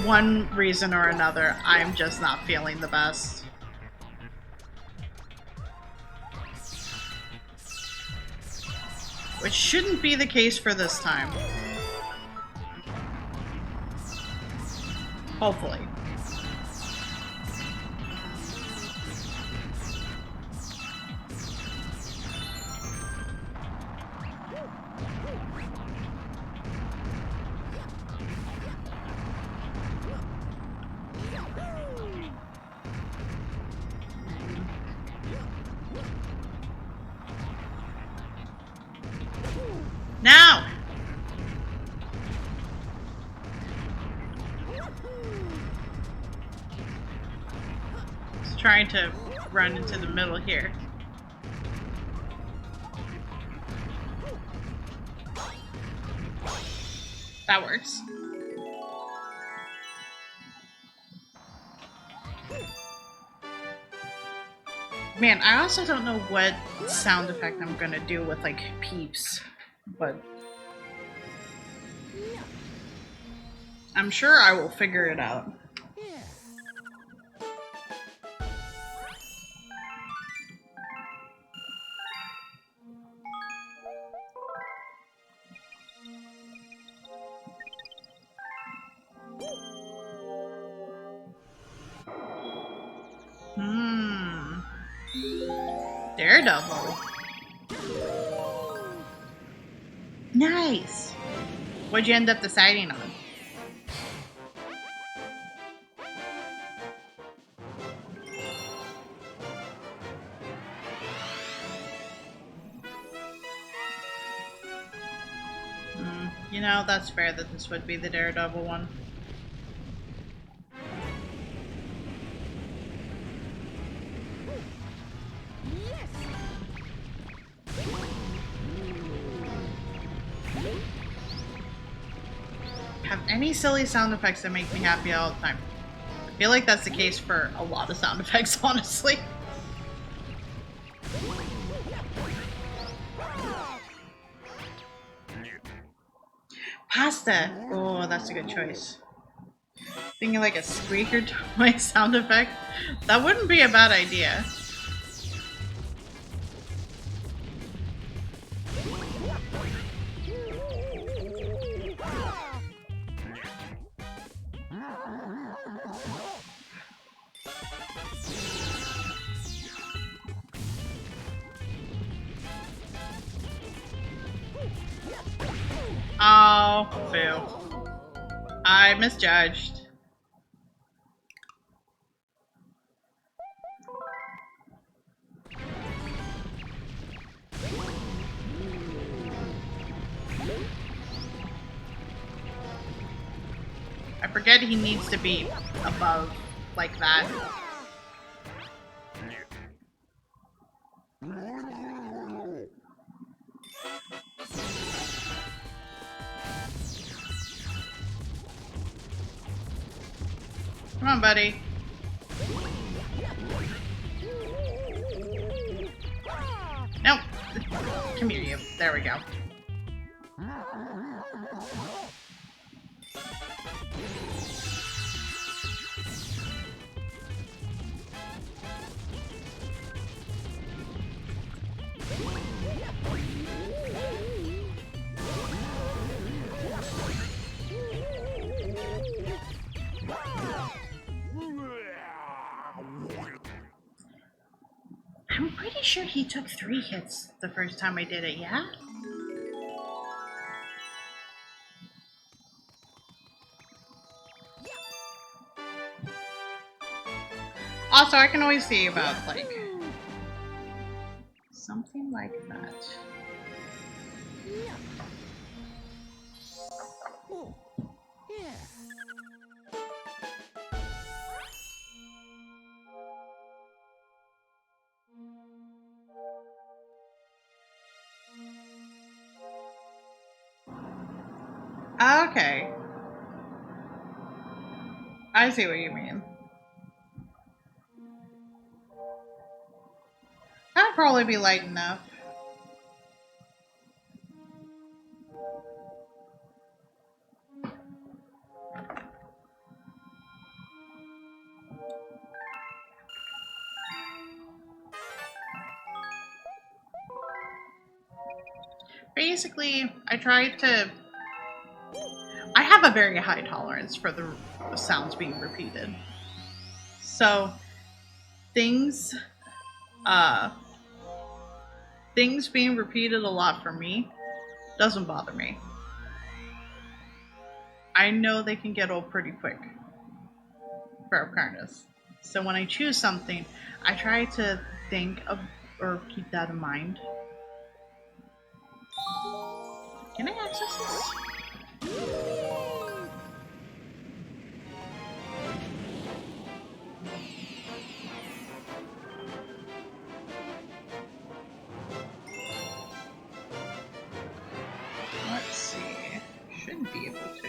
one reason or another I'm just not feeling the best. Which shouldn't be the case for this time. Hopefully. Now! Just trying to run into the middle here. That works. Man, I also don't know what sound effect I'm gonna do with, like, peeps, but I'm sure I will figure it out. Daredevil. Nice! What'd you end up deciding on? You know, that's fair that this would be the Daredevil one. Have any silly sound effects that make me happy all the time. I feel like that's the case for a lot of sound effects, honestly. Pasta! Oh, that's a good choice. Thinking like a squeaker toy sound effect? That wouldn't be a bad idea. Oh, boo. I misjudged. I forget he needs to be above like that. Come on, buddy. Nope. Come here, you. There we go. pretty sure he took 3 hits the first time I did it, yeah? Also, I can always see about, like, something like that. Yeah. Oh, yeah. Okay. I see what you mean. That'd probably be light enough. Basically, I tried to... I have a very high tolerance for the sounds being repeated. So, things... Uh... Things being repeated a lot for me doesn't bother me. I know they can get old pretty quick for Ocarnas. So when I choose something, I try to think of or keep that in mind. Can I access this? Let's see. Should be able to.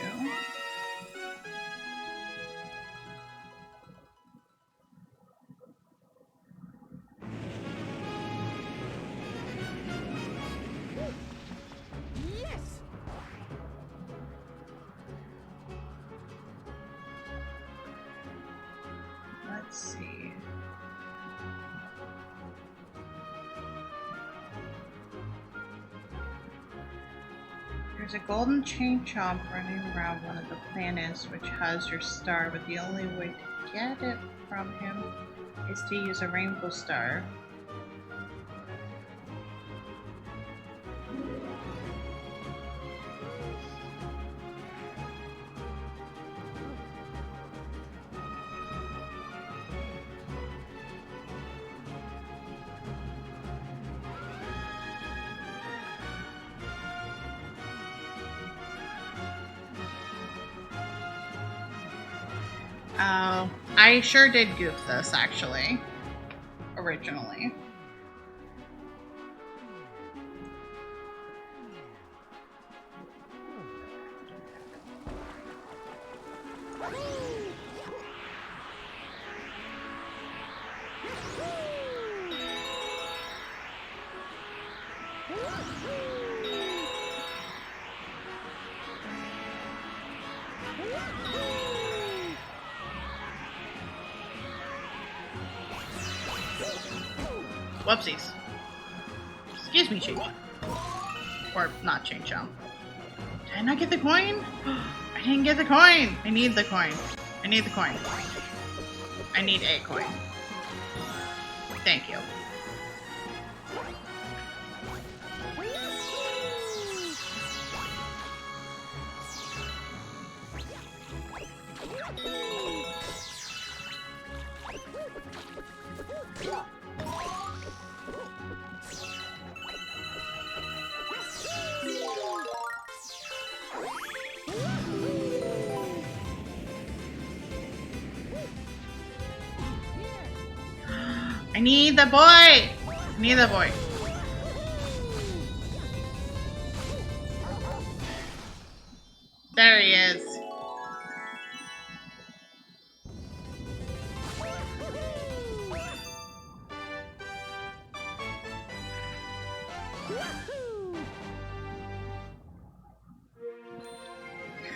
Yes. Let's see. There's a golden chain chomp running around one of the planets which has your star, but the only way to get it from him is to use a rainbow star. Oh, I sure did goof this actually, originally. Whoopsies. Excuse me, Chain Chomp. Or not Chain Chomp. Did I not get the coin? I didn't get the coin! I need the coin. I need the coin. I need a coin. Thank you. I need the boy! I need the boy. There he is.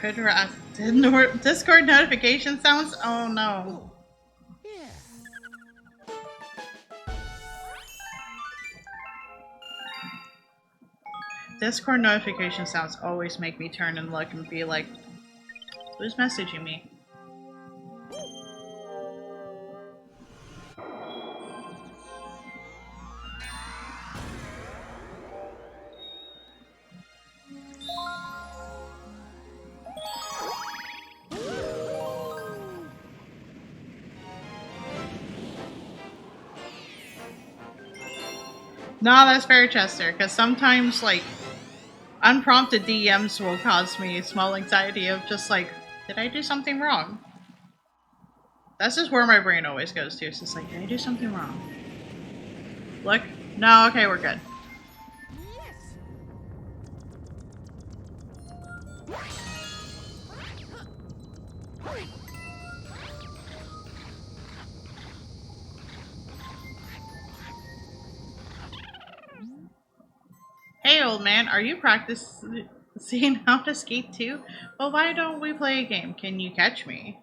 Good rest. Discord notification sounds? Oh no. Yeah. Discord notification sounds always make me turn and look and be like, who's messaging me? No, that's fair, Chester, because sometimes, like, unprompted DMs will cause me small anxiety of just like, did I do something wrong? That's just where my brain always goes to. It's just like, did I do something wrong? Look. No, okay, we're good. Yes. Hey, old man, are you practicing how to skate too? Well, why don't we play a game? Can you catch me?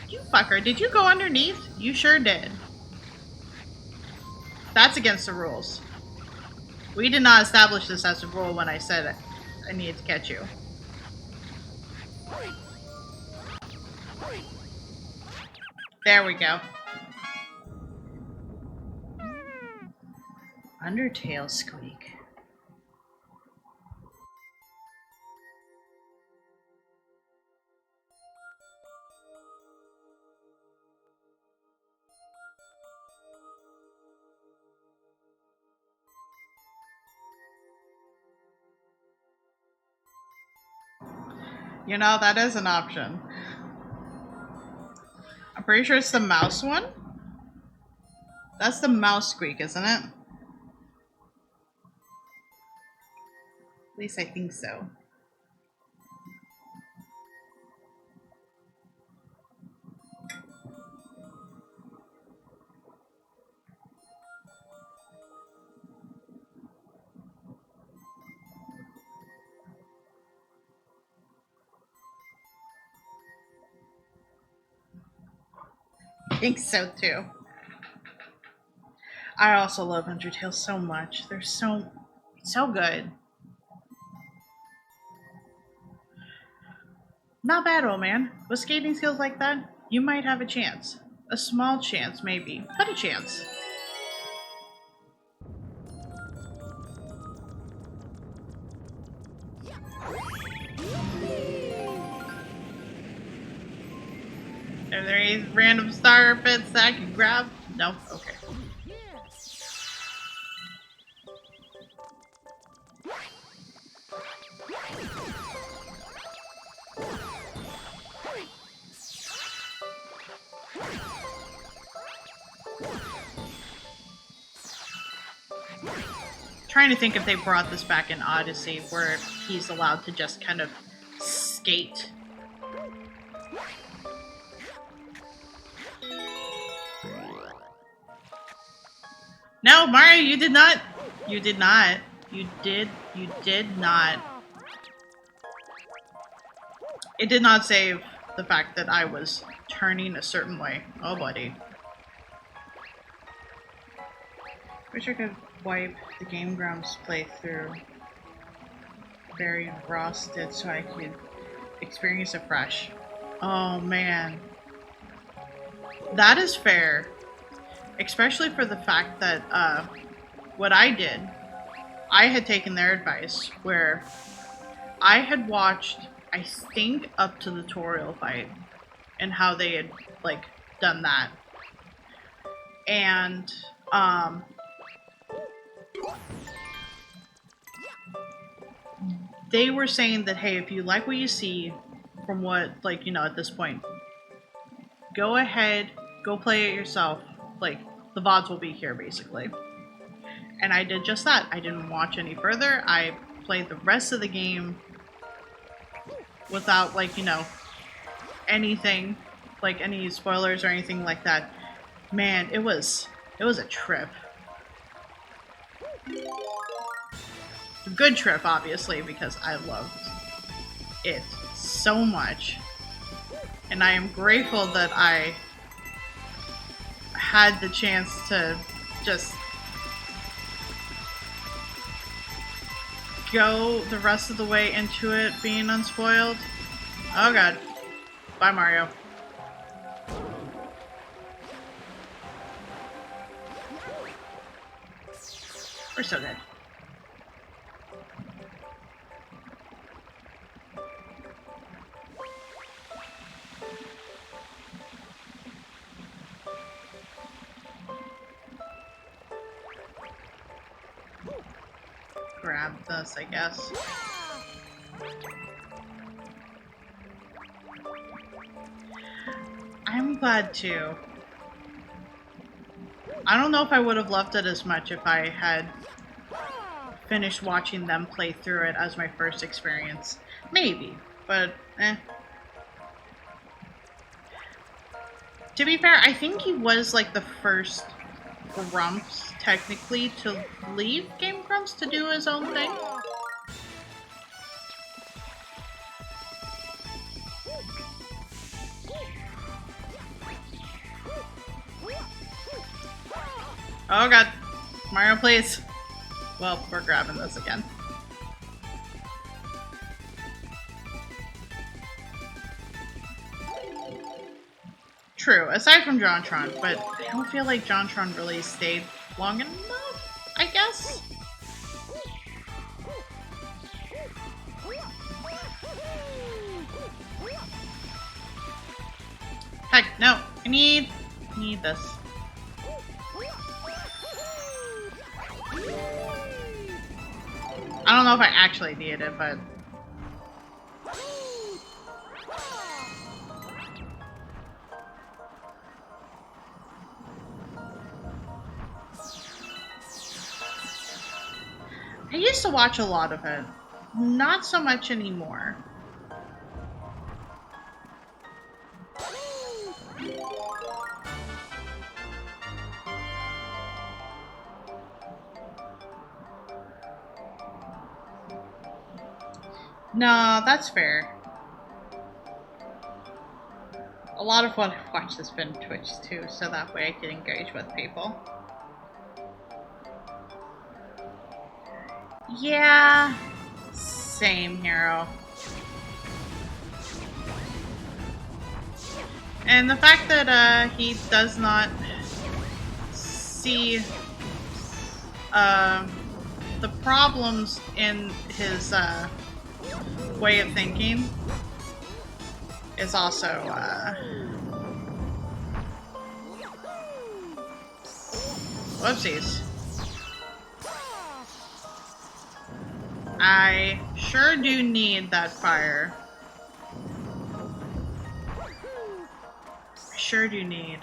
You fucker, did you go underneath? You sure did. That's against the rules. We did not establish this as a rule when I said I needed to catch you. There we go. Undertale squeak. You know, that is an option. I'm pretty sure it's the mouse one. That's the mouse squeak, isn't it? At least I think so. I think so too. I also love Undertale so much. They're so good. Not bad, old man. With skating skills like that, you might have a chance. A small chance, maybe, but a chance. Are there any random star bits that I can grab? No? Okay. Trying to think if they brought this back in Odyssey where he's allowed to just kind of skate. No, Mario, you did not. You did not. You did not. It did not save the fact that I was turning a certain way. Oh, buddy. Wish I could wipe the Game Grumps playthrough Barry and Ross did so I could experience it fresh. Oh, man. That is fair. Especially for the fact that what I did, I had taken their advice where I had watched, I think, up to the tutorial fight and how they had, like, done that. And, they were saying that, hey, if you like what you see from what, like, you know, at this point, go ahead, go play it yourself. Like, the VODs will be here, basically. And I did just that. I didn't watch any further. I played the rest of the game without, like, you know, anything, like any spoilers or anything like that. Man, it was a trip. A good trip, obviously, because I loved it so much. And I am grateful that I had the chance to just go the rest of the way into it being unspoiled. Oh god. Bye, Mario. We're so good. Grab this, I guess. I'm glad too. I don't know if I would have loved it as much if I had finished watching them play through it as my first experience. Maybe, but eh. To be fair, I think he was like the first Grumps, technically, to leave Game Grumps to do his own thing. Oh god. Mario, please. Well, we're grabbing this again. True, aside from JonTron, but I don't feel like JonTron really stayed long enough, I guess? Heck, no. I need this. I don't know if I actually need it, but... I used to watch a lot of it. Not so much anymore. No, that's fair. A lot of what I watch has been Twitch too, so that way I can engage with people. Yeah, same, Hero. And the fact that he does not see the problems in his way of thinking is also whoopsies. I sure do need that fire. I sure do need.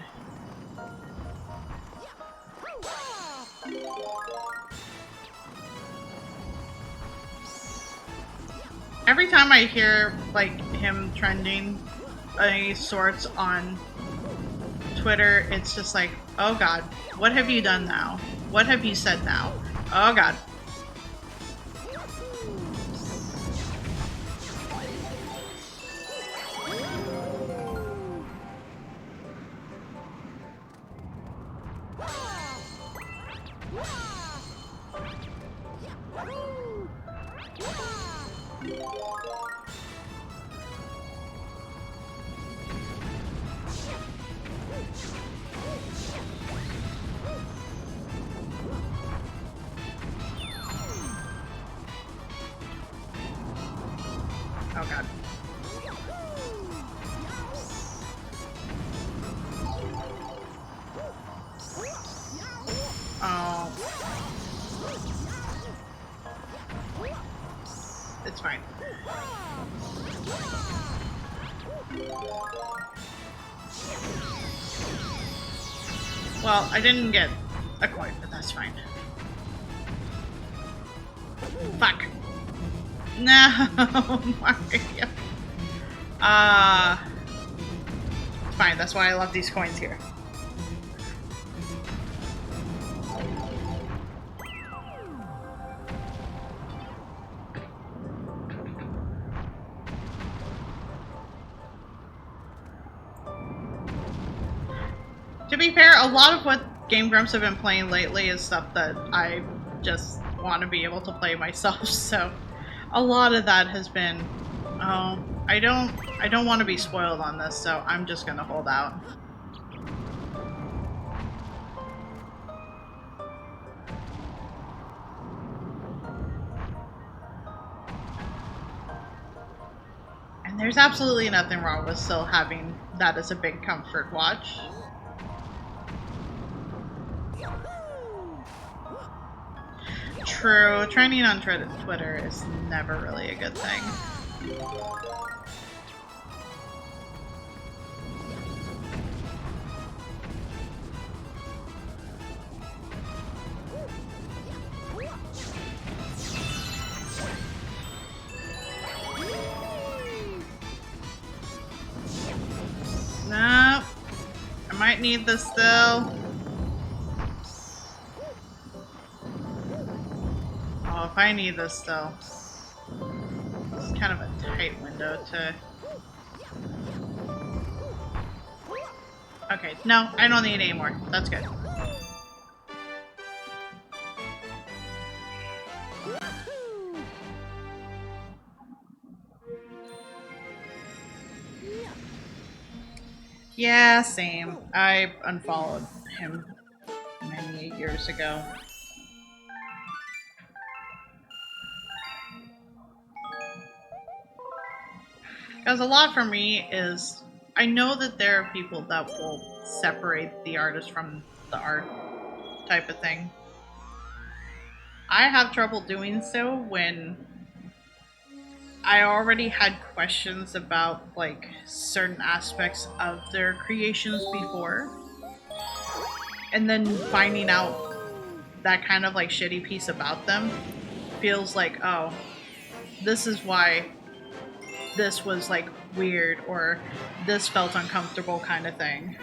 Every time I hear like him trending any sorts on Twitter, it's just like, oh god, what have you done now? What have you said now? Oh god. Oh god. Oh. It's fine. Well, I didn't get a coin, but that's fine. Fuck. No, Mario. It's fine, that's why I love these coins here. To be fair, a lot of what Game Grumps have been playing lately is stuff that I just want to be able to play myself, so a lot of that has been, oh, I don't want to be spoiled on this, so I'm just gonna hold out. There's absolutely nothing wrong with still having that as a big comfort watch. True, trending on Twitter is never really a good thing. No, I might need this still. Oh, if I need this still. It's kind of a tight window to... Okay, no, I don't need any more. That's good. Yeah, same. I unfollowed him many years ago. Because a lot for me is, I know that there are people that will separate the artist from the art type of thing. I have trouble doing so when I already had questions about like certain aspects of their creations before. And then finding out that kind of like shitty piece about them feels like, oh, this is why this was like weird or this felt uncomfortable kind of thing.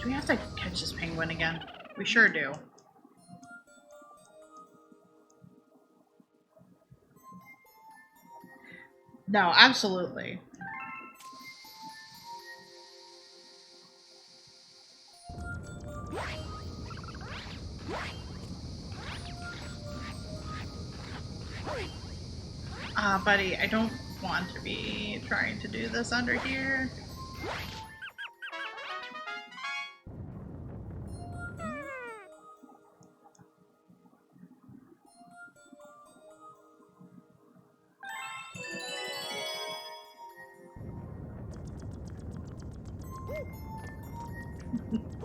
Do we have to catch this penguin again? We sure do. No, absolutely. Buddy, I don't want to be trying to do this under here.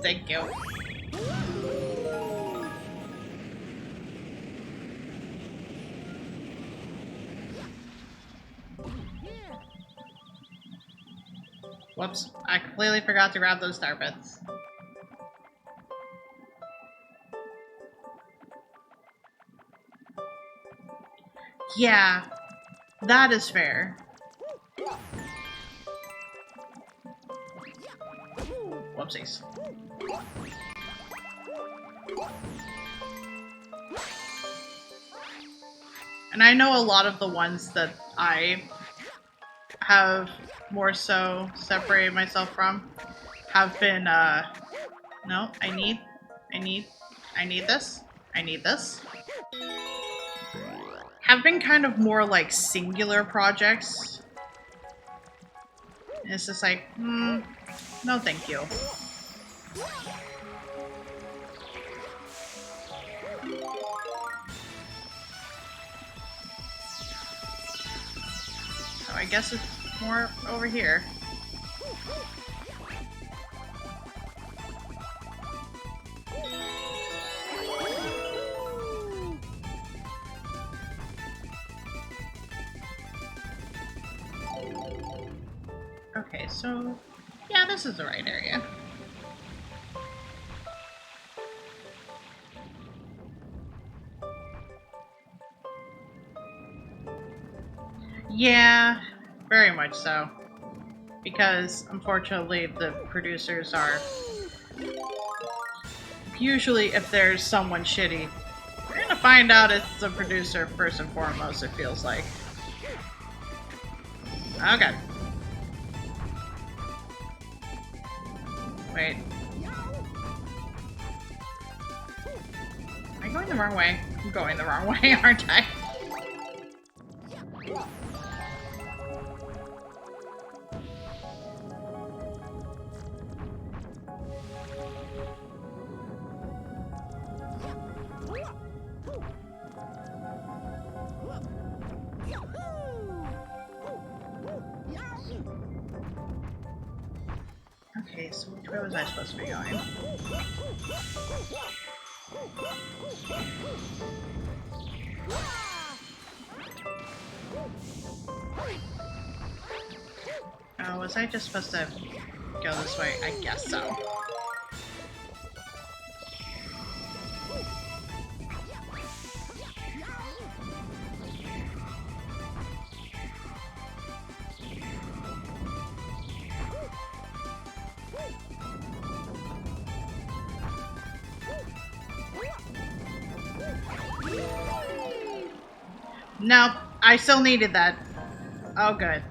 Thank you. Whoops, I completely forgot to grab those star bits. Yeah, that is fair. Whoopsies. And I know a lot of the ones that I have more so separated myself from have been, no, I need this, I need this. Have been kind of more like singular projects. And it's just like, no thank you. So I guess it's more over here. Okay, so yeah, this is the right area. Yeah, very much so. Because, unfortunately, the producers are... Usually, if there's someone shitty, you're gonna find out it's the producer first and foremost, it feels like. Okay. Wait. Am I going the wrong way? I'm going the wrong way, aren't I? Okay, so which way was I supposed to be going? Oh, was I just supposed to go this way? I guess so. Nope, I still needed that. Oh, good.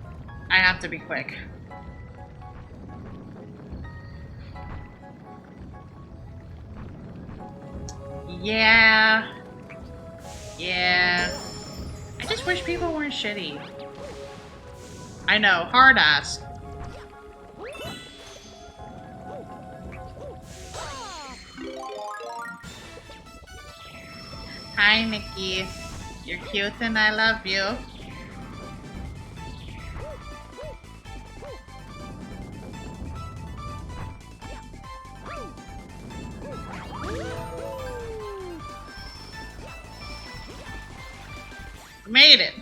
I have to be quick. Yeah. Yeah. I just wish people weren't shitty. I know, hard ass. Hi, Nikki. You're cute and I love you. Made it.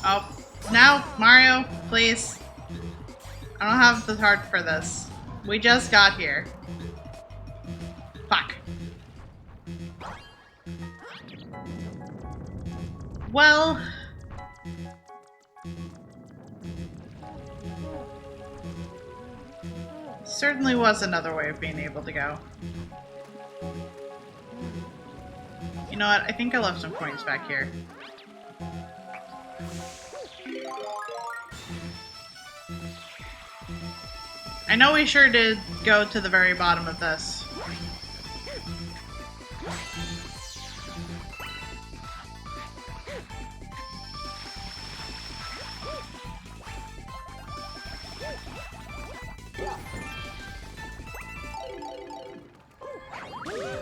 Oh, no, Mario, please. I don't have the heart for this. We just got here. Fuck. Well... certainly was another way of being able to go. You know what? I think I left some coins back here. I know we sure did go to the very bottom of this.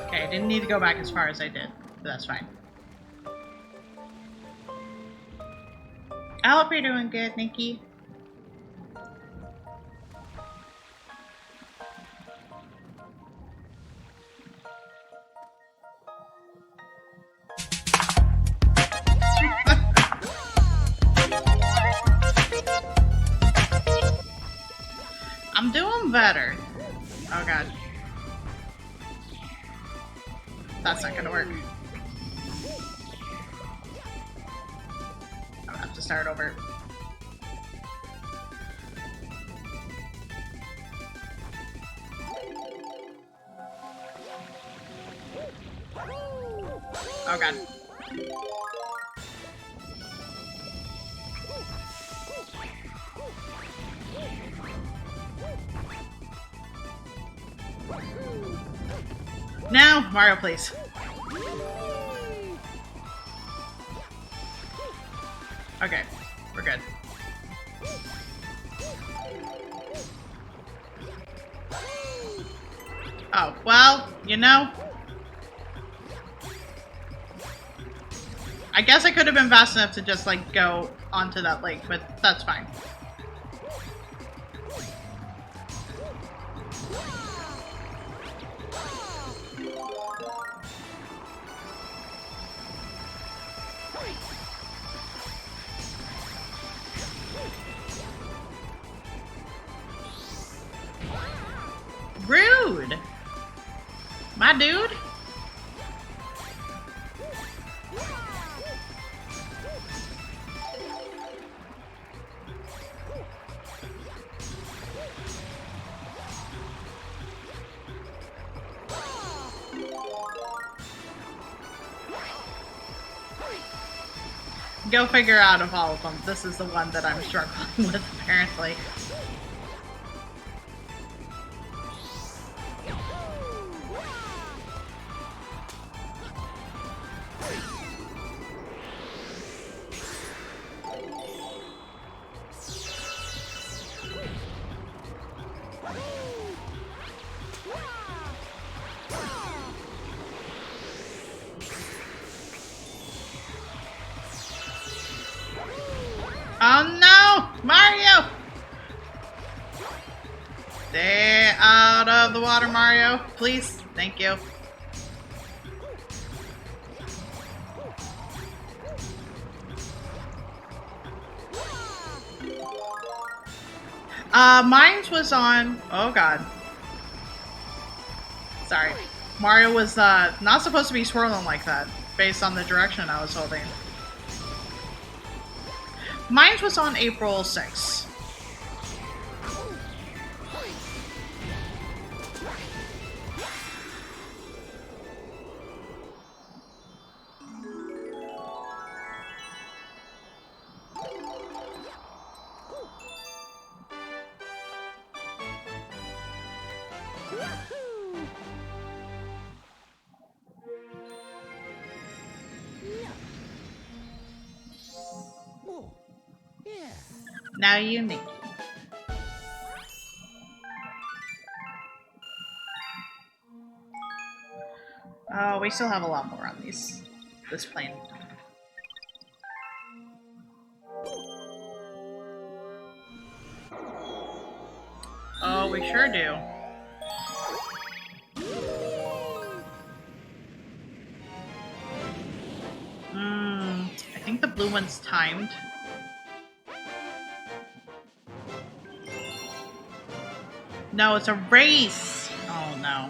Okay, I didn't need to go back as far as I did, but that's fine. I hope you're doing good, Nikki. I'm doing better. Oh god. That's not gonna work. I'm gonna have to start over. Oh god. Now, Mario, please. Okay, we're good. Oh, well, you know, I guess I could have been fast enough to just, like, go onto that lake, but that's fine. Rude! My dude? Go figure out of all of them. This is the one that I'm struggling with, apparently. Stay out of the water, Mario. Please. Thank you. Mine was on... Oh, God. Sorry. Mario was, not supposed to be swirling like that, based on the direction I was holding. Mine was on April 6th. Oh, yeah. Now you need. Oh, we still have a lot more on this plane. Oh, we sure do. I think the blue one's timed. No, it's a race! Oh no.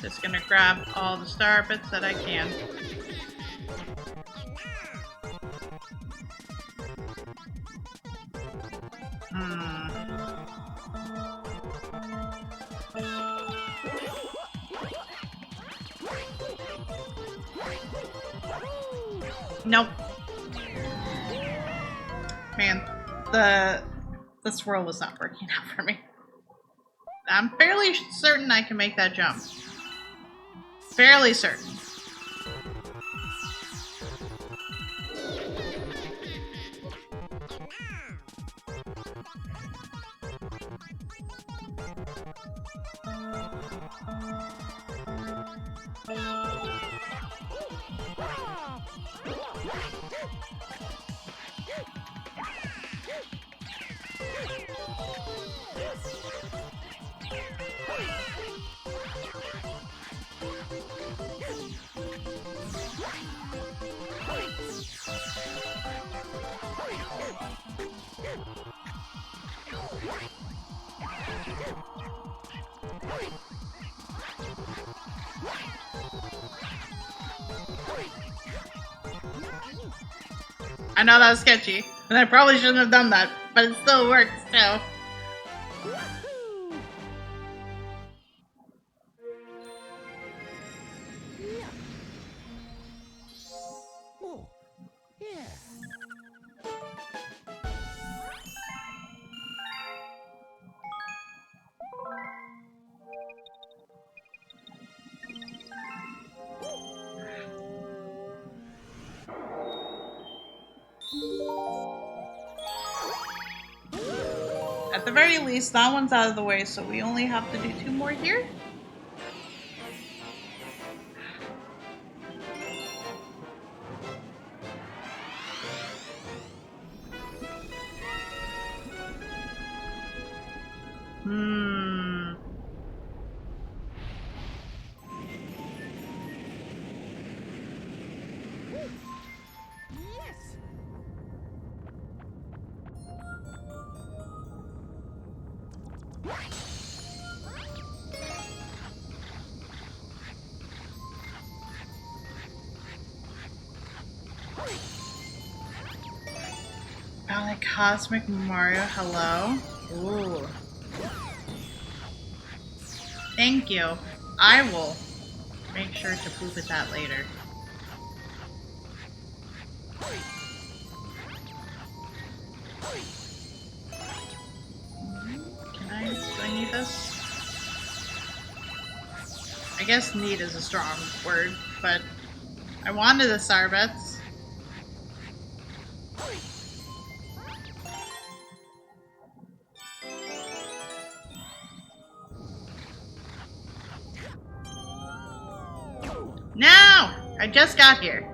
Just gonna grab all the star bits that I can. Nope. Man, the swirl was not working out for me. I'm fairly certain I can make that jump. Fairly certain. I know that was sketchy, and I probably shouldn't have done that, but it still works, so. Oh, yeah. At the very least, that one's out of the way, so we only have to do 2 more here. Yes. Like Cosmic Mario, hello. Ooh. Thank you. I will make sure to poop at that later. Do I need this? I guess need is a strong word, but I wanted the star bits. No! I just got here.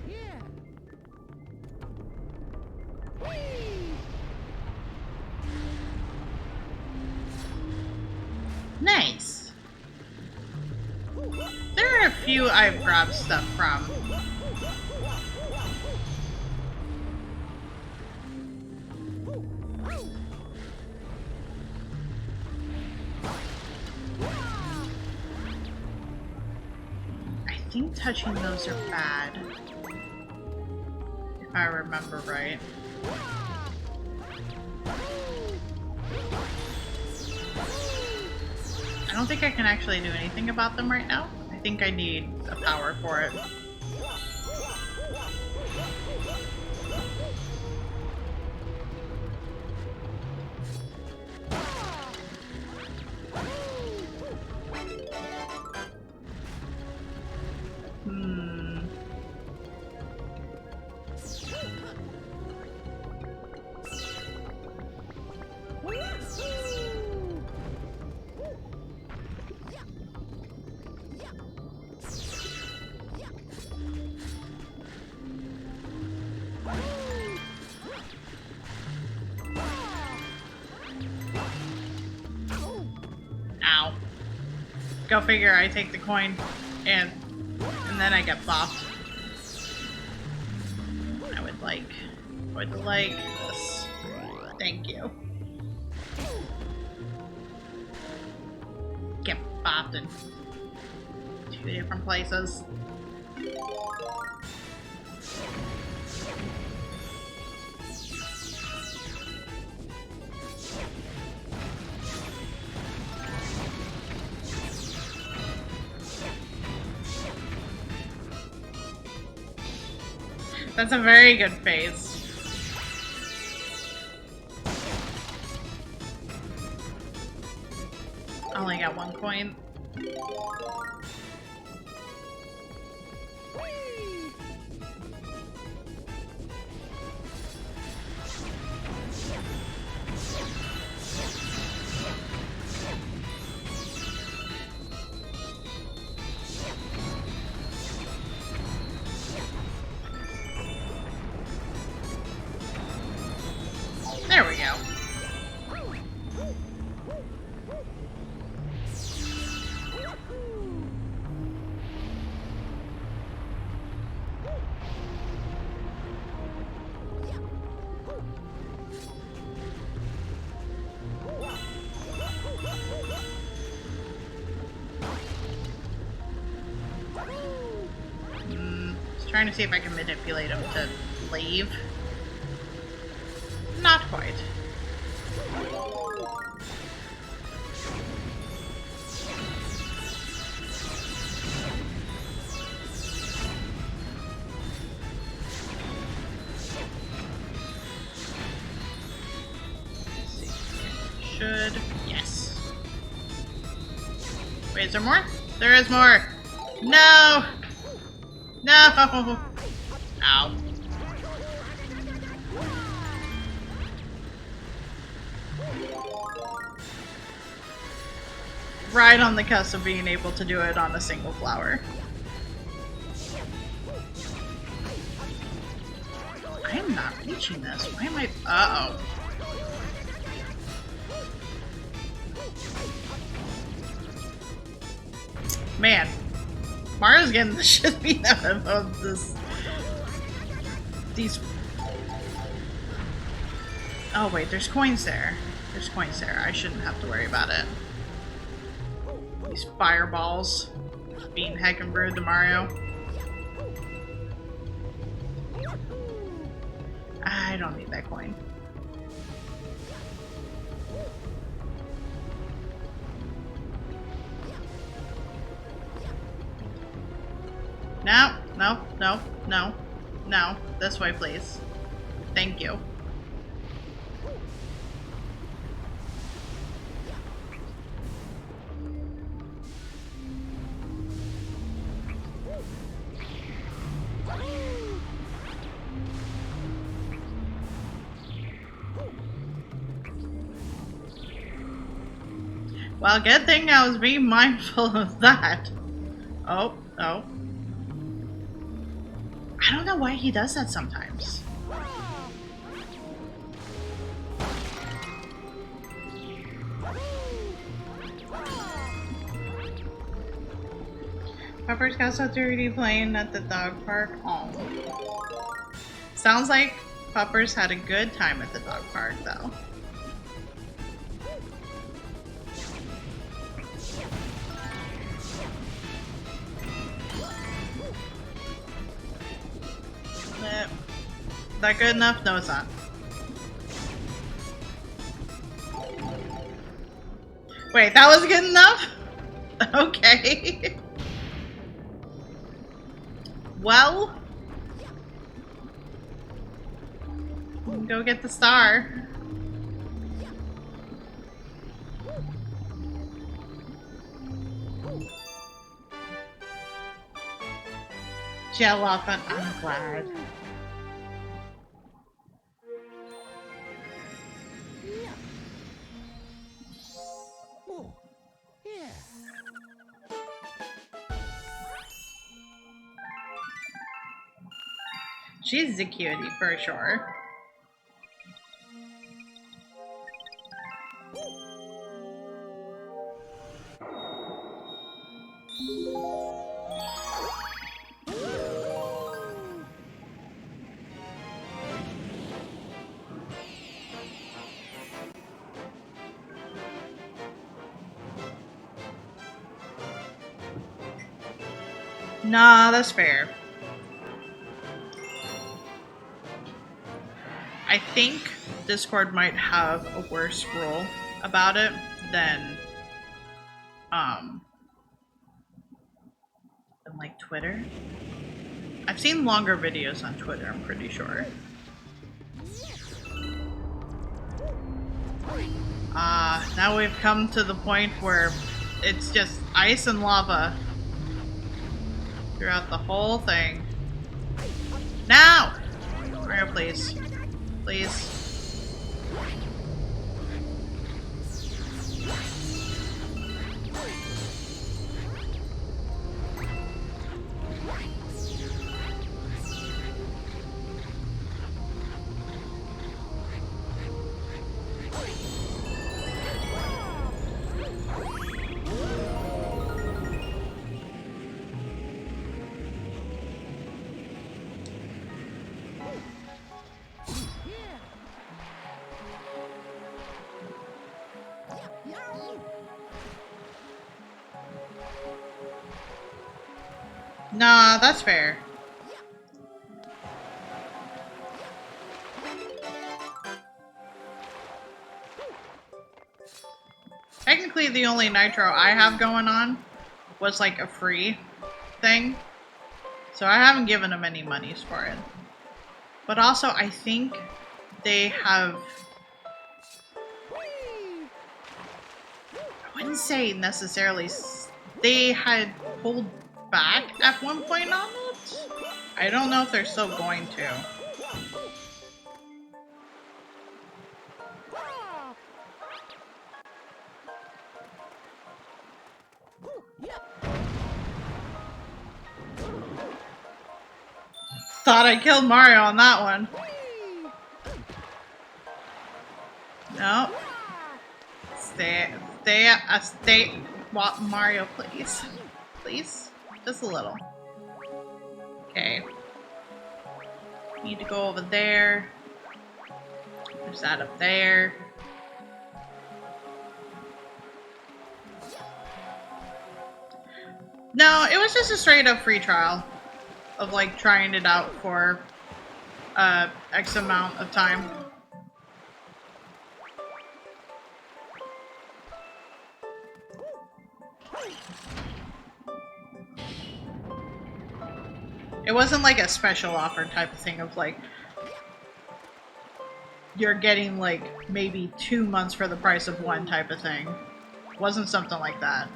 Yeah. Whee! Nice. There are a few I've grabbed stuff from. I think touching those are bad. If I remember right. I don't think I can actually do anything about them right now. I think I need a power for it. Ow. Go figure, I take the coin and then I get bopped. I would like this. Thank you. Get bopped in 2 different places. That's a very good face. I only got 1 coin. There we go. Just trying to see if I can manipulate him to leave. Not quite. Should. Yes. Wait, is there more? There is more! No! No! Ow. Right on the cusp of being able to do it on a single flower. I am not reaching this. Why am I... Uh-oh. Man. Mario's getting the shit beat out of this... These... Oh wait, there's coins there. There's coins there. I shouldn't have to worry about it. These fireballs being heckin' rude to Mario. I don't need that coin. No, no, no, no, no. This way, please. Thank you. Well, good thing I was being mindful of that. Oh, oh. I don't know why he does that sometimes. Pepper's got so dirty playing at the dog park. Oh. Sounds like Puppers had a good time at the dog park, though. Is that good enough? No, it's not. Wait, that was good enough? Okay. Well, go get the star. Jalopin, I'm glad. Oh, yeah. She's a cutie for sure. Nah, that's fair. I think Discord might have a worse rule about it than like Twitter. I've seen longer videos on Twitter, I'm pretty sure. Now we've come to the point where it's just ice and lava throughout the whole thing. Now! Mario, please. Please. Nah, that's fair. Technically, the only Nitro I have going on was like a free thing. So I haven't given them any monies for it. But also, I think they have... I wouldn't say necessarily... They had pulled back at one point on it. I don't know if they're still going to. Thought I killed Mario on that one. No. Stay. Mario, please. Please? Just a little. Okay. Need to go over there. There's that up there. No, it was just a straight up free trial of like trying it out for X amount of time. It wasn't like a special offer type of thing of like you're getting like maybe 2 months for the price of one type of thing. It wasn't something like that.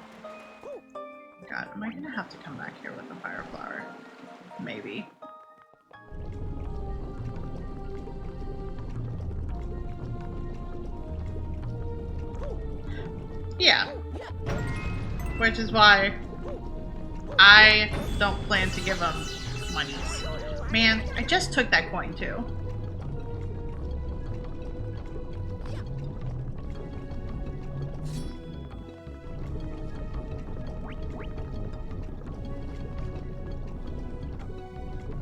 God, am I gonna have to come back here with the fire flower? Maybe. Yeah. Which is why I don't plan to give him monies. Man, I just took that coin too.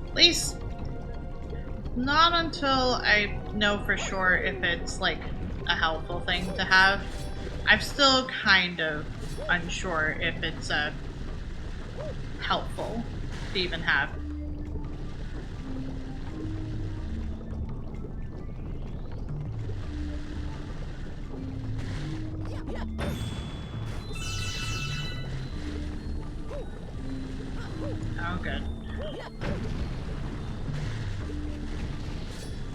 At least not until I know for sure if it's like a helpful thing to have. I'm still kind of unsure if it's helpful to even have. Oh, good.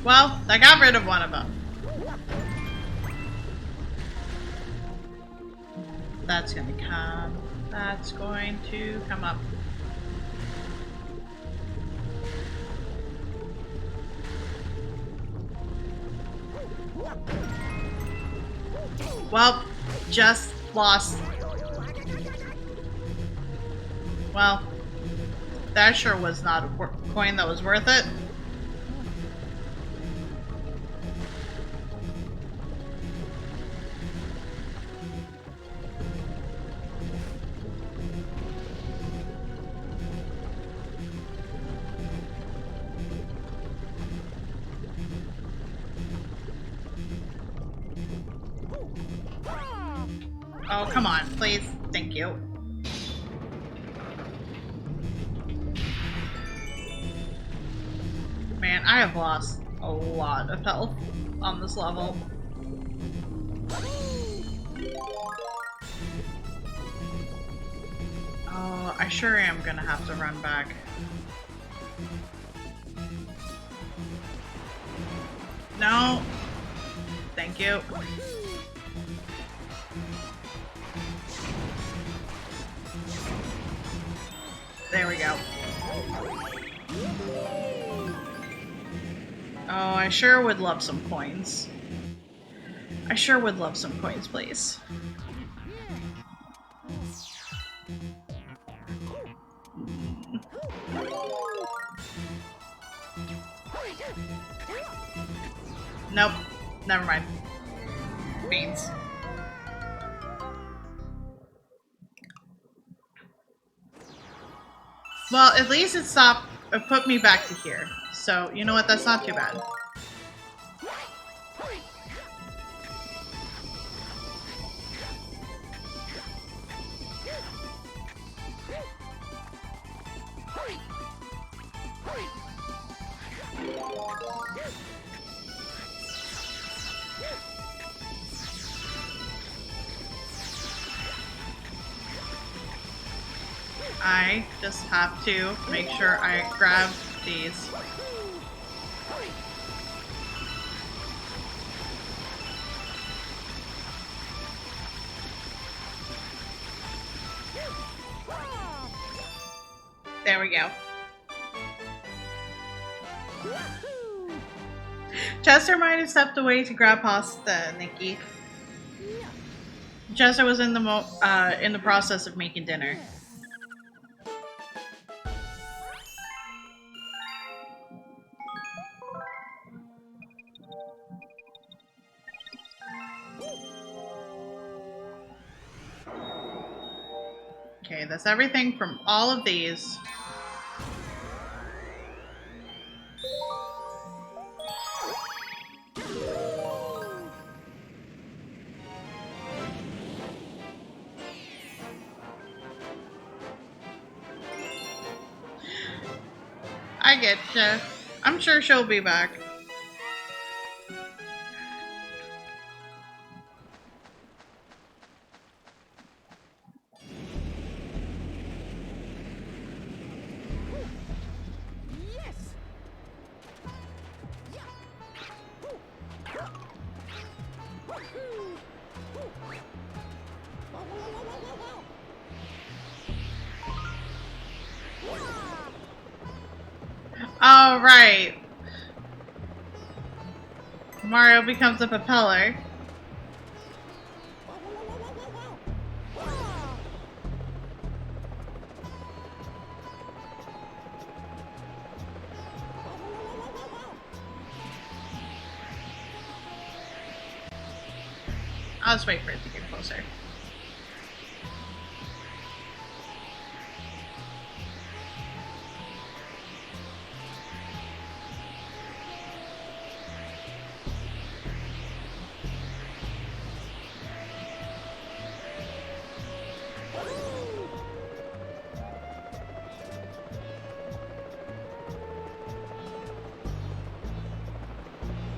Well, I got rid of one of them. That's going to come. That's going to come up. Well, just lost. Well, that sure was not a coin that was worth it. Oh, come on, please. Thank you. Man, I have lost a lot of health on this level. Oh, I sure am gonna have to run back. No. Thank you. There we go. Oh, I sure would love some coins. I sure would love some coins, please. Nope. Never mind. Beans. Well, at least it stopped, it put me back to here. So, you know what? That's not too bad. I just have to make sure I grab these. There we go. Chester might have stepped away to grab pasta, Nikki. Chester was in the process of making dinner. Okay, that's everything from all of these. I get ya. I'm sure she'll be back. All right. Mario becomes a propeller. I'll just wait for it to get closer.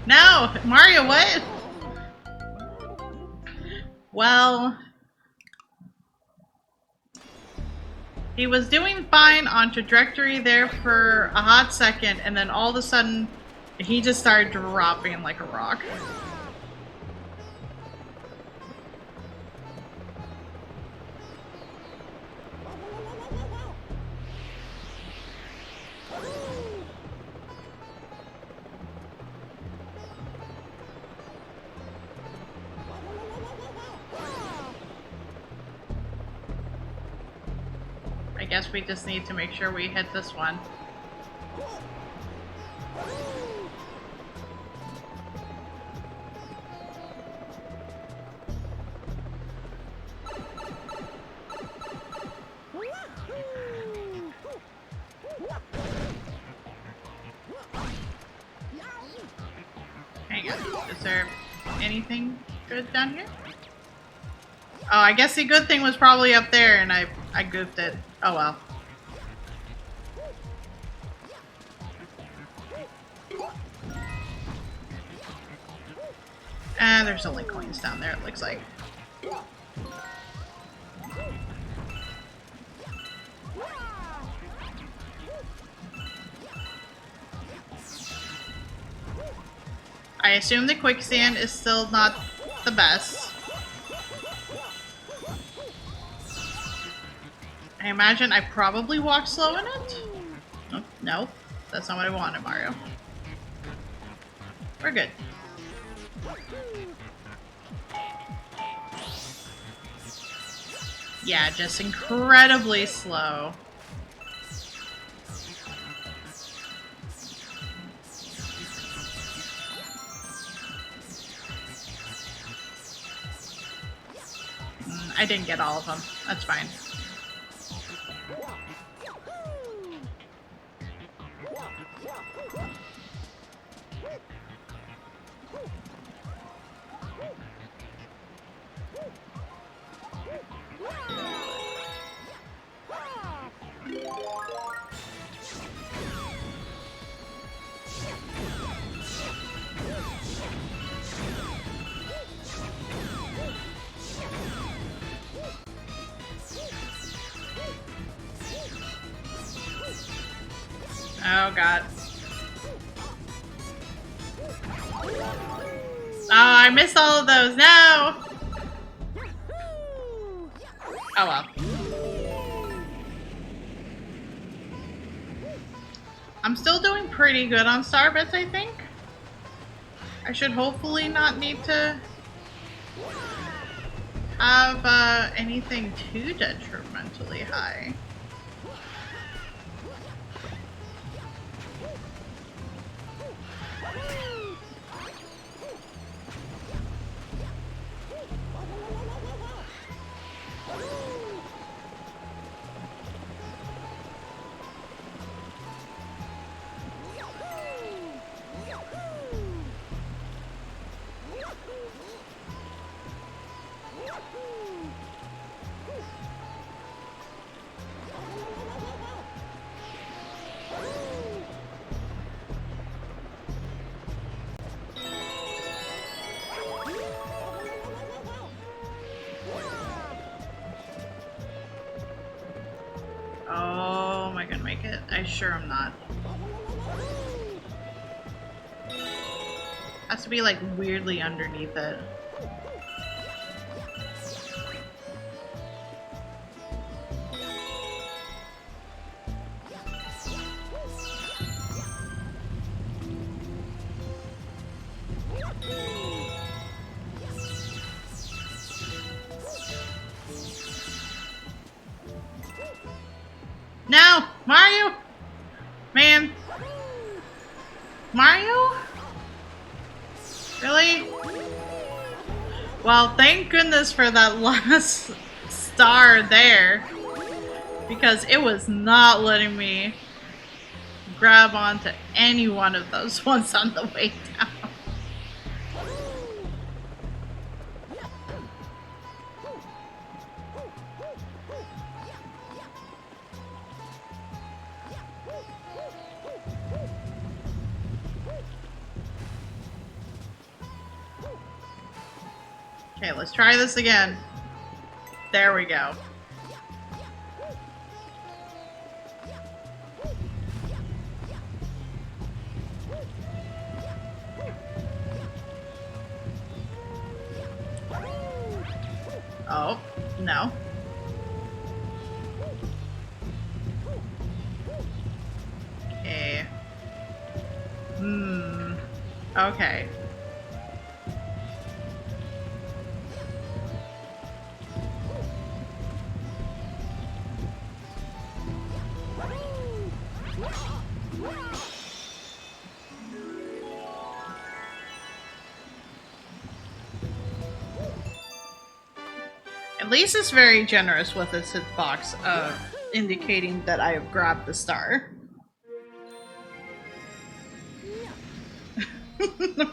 No! Mario, what? Well... He was doing fine on trajectory there for a hot second, and then all of a sudden, he just started dropping like a rock. I guess we just need to make sure we hit this one. Hang on, is there anything good down here? Oh, I guess the good thing was probably up there and I goofed it. Oh well. And there's only coins down there, it looks like. I assume the quicksand is still not the best. I imagine I probably walked slow in it? Oh, no, that's not what I wanted, Mario. We're good. Yeah, just incredibly slow. I didn't get all of them. That's fine. Oh god. Oh, I missed all of those. No! Oh well. I'm still doing pretty good on Starbits, I think. I should hopefully not need to have anything too detrimentally high. Oh, am I gonna make it? I sure am not. Has to be like weirdly underneath it. No! Mario! Man! Mario? Really? Well, thank goodness for that last star there. Because it was not letting me grab onto any one of those ones on the way down. Okay, let's try this again. There we go. Oh, no. Okay. Okay. At least it's very generous with its hitbox of indicating that I have grabbed the star.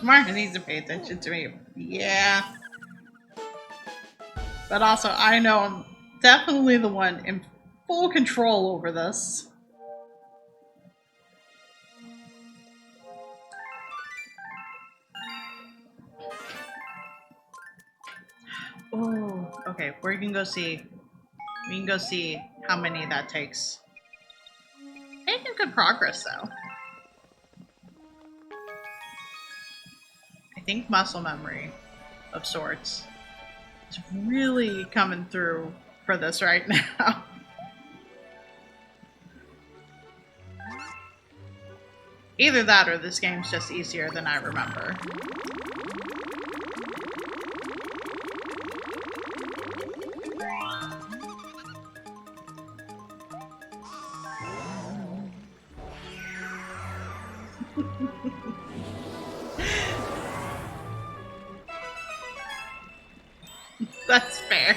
Martin needs to pay attention to me. Yeah. But also, I know I'm definitely the one in full control over this. Oh, okay. We can go see. We can go see how many that takes. Making good progress, though. I think muscle memory of sorts is really coming through for this right now. Either that or this game's just easier than I remember. That's fair.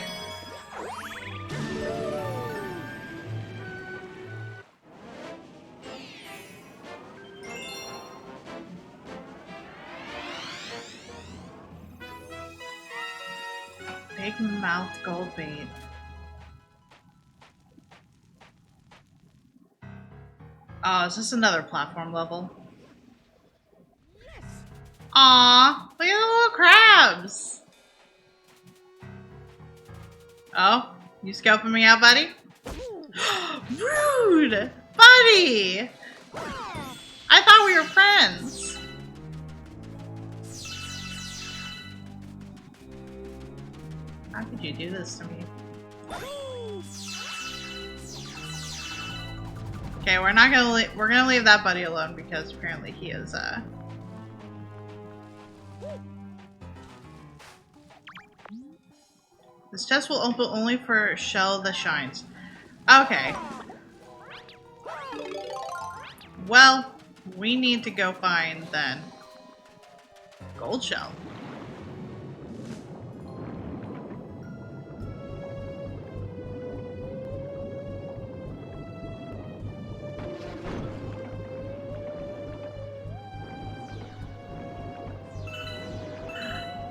Big mouth gold bait. Oh, is this another platform level? Aw, look at the little crabs. Oh, you scoping me out, buddy? Rude! Buddy! I thought we were friends. How could you do this to me? Okay, we're not gonna we're gonna leave that buddy alone because apparently he is This chest will open only for shell that shines. Okay. Well, we need to go find then gold shell.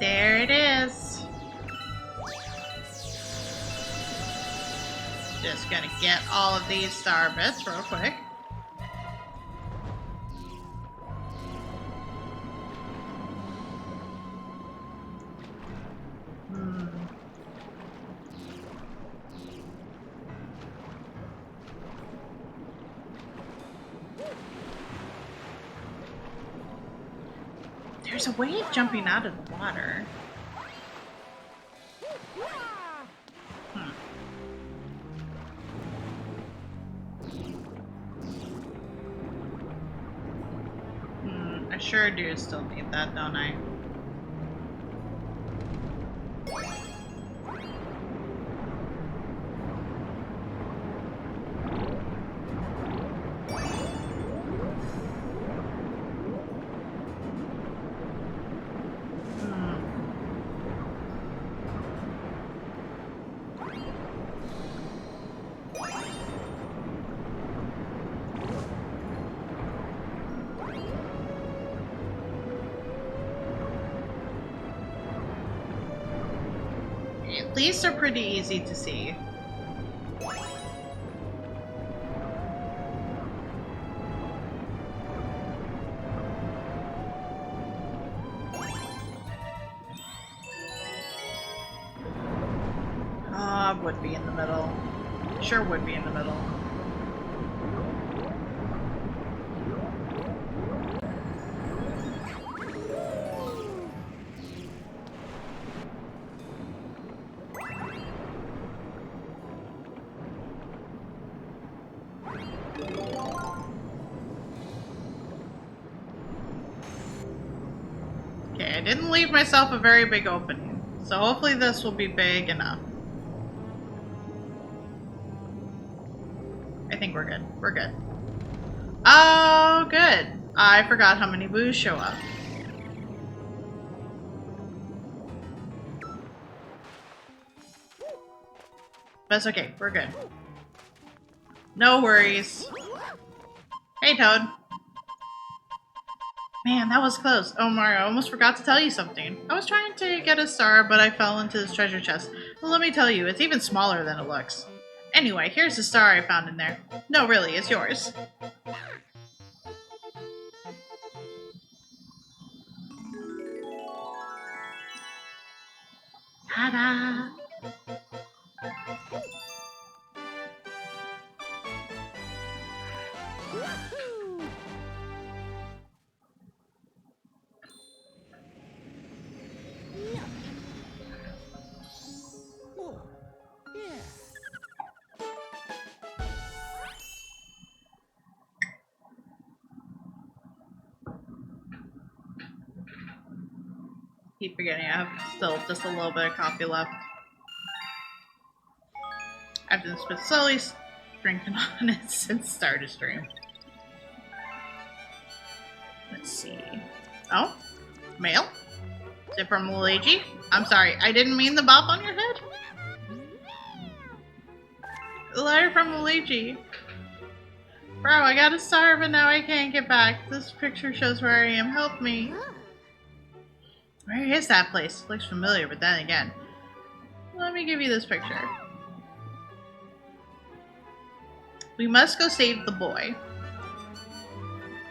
There it is. Just gonna get all of these star bits real quick. There's a way of jumping out of the water. I sure do still need that, don't I? least are pretty easy to see. Would be in the middle. Sure would be in the middle. Okay, I didn't leave myself a very big opening, so hopefully this will be big enough. I think we're good. We're good. Oh, good. I forgot how many boos show up. But it's okay. We're good. No worries. Hey, Toad. Man, that was close. Oh, Mario, I almost forgot to tell you something. I was trying to get a star, but I fell into this treasure chest. Well, let me tell you, it's even smaller than it looks. Anyway, here's the star I found in there. No, really, it's yours. Ta-da! Oh, yeah. Keep forgetting I have still just a little bit of coffee left. I've just been slowly drinking on it since start of stream. Let's see. Oh? Mail? Is it from Luigi? I'm sorry, I didn't mean the bop on your head. A letter from Luigi. Bro, I got a star, but now I can't get back. This picture shows where I am. Help me. Where is that place? Looks familiar, but then again. Let me give you this picture. We must go save the boy.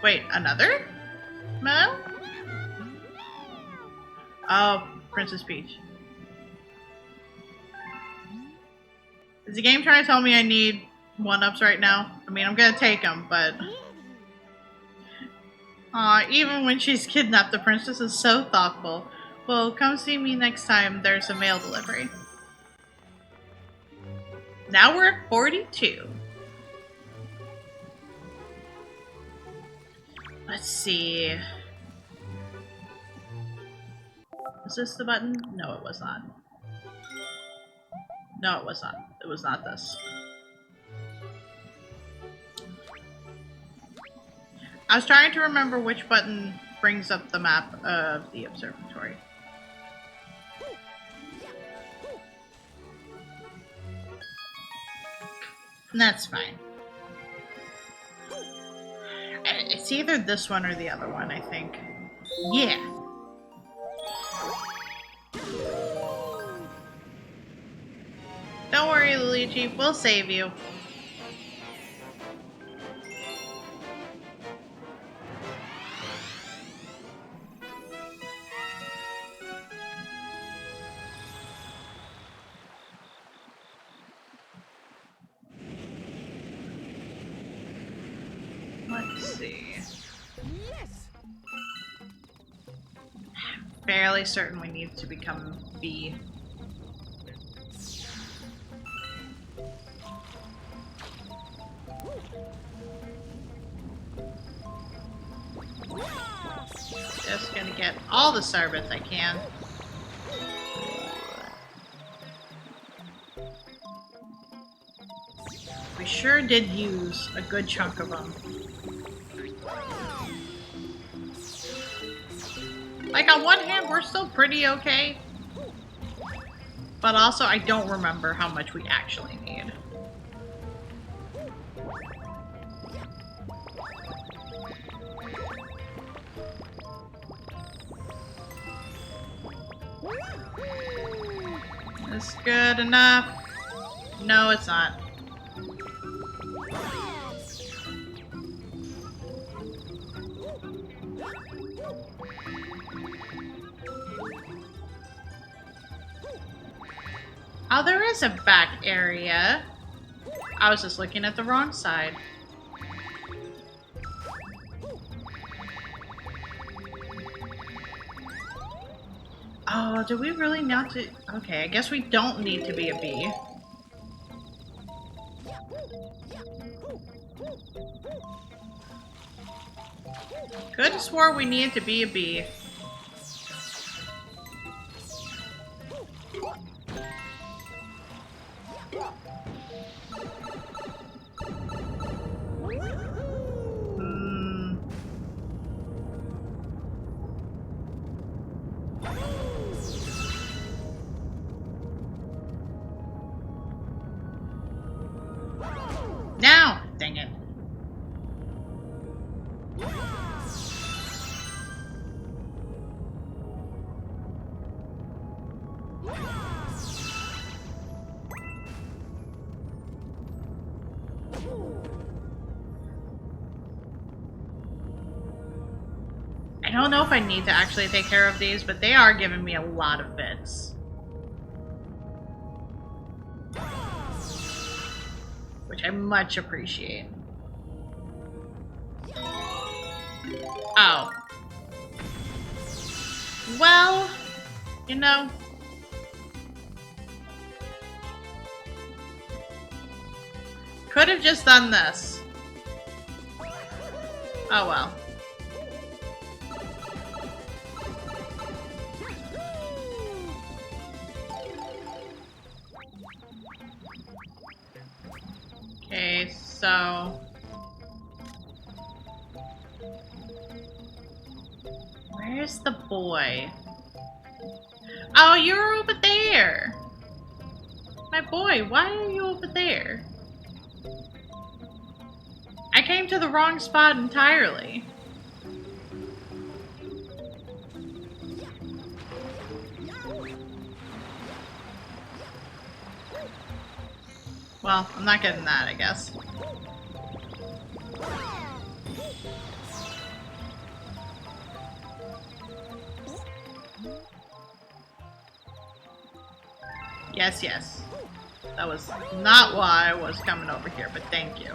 Wait, another? Mo? Oh, Princess Peach. Is the game trying to tell me I need one-ups right now? I mean, I'm gonna take them, but... Aw, even when she's kidnapped, the princess is so thoughtful. Well, come see me next time there's a mail delivery. Now we're at 42. Let's see. Was this the button? No, it was not. No, it was not. It was not this. I was trying to remember which button brings up the map of the observatory. And that's fine. It's either this one or the other one, I think. Yeah. Don't worry, Luigi. We'll save you. Let's see. Yes. Fairly certain we need to become B. Just gonna get all the Starbits I can. We sure did use a good chunk of them. Like, on one hand, we're still pretty okay. But also, I don't remember how much we actually need. this good enough? No, it's not. Oh, there is a back area. I was just looking at the wrong side. Oh, do we really not to? Okay, I guess we don't need to be a bee. Could have swore we needed to be a bee. Now! Dang it. I don't know if I need to actually take care of these, but they are giving me a lot of bits. Which I much appreciate. Oh. Well, you know. Could have just done this. Oh well. Okay, so... Where's the boy? Oh, you're over there! My boy, why are you over there? I came to the wrong spot entirely. Well, I'm not getting that, I guess. Yes, yes. That was not why I was coming over here, but thank you.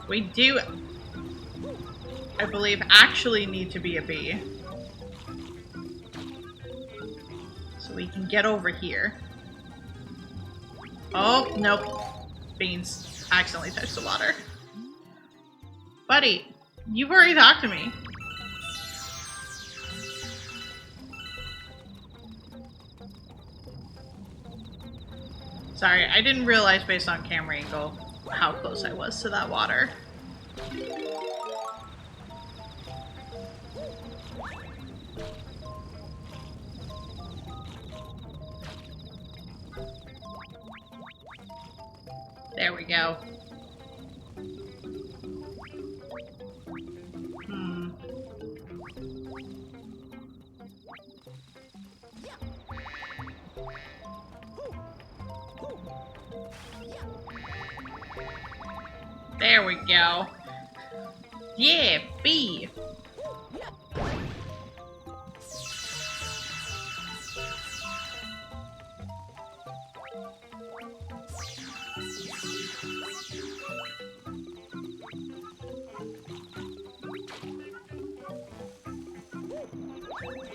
We do, I believe, actually need to be a bee. So we can get over here. Oh, nope. Beans accidentally touched the water. Buddy, you've already talked to me. Sorry, I didn't realize based on camera angle how close I was to that water. There we go. There we go. Yeah, bee.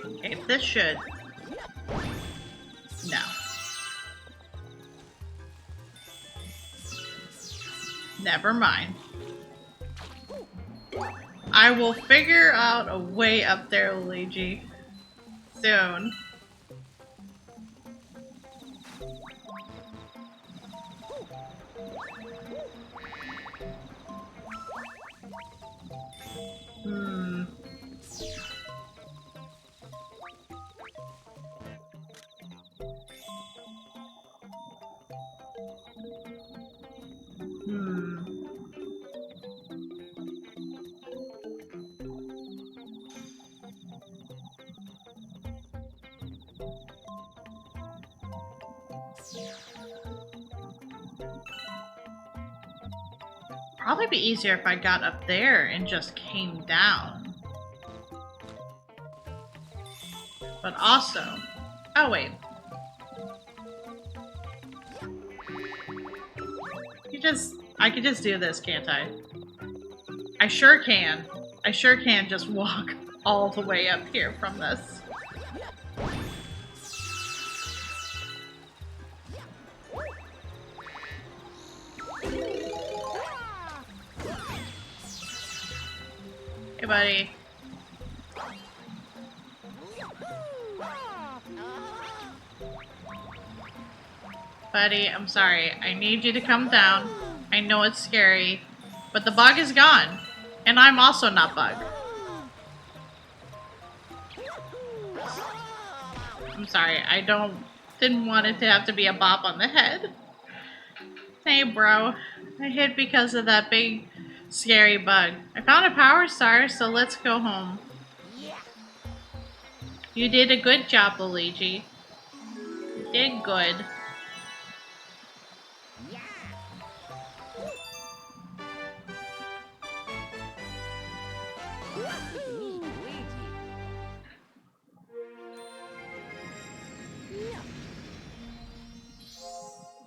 Okay, this should... No. Never mind. I will figure out a way up there, Luigi. Soon. Probably be easier if I got up there and just came down. But also... Oh, wait. I could just do this, can't I? I sure can. I sure can just walk all the way up here from this. Hey, buddy. Buddy, I'm sorry. I need you to come down. I know it's scary, but the bug is gone. And I'm also not bug. I'm sorry. I didn't want it to have to be a bop on the head. Hey, bro. I hid because of that big, scary bug. I found a power star, so let's go home. You did a good job, Luigi. You did good.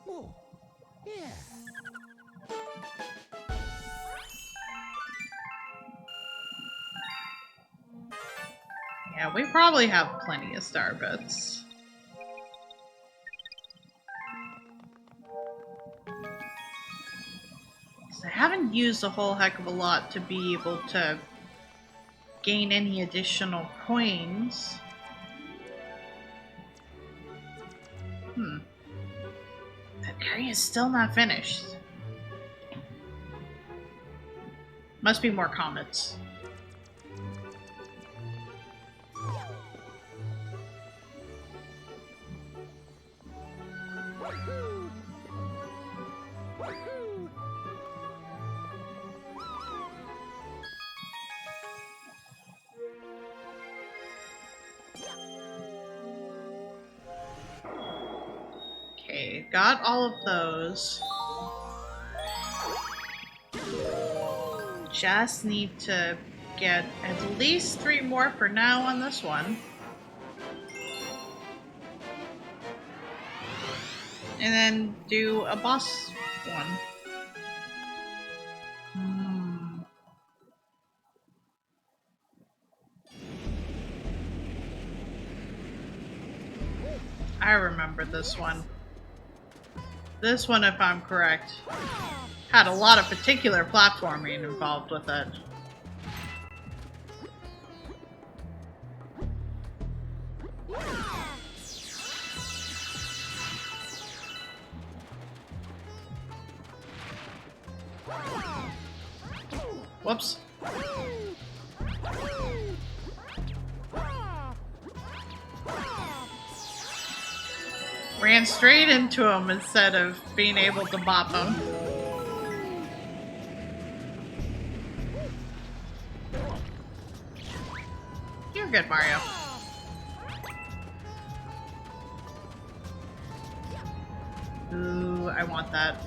Oh, yeah. Yeah, we probably have plenty of star bits. I haven't used a whole heck of a lot to be able to gain any additional coins. That area is still not finished. Must be more comets. Okay, got all of those. Just need to get at least 3 more for now on this one. And then do a boss one. I remember this one. This one, if I'm correct, had a lot of particular platforming involved with it. Whoops. Ran straight into him instead of being able to bop him. You're good, Mario. Ooh, I want that.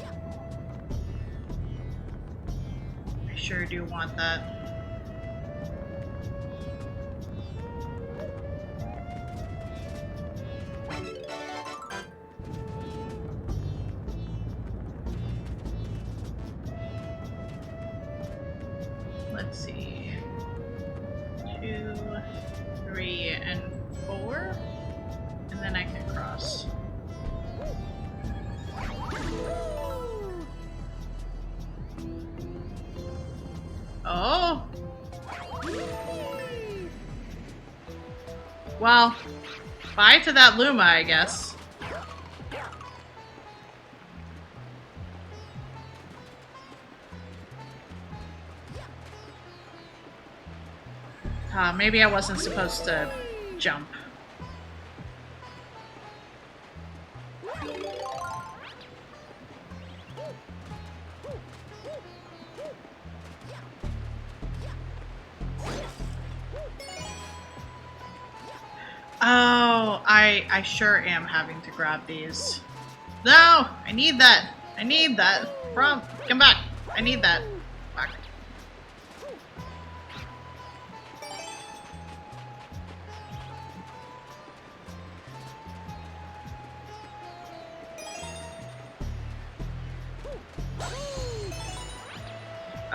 I sure do want that. Let's see. 2, 3, and 4. And then I can cross. Oh! Well, bye to that Luma, I guess. Maybe I wasn't supposed to jump. Oh, I sure am having to grab these. No! I need that! I need that! Come back! I need that.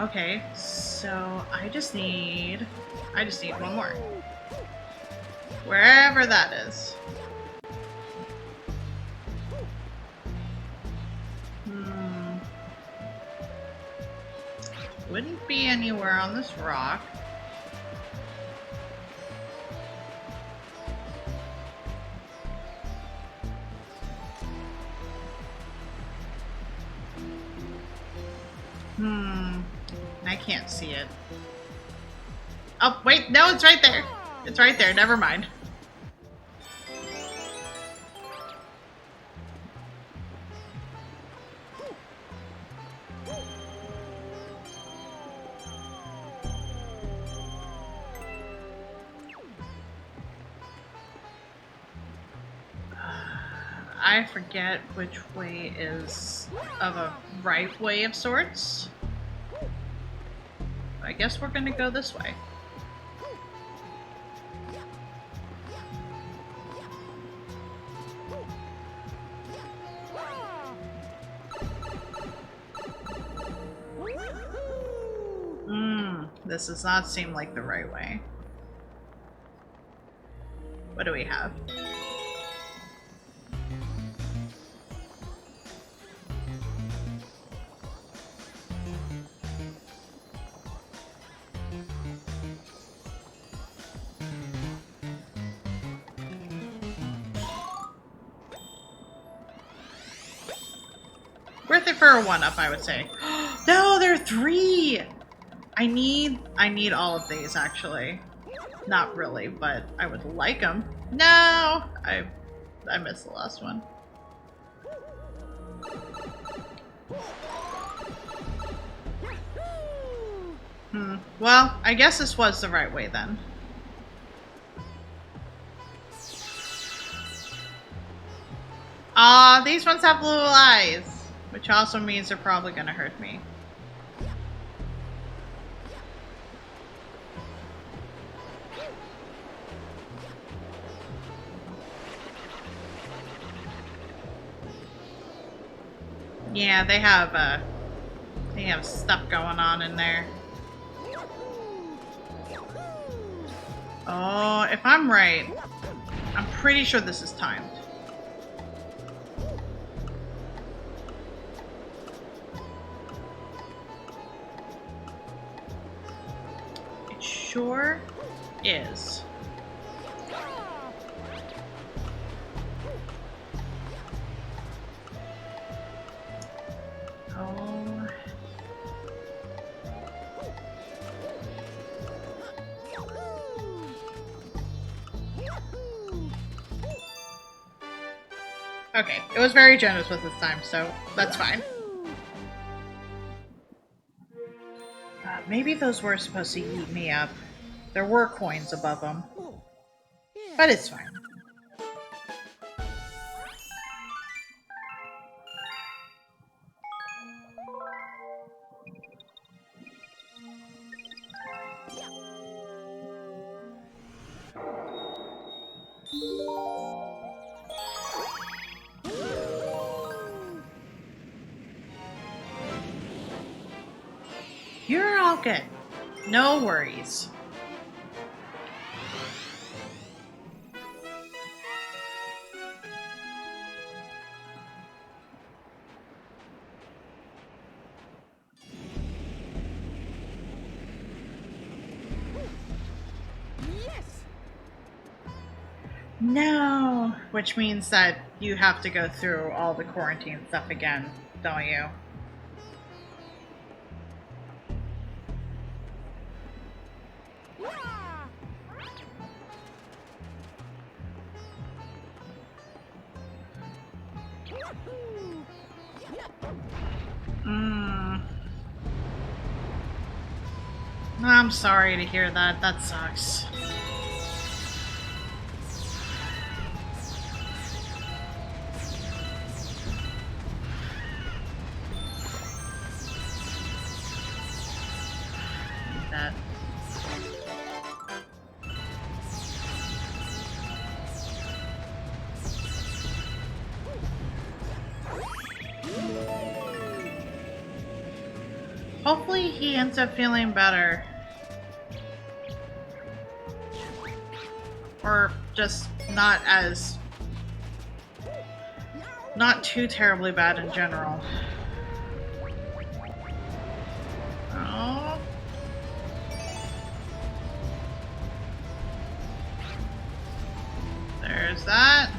Okay, so I just need one more. Wherever that is. Wouldn't be anywhere on this rock. I can't see it. Oh, wait, no, it's right there. It's right there, never mind. I forget which way is of a right way of sorts. I guess we're gonna go this way. This does not seem like the right way. What do we have? Worth it for a 1-up, I would say. No, there are 3! I need all of these, actually. Not really, but I would like them. No! I missed the last one. Well, I guess this was the right way then. Ah, these ones have blue eyes, which also means they're probably gonna hurt me. Yeah, they have stuff going on in there. Oh, if I'm right, I'm pretty sure this is timed. It sure is. Oh. Okay, it was very generous with this time, so that's fine. Maybe those were supposed to eat me up. There were coins above them. But it's fine. You're all good. No worries. Yes. No, which means that you have to go through all the quarantine stuff again, don't you? I'm sorry to hear that. That sucks. That. Hopefully he ends up feeling better. Or just not as... not too terribly bad in general. Oh. There's that.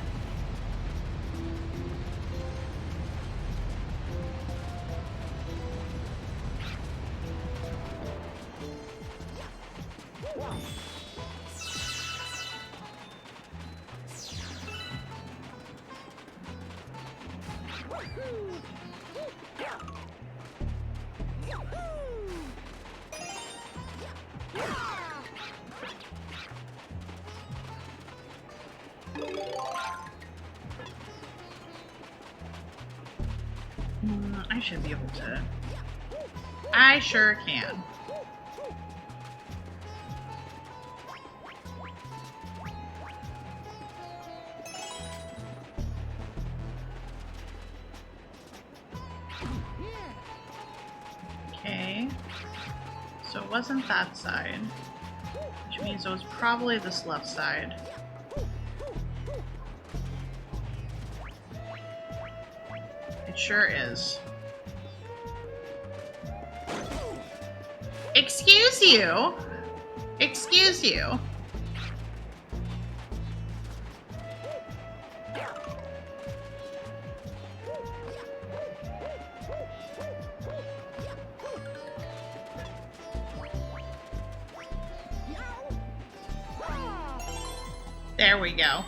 I should be able to. I sure can. Okay. So it wasn't that side, which means it was probably this left side. It sure is. Excuse you! Excuse you! There we go.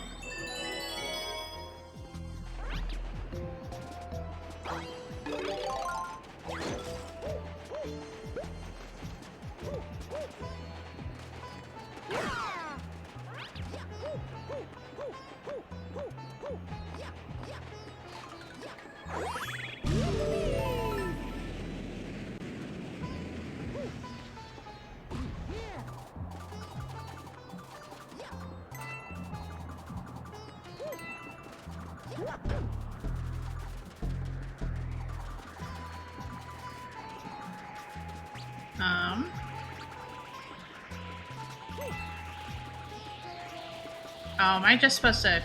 Oh, am I just supposed to...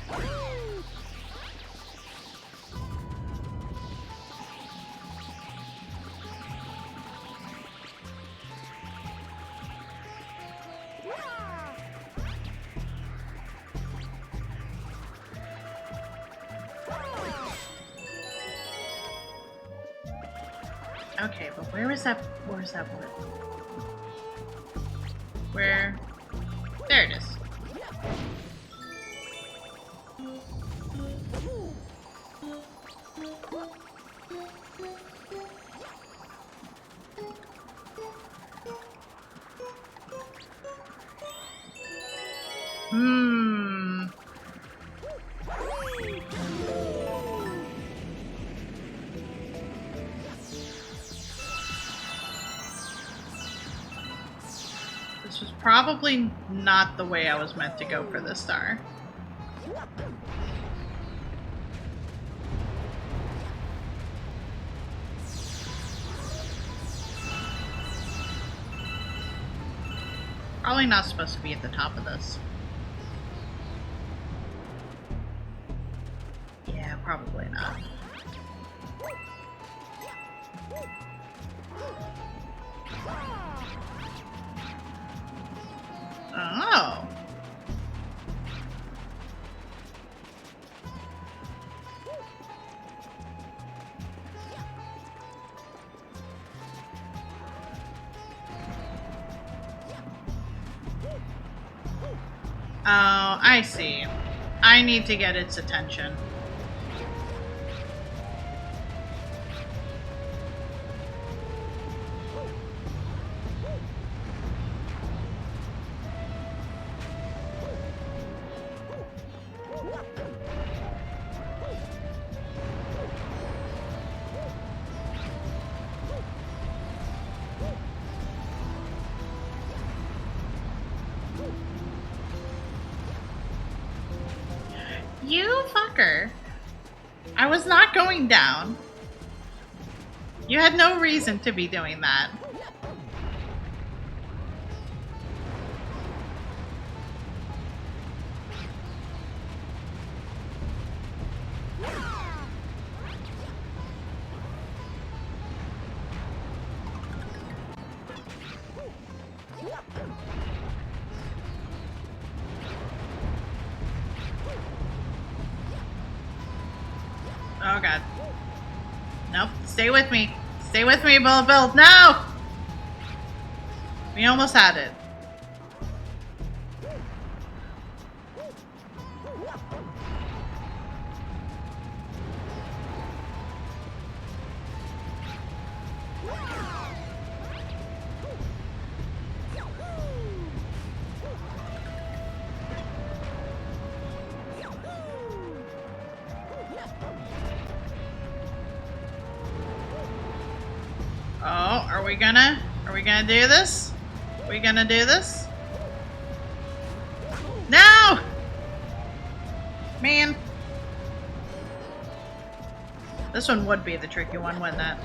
Okay, but where's that word? Where? There it is. This was probably not the way I was meant to go for the star. Probably not supposed to be at the top of this. Yeah, probably not. Oh. Oh, I see. I need to get its attention. You fucker. I was not going down. You had no reason to be doing that. Oh god. Nope. Stay with me. Stay with me, Bullet Bill. No! We almost had it. Oh, are we gonna do this? Are we gonna do this? No! Man. This one would be the tricky one, wouldn't it?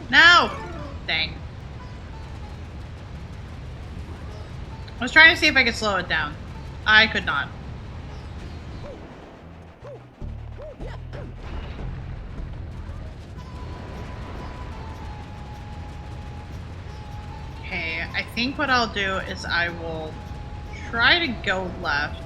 No! Dang. I was trying to see if I could slow it down. I could not. Okay, I think what I'll do is I will try to go left.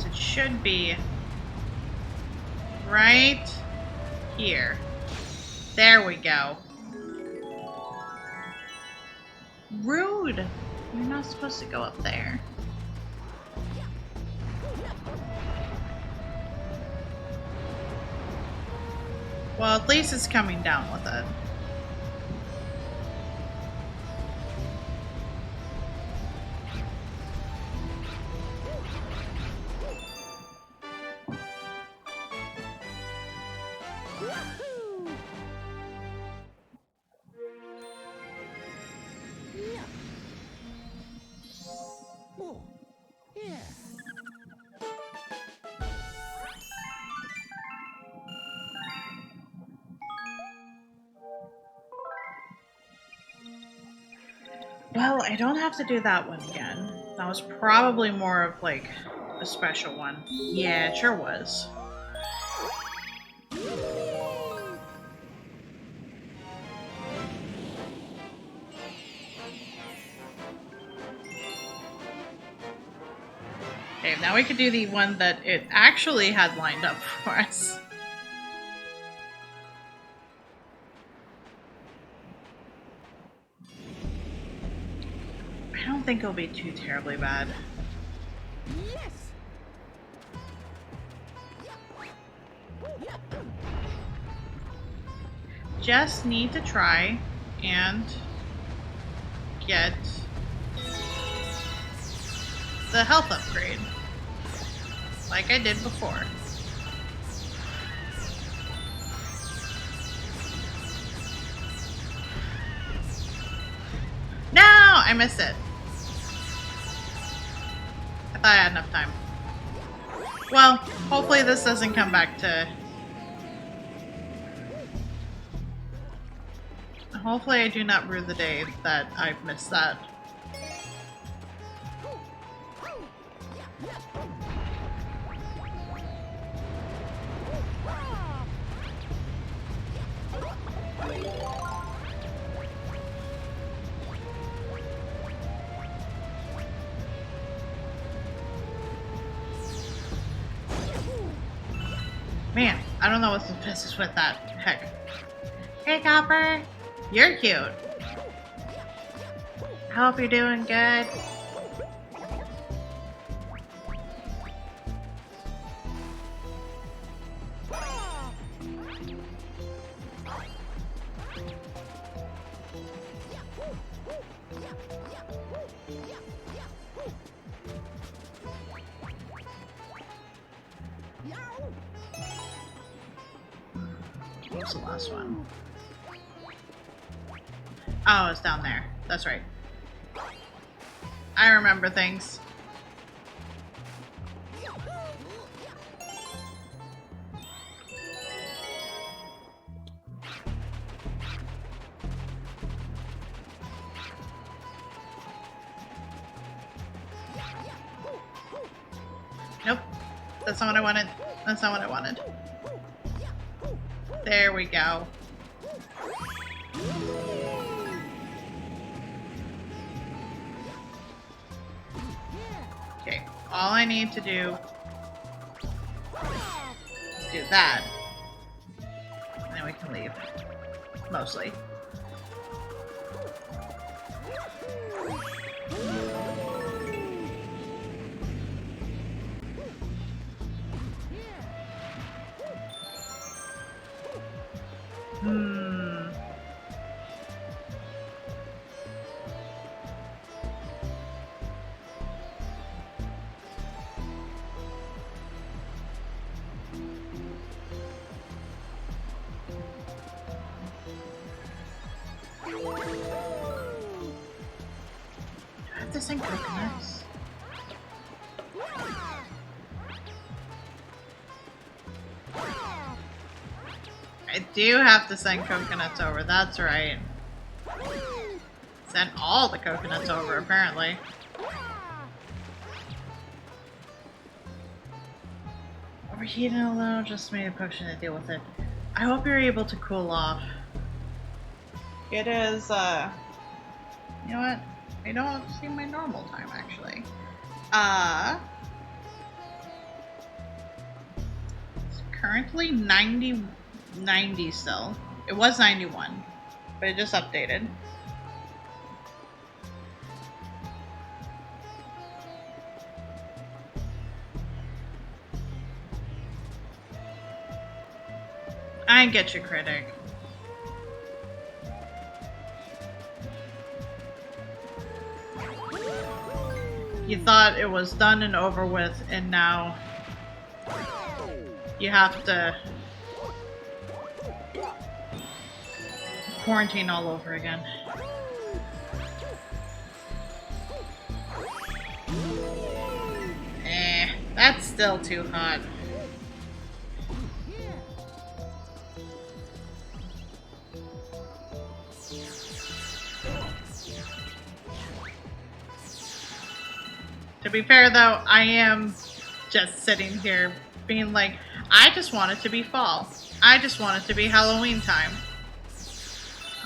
It should be right here. There we go. Rude. You're not supposed to go up there. Well, at least it's coming down with it. Oh, yeah. Well, I don't have to do that one again. That was probably more of like a special one. Yeah, it sure was. Okay, now we could do the one that it actually had lined up for us. I don't think it'll be too terribly bad. Yes. Just need to try and get the health upgrade, like I did before. No! I missed it. I thought I had enough time. Well, hopefully this doesn't come back to... Hopefully I do not rue the day that I've missed that. Man, I don't know what's the business with that. Heck. Hey, Copper. You're cute. I hope you're doing good. What was the last one? Oh, it's down there. That's right. I remember things. Nope. That's not what I wanted. That's not what I wanted. There we go. Okay, all I need to do is do that. And then we can leave. Mostly. This ain't coconuts. I do have to send coconuts over, that's right. Send all the coconuts over, apparently. Overheating alone, just made a potion to deal with it. I hope you're able to cool off. It is, you know what? I don't see my normal time, actually. It's currently 90 still. It was 91, but it just updated. I get you, critic. You thought it was done and over with, and now you have to quarantine all over again. That's still too hot. To be fair though, I am just sitting here being like, I just want it to be fall. I just want it to be Halloween time.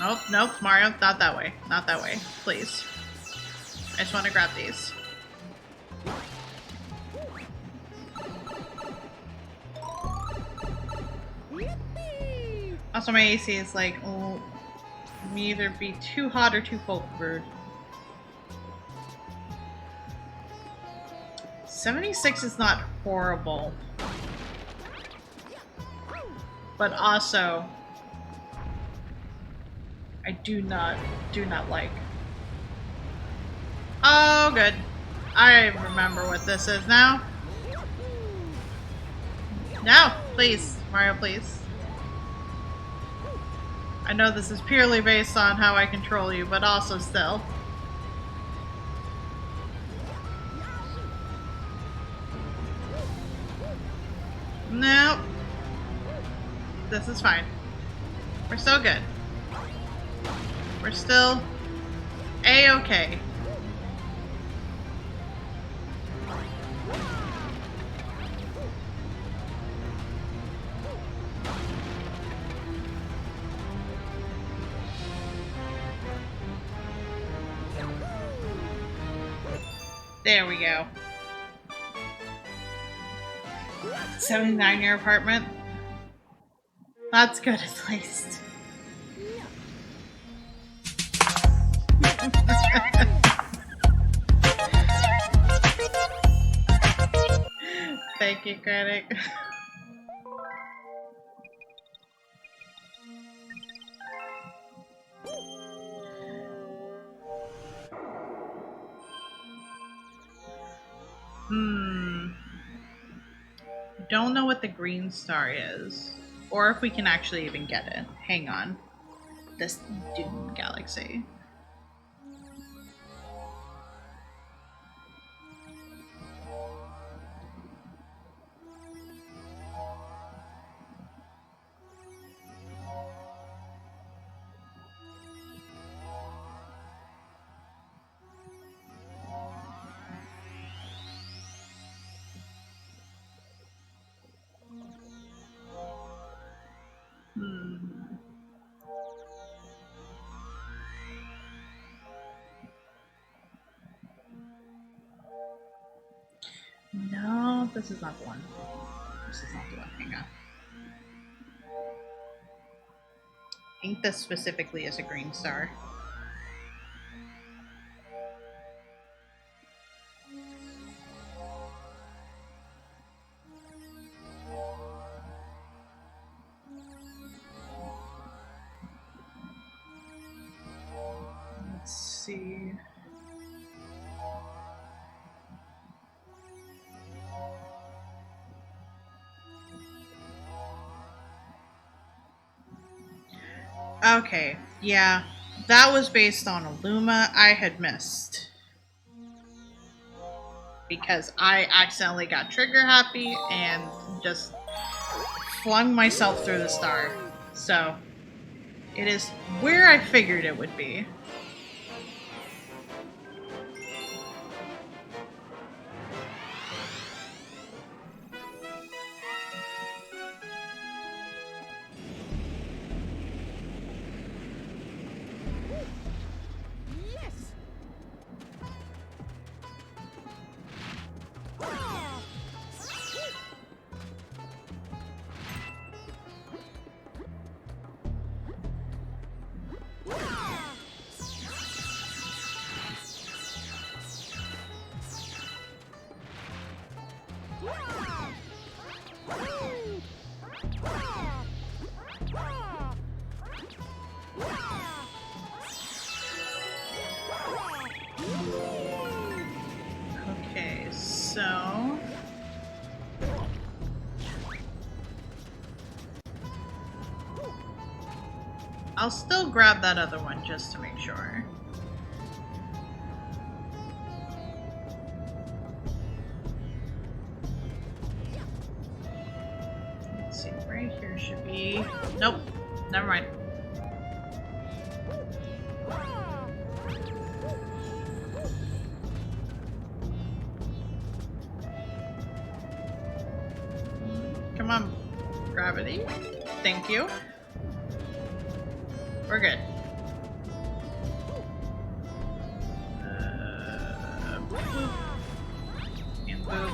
Oh, nope, Mario, not that way. Not that way, please. I just want to grab these. Also, my AC is like, oh, me either be too hot or too cold for bird. 76 is not horrible. But also, I do not like. Oh, good. I remember what this is now. No, please, Mario, please. I know this is purely based on how I control you, but also still. Nope. This is fine. We're still good. We're still A-okay. There we go. 79-year apartment. That's good at least. Thank you, critic. Don't know what the green star is. Or if we can actually even get it. Hang on. This Doom Galaxy. No, this is not the one. This is not the one. Hang on. I think this specifically is a green star. Let's see. Okay, yeah. That was based on a Luma I had missed. Because I accidentally got trigger happy and just flung myself through the star. So, it is where I figured it would be. Yes. Okay, so... I'll still grab that other one just to make sure. Let's see, right here should be... Nope, never mind. Come on, gravity. Thank you. We're good. Boop. And boop.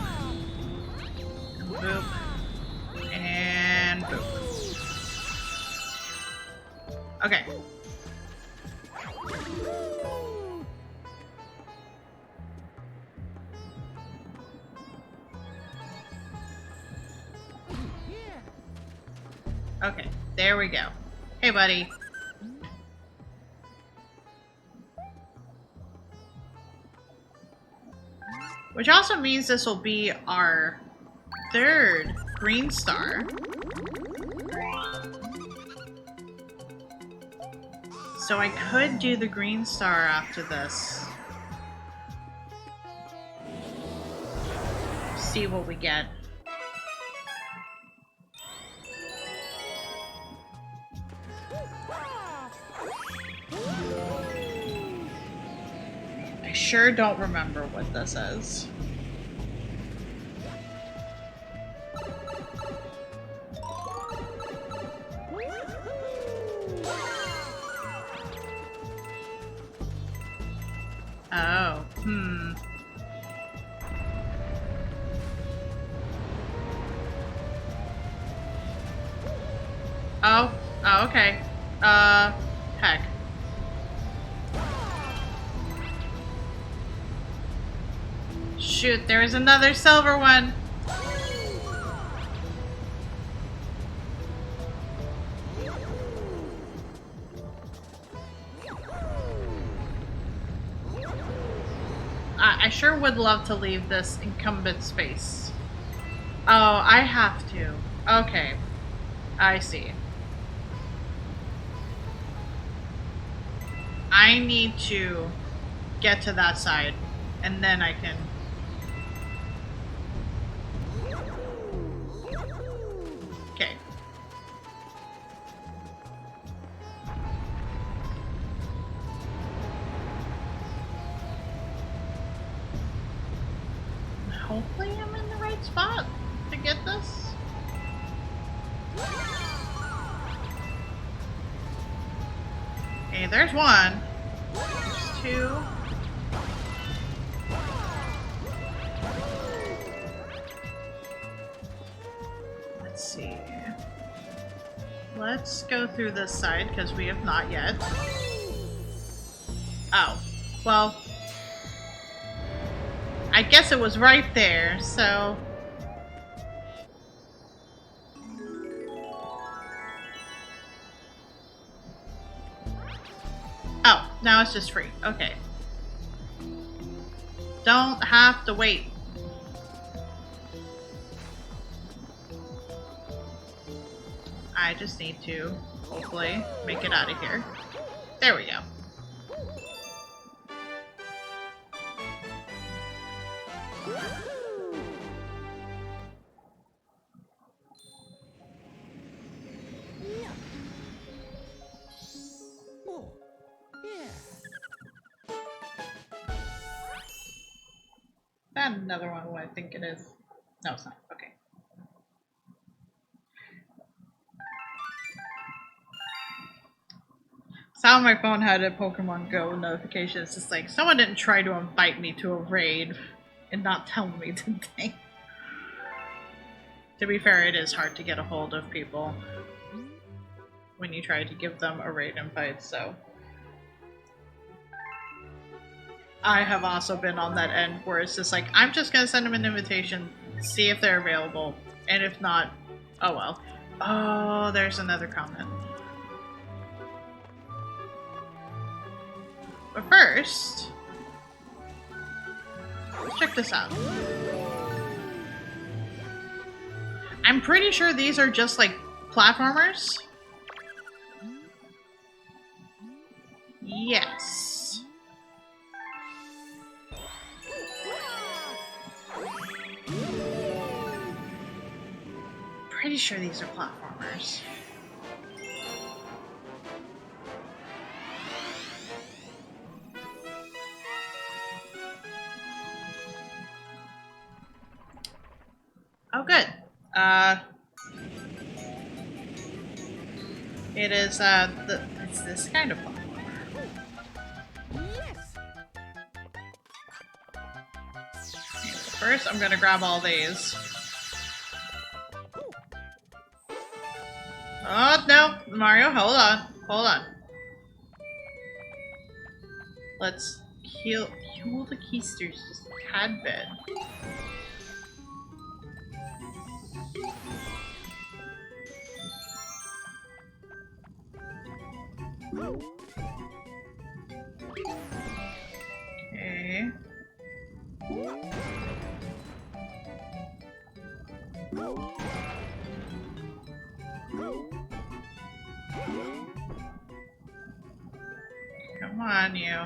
And boop. And boop. Okay. Okay, there we go. Hey, buddy. Which also means this will be our third green star. So I could do the green star after this. See what we get. I sure don't remember what this is. Oh, Oh, okay. Heck. Shoot, there is another silver one. I sure would love to leave this incumbent space. Oh, I have to. Okay. I see. I need to get to that side, and then I can... Okay. Hopefully I'm in the right spot to get this. Okay, there's one. There's two. Let's see. Let's go through this side because we have not yet. Oh, well, I guess it was right there, so... Oh, now it's just free. Okay. Don't have to wait. I just need to, hopefully, make it out of here. There we go. Yeah. Oh, yeah. That another one, what I think it is. No, it's not. Okay. Saw on my phone had a Pokemon Go notification. It's just like, someone didn't try to invite me to a raid and not tell me today. To be fair, it is hard to get a hold of people when you try to give them a raid invite, so. I have also been on that end where it's just like, I'm just gonna send them an invitation, see if they're available, and if not, oh well. Oh, there's another comment. But first, let's check this out. I'm pretty sure these are just like platformers. Yes. Pretty sure these are platformers. Oh, good. It is, it's this kind of platformer. Yes. First, I'm gonna grab all these. Oh, no! Mario, hold on. Hold on. Let's heal the keysters just a tad bit. Okay. Come on, you.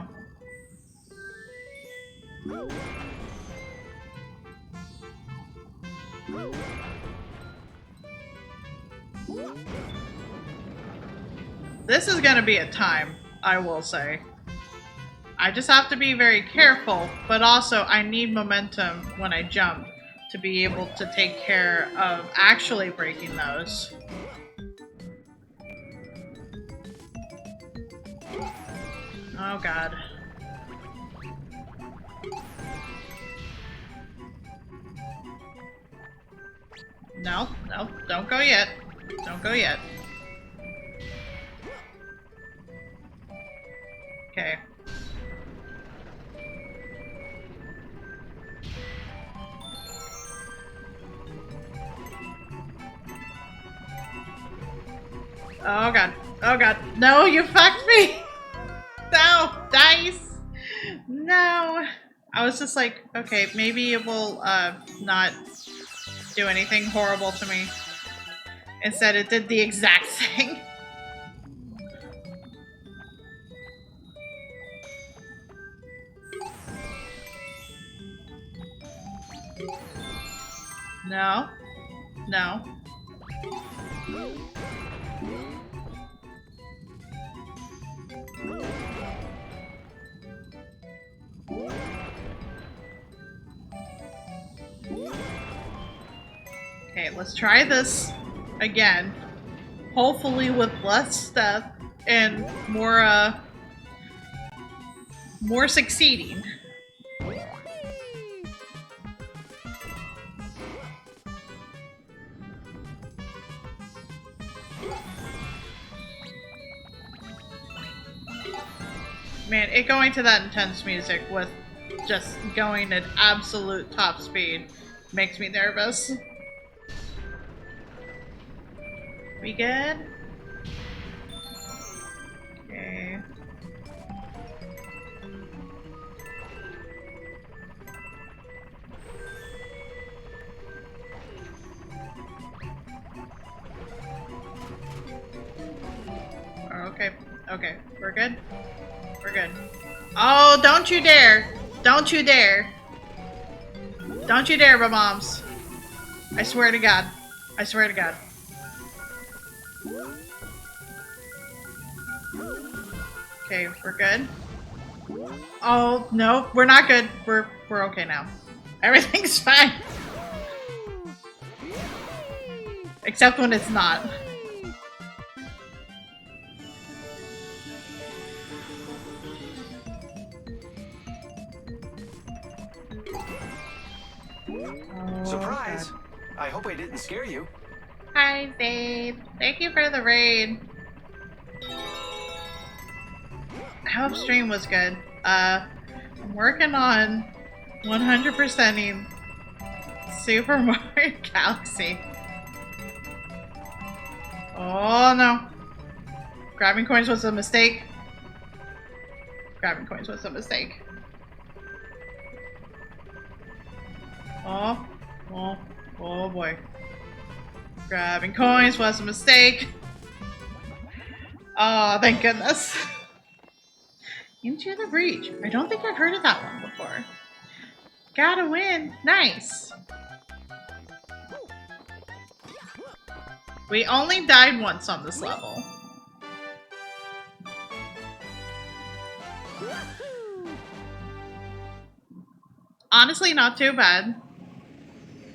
This is gonna be a time, I will say. I just have to be very careful, but also I need momentum when I jump to be able to take care of actually breaking those. Oh god. No, no, don't go yet. Don't go yet. Okay. Oh god. Oh god. No, you fucked me! No! Dice! No! I was just like, okay, maybe it will not do anything horrible to me. Instead, it did the exact thing. No. No. Okay, let's try this again. Hopefully with less stuff and more succeeding. Man, it going to that intense music with just going at absolute top speed makes me nervous. We good? Okay. Okay. Okay. We're good? We're good. Oh, don't you dare! Don't you dare! Don't you dare, moms! I swear to God. I swear to God. Okay, we're good. Oh, no, we're not good. We're okay now. Everything's fine. Except when it's not. Oh, Surprise! God. I hope I didn't scare you. Hi, babe. Thank you for the raid. I hope stream was good. I'm working on 100%ing Super Mario Galaxy. Oh no. Grabbing coins was a mistake. Grabbing coins was a mistake. Oh, oh, oh boy. Grabbing coins was a mistake. Oh, thank goodness. Into the Breach. I don't think I've heard of that one before. Gotta win. Nice. We only died once on this level. Honestly, not too bad.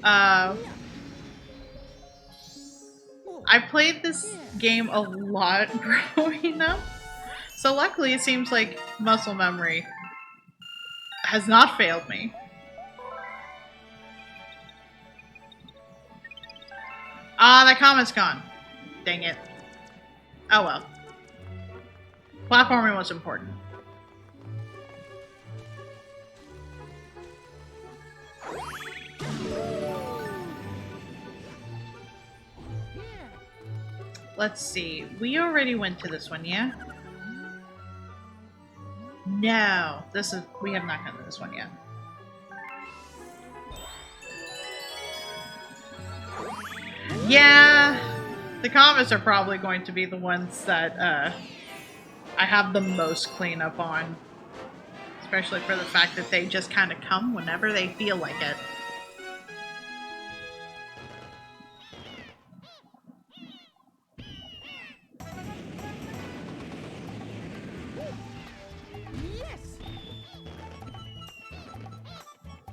I played this game a lot growing up. So luckily it seems like muscle memory has not failed me. Ah, that comment's gone. Dang it. Oh well. Platforming was important. Let's see. We already went to this one, yeah? No. We have not gone to this one yet. Yeah. The comments are probably going to be the ones that I have the most cleanup on. Especially for the fact that they just kind of come whenever they feel like it.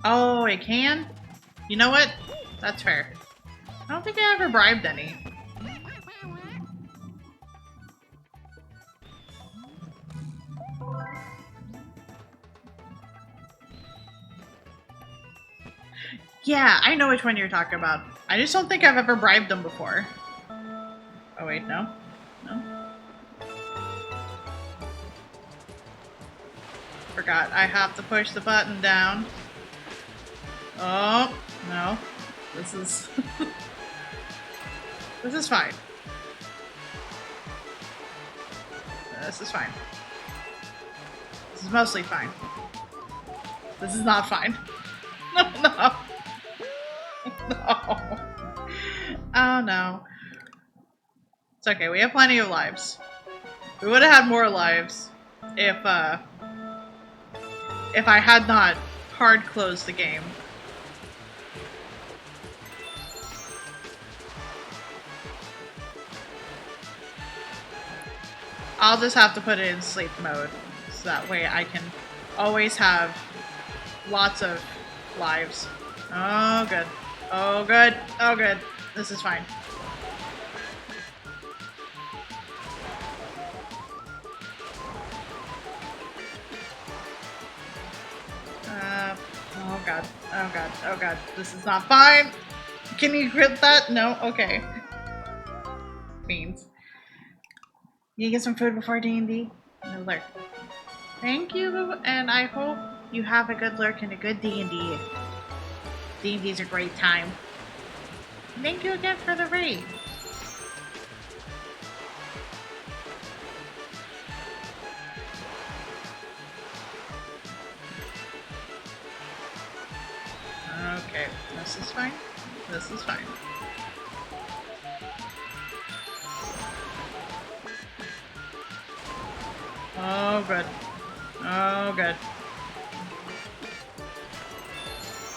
Oh, it can? You know what? That's fair. I don't think I ever bribed any. Yeah, I know which one you're talking about. I just don't think I've ever bribed them before. Oh wait, no? No? Forgot, I have to push the button down. Oh, no. This is... This is fine. This is fine. This is mostly fine. This is not fine. No, no. No. Oh no. It's okay, we have plenty of lives. We would have had more lives if I had not hard closed the game. I'll just have to put it in sleep mode, so that way I can always have lots of lives. Oh, good. Oh, good. Oh, good. This is fine. Oh, God. Oh, God. Oh, God. This is not fine. Can you crit that? No? Okay. Beans. You get some food before D&D? No lurk. Thank you, and I hope you have a good lurk and a good D&D. D&D's a great time. Thank you again for the raid. Okay, this is fine. This is fine. Oh, good. Oh, good.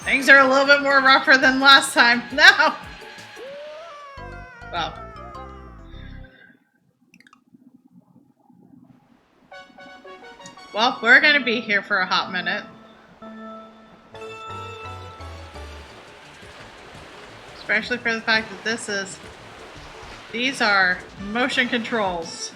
Things are a little bit more rougher than last time. No! Well. Well, we're gonna be here for a hot minute. Especially for the fact that these are motion controls.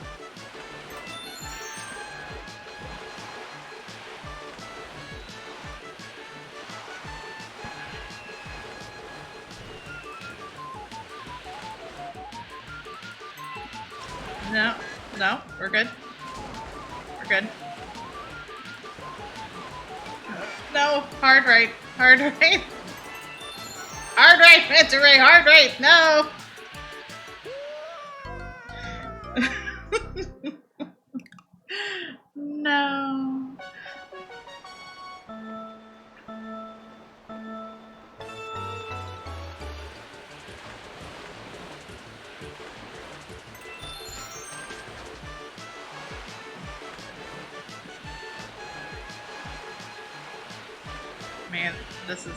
No, no, we're good. We're good. No, hard right, hard right. Hard right, Manta Ray, hard right, no! No. Man, this is...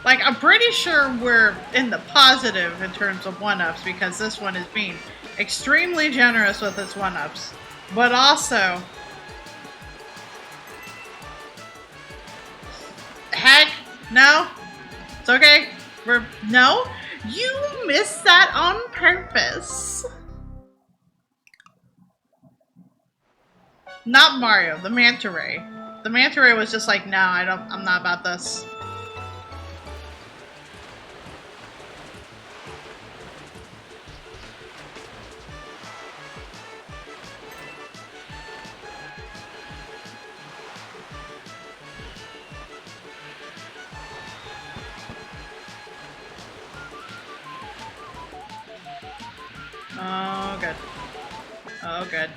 Like, I'm pretty sure we're in the positive in terms of one-ups because this one is being extremely generous with its one-ups. But also... Heck, no. It's okay. No? You missed that on purpose. Not Mario, the Manta Ray. The Manta Ray was just like, no, I'm not about this. Oh, good. Oh, good.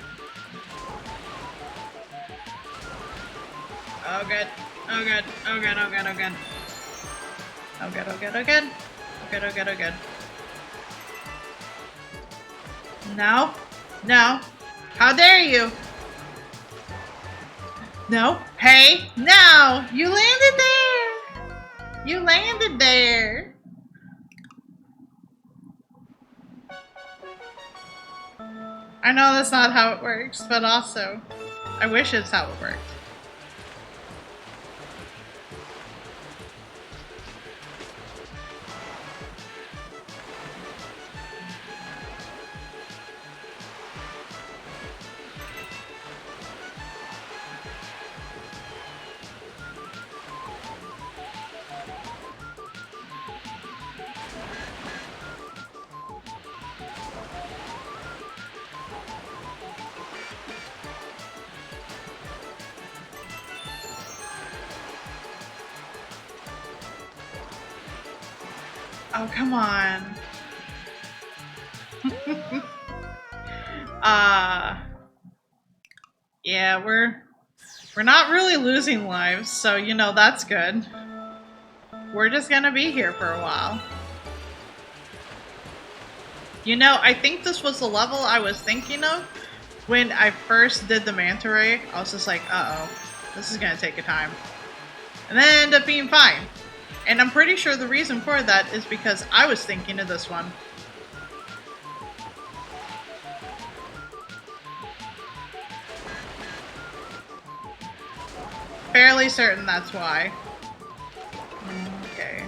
Oh, good. Oh, good. Oh, good. Oh, good. Oh, good. Oh, good. Oh, good. Oh, good. Oh, good. Oh, good. Oh, good. No. No. How dare you? No. Hey. No. You landed there. You landed there. I know that's not how it works, but also, I wish it's how it worked. Oh, come on. Yeah, we're We're not really losing lives, so you know that's good. We're just gonna be here for a while. You know, I think this was the level I was thinking of when I first did the manta ray. I was just like, uh-oh, this is gonna take a time. And then it ended up being fine. And I'm pretty sure the reason for that is because I was thinking of this one. Fairly certain that's why. Okay.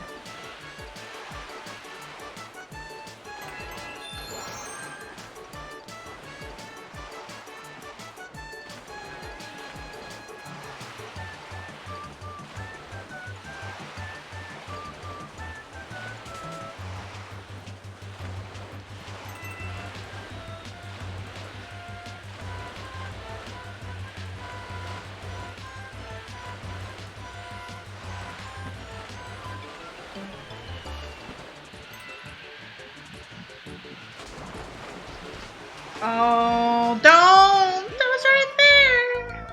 Oh, don't! That was right there!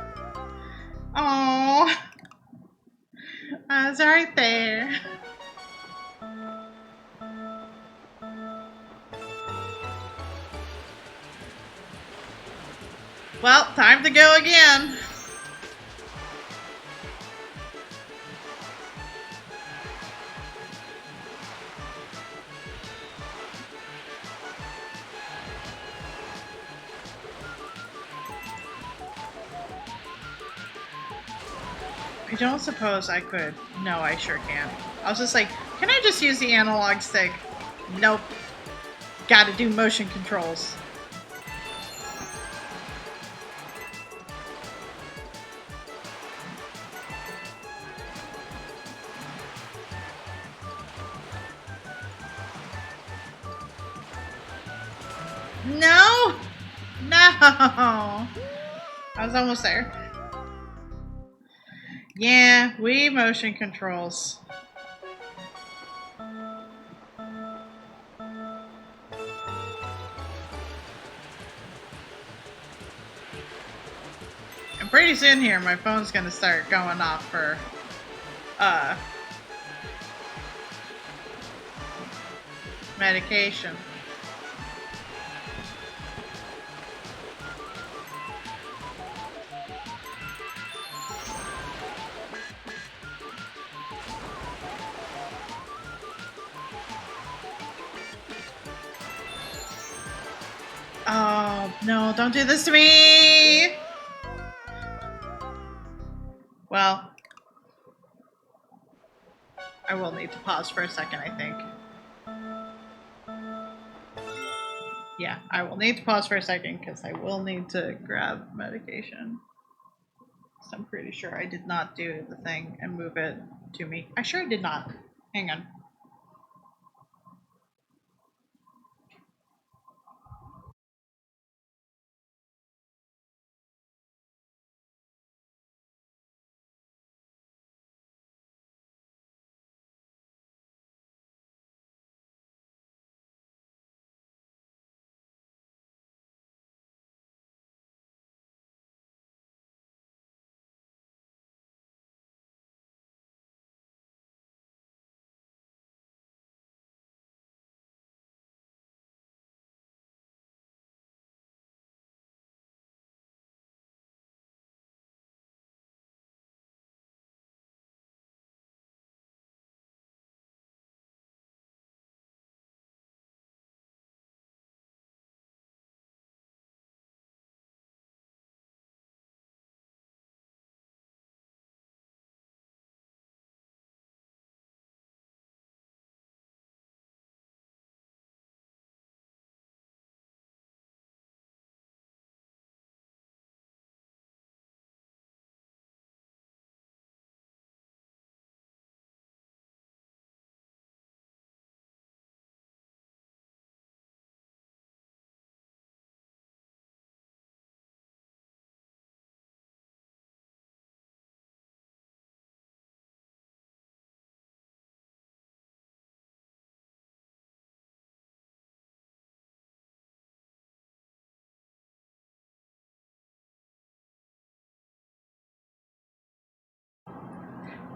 Oh, I was right there. Well, time to go again. I don't suppose I could. No, I sure can. I was just like, can I just use the analog stick? Nope. Gotta do motion controls. No! No! I was almost there. Yeah, we motion controls. And pretty soon here, my phone's gonna start going off for, medication. Oh, no, don't do this to me! Well, I will need to pause for a second, I think. Yeah, I will need to pause for a second because I will need to grab medication. So I'm pretty sure I did not do the thing and move it to me. I sure did not. Hang on.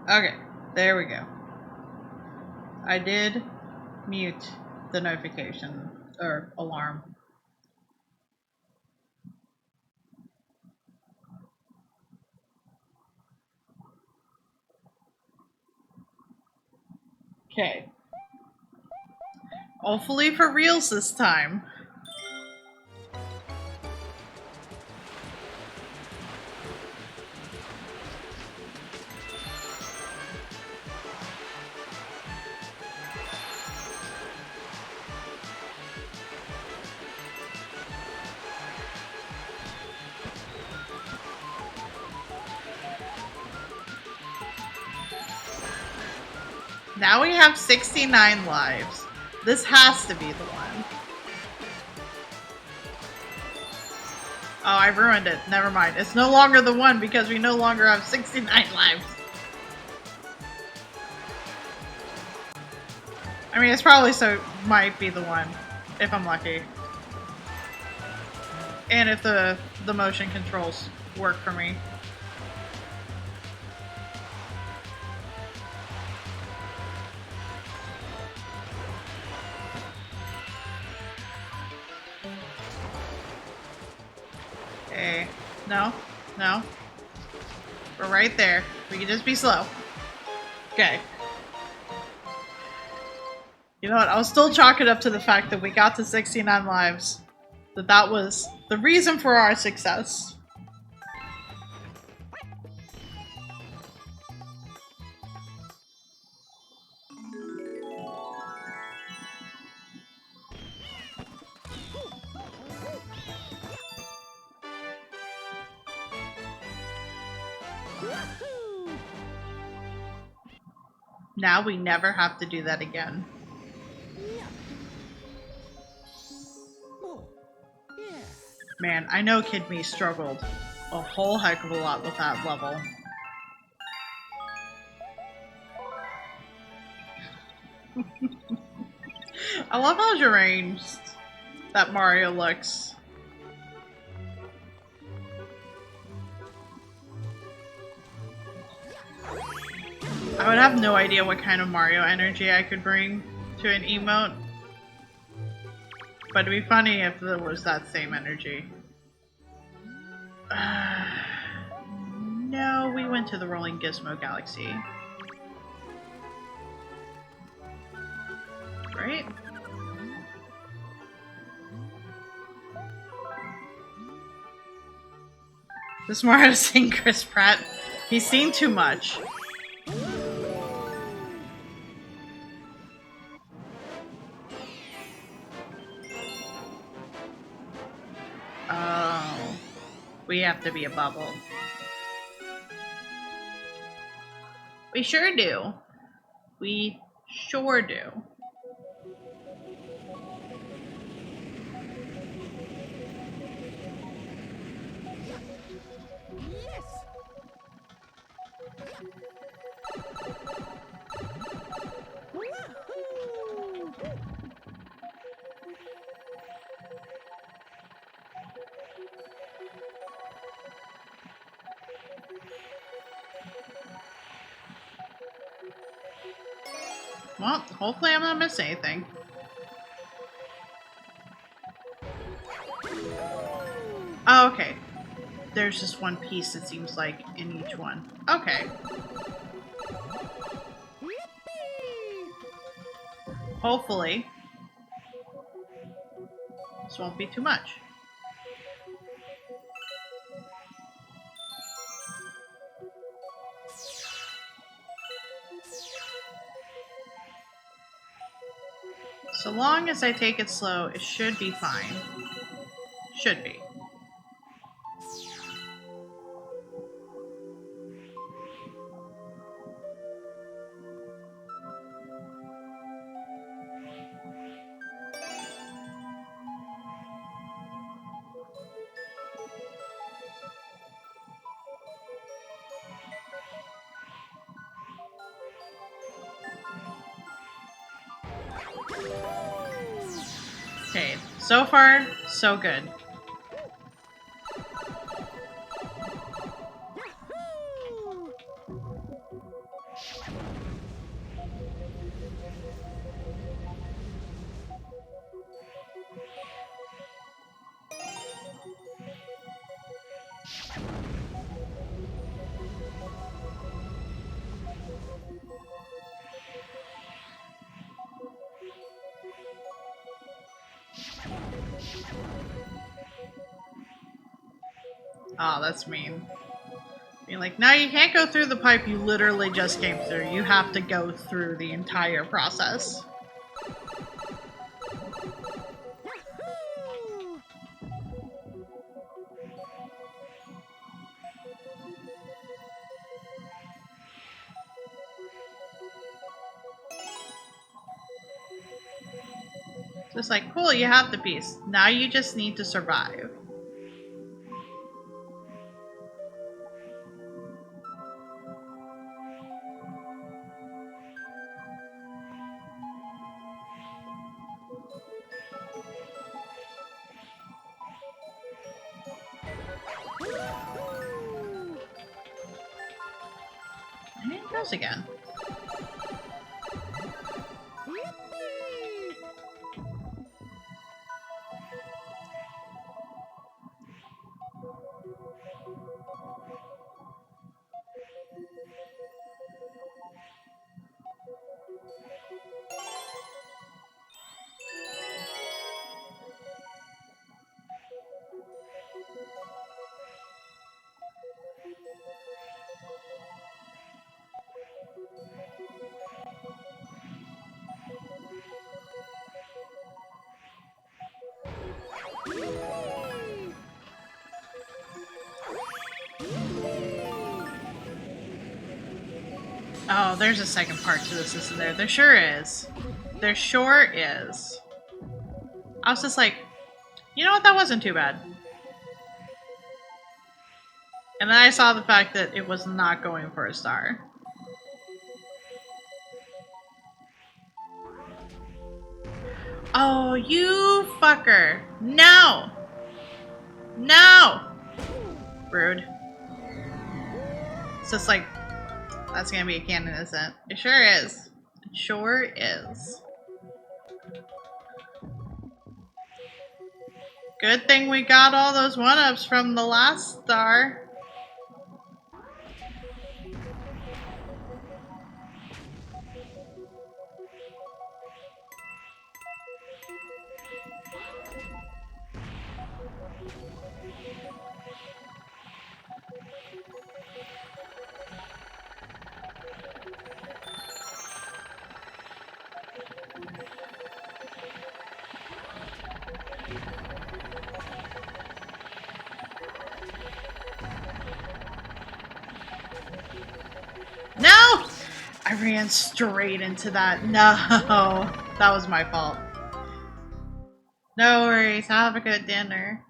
Okay, there we go. I did mute the notification or alarm. Okay. Hopefully for reals this time. Now we have 69 lives. This has to be the one. Oh, I ruined it. Never mind. It's no longer the one because we no longer have 69 lives. I mean, it's probably might be the one, if I'm lucky. And if the motion controls work for me. Okay. No. No. We're right there. We can just be slow. Okay. You know what? I'll still chalk it up to the fact that we got to 69 lives. That was the reason for our success. Now we never have to do that again. Man, I know Kid Me struggled a whole heck of a lot with that level. I love how deranged that Mario looks. I would have no idea what kind of Mario energy I could bring to an emote. But it'd be funny if there was that same energy. No, we went to the Rolling Gizmo Galaxy. Right? This Mario sing Chris Pratt. He's seen too much. Oh, we have to be a bubble. We sure do. We sure do. Well, hopefully I'm not missing anything. Oh, okay. There's just one piece, it seems like, in each one. Okay. Hopefully, this won't be too much. So long as I take it slow, it should be fine. Should be. Okay, so far, so good. Oh, that's mean. Being like, no, you can't go through the pipe you literally just came through. You have to go through the entire process. So it's like, cool, you have the piece. Now you just need to survive. And it goes again. Oh, there's a second part to this, isn't there? There sure is. There sure is. I was just like, you know what? That wasn't too bad. And then I saw the fact that it was not going for a star. Oh, you fucker. No! No! Rude. It's just like, that's gonna be a cannon, isn't it? It sure is. It sure is. Good thing we got all those one-ups from the last star. No! I ran straight into that. No, that was my fault. No worries. Have a good dinner.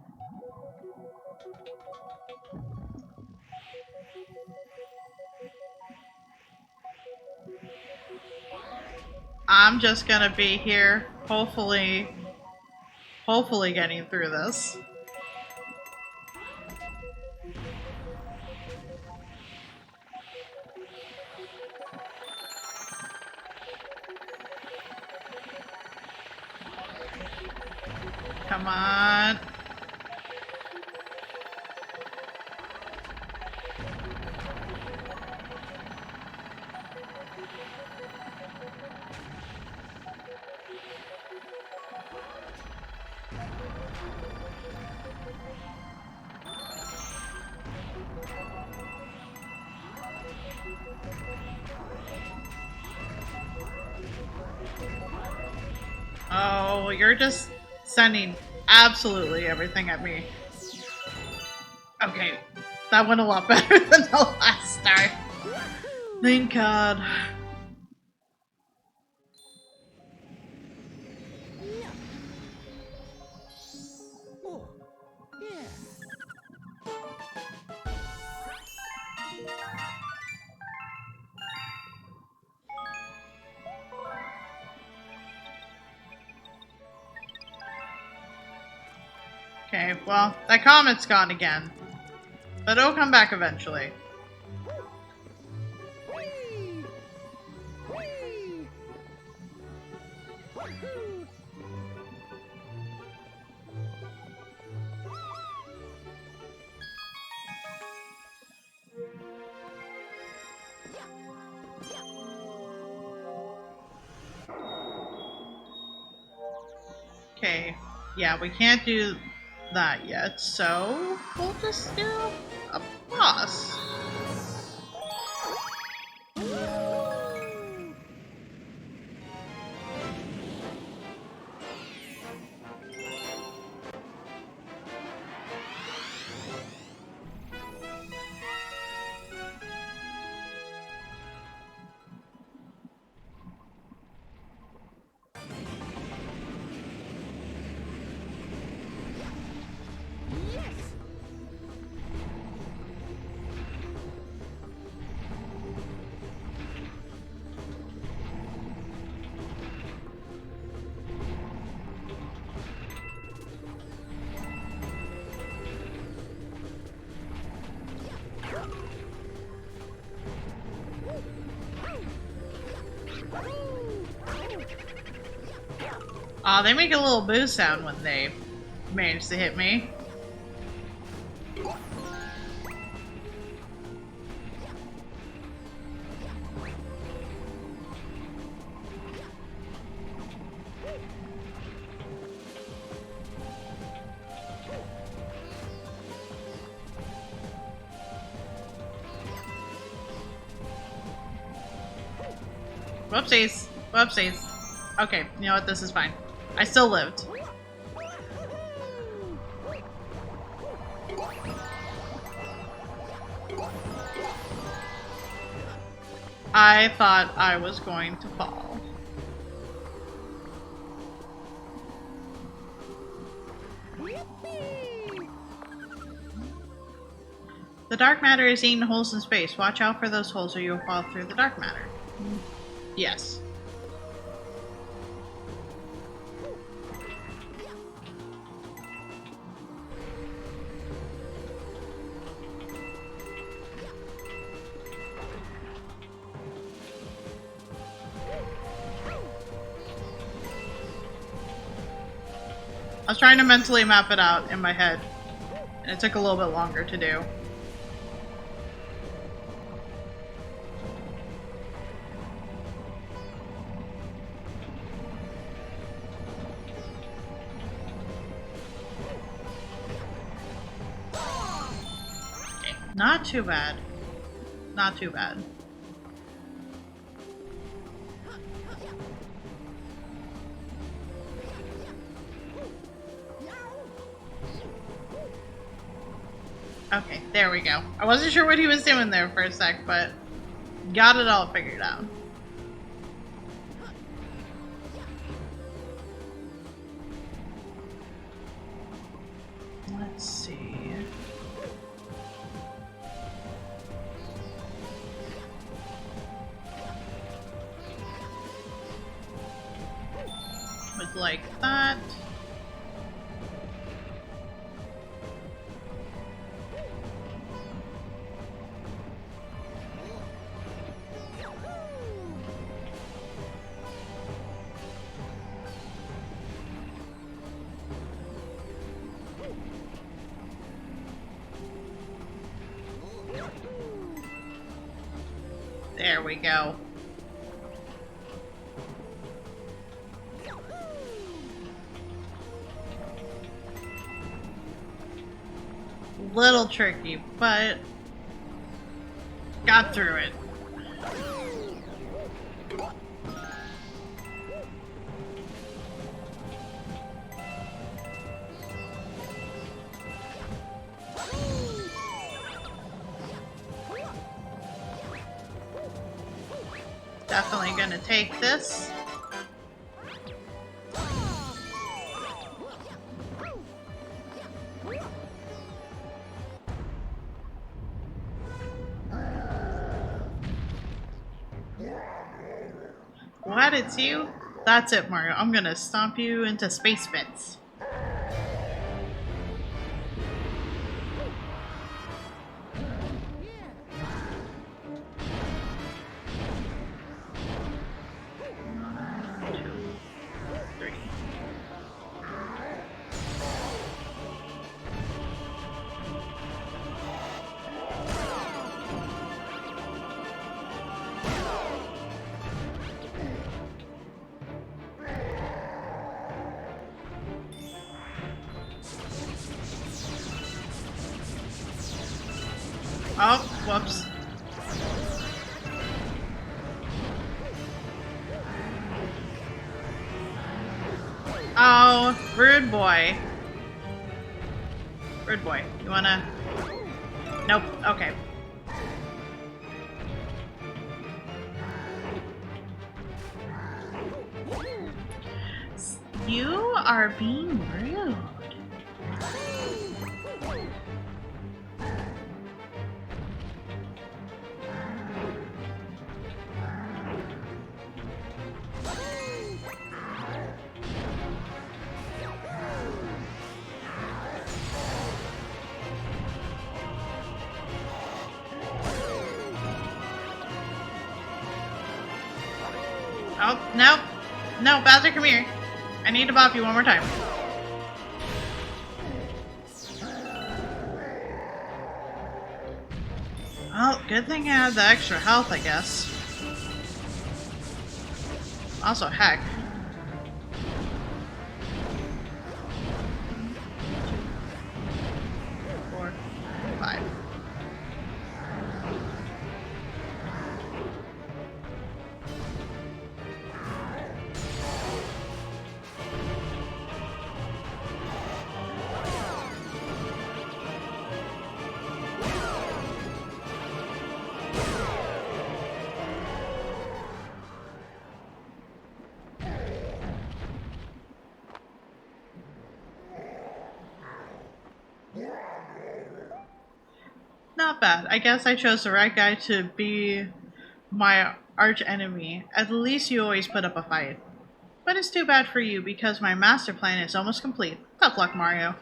I'm just gonna be here, hopefully getting through this. Come on. Oh, you're just sending absolutely everything at me. Okay, that went a lot better than the last star. Thank God. Oh, yeah. Okay, well, that comet's gone again. But it'll come back eventually. Whee! Whee! Wahoo! Okay, yeah, we can't do that yet, so we'll just do a boss. Yes! Aw, they make a little boo sound when they manage to hit me. Whoopsies. Whoopsies. Okay, you know what? This is fine. I still lived. I thought I was going to fall. Yippee! The dark matter is eating holes in space. Watch out for those holes or you'll fall through the dark matter. Yes. I was trying to mentally map it out in my head, and it took a little bit longer to do. Okay, not too bad. Not too bad. Okay, there we go. I wasn't sure what he was doing there for a sec, but got it all figured out. Let's see. Would like that. There we go. Little tricky, but got through it. Definitely gonna take this. What? It's you? That's it, Mario. I'm gonna stomp you into space bits. Oh, whoops. Oh, rude boy. Rude boy. You wanna... Nope. Okay. You are being rude. Oh, no. No, Bowser, come here. I need to bop you one more time. Well, good thing I had the extra health, I guess. Also, heck. 4, 5. Not bad. I guess I chose the right guy to be my arch enemy. At least you always put up a fight. But it's too bad for you because my master plan is almost complete. Tough luck, Mario.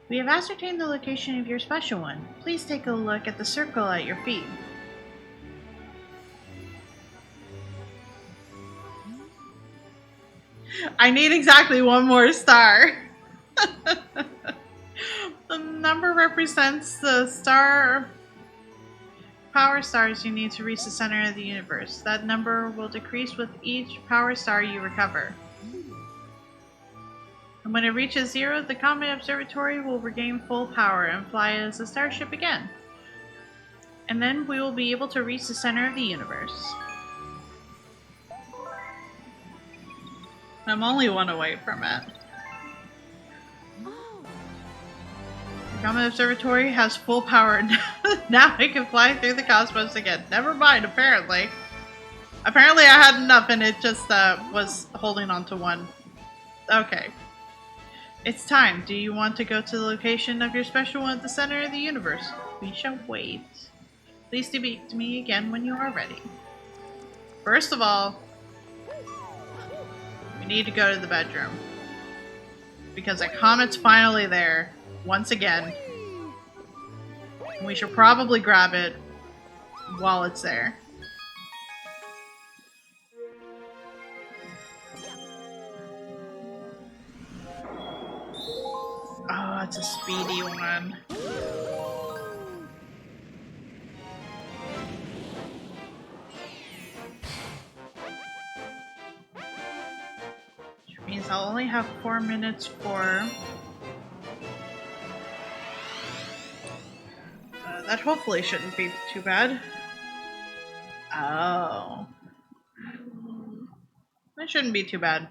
We have ascertained the location of your special one. Please take a look at the circle at your feet. I need exactly one more star. The number represents the power stars you need to reach the center of the universe. That number will decrease with each power star you recover. And when it reaches 0, the Comet Observatory will regain full power and fly as a starship again. And then we will be able to reach the center of the universe. I'm only one away from it. The Comet Observatory has full power. Now I can fly through the cosmos again. Never mind, apparently. Apparently I had enough and it just was holding on to one. Okay. It's time. Do you want to go to the location of your special one at the center of the universe? We shall wait. Please speak to me again when you are ready. First of all, we need to go to the bedroom. Because the comet's finally there, once again. And we should probably grab it while it's there. Oh, it's a speedy one. Which means I'll only have 4 minutes for That hopefully shouldn't be too bad. Oh. That shouldn't be too bad.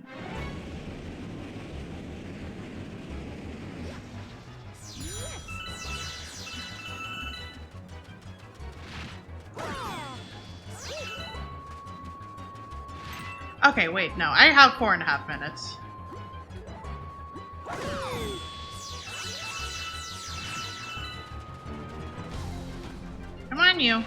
Okay, wait, no. I have 4.5 minutes. Come on, you.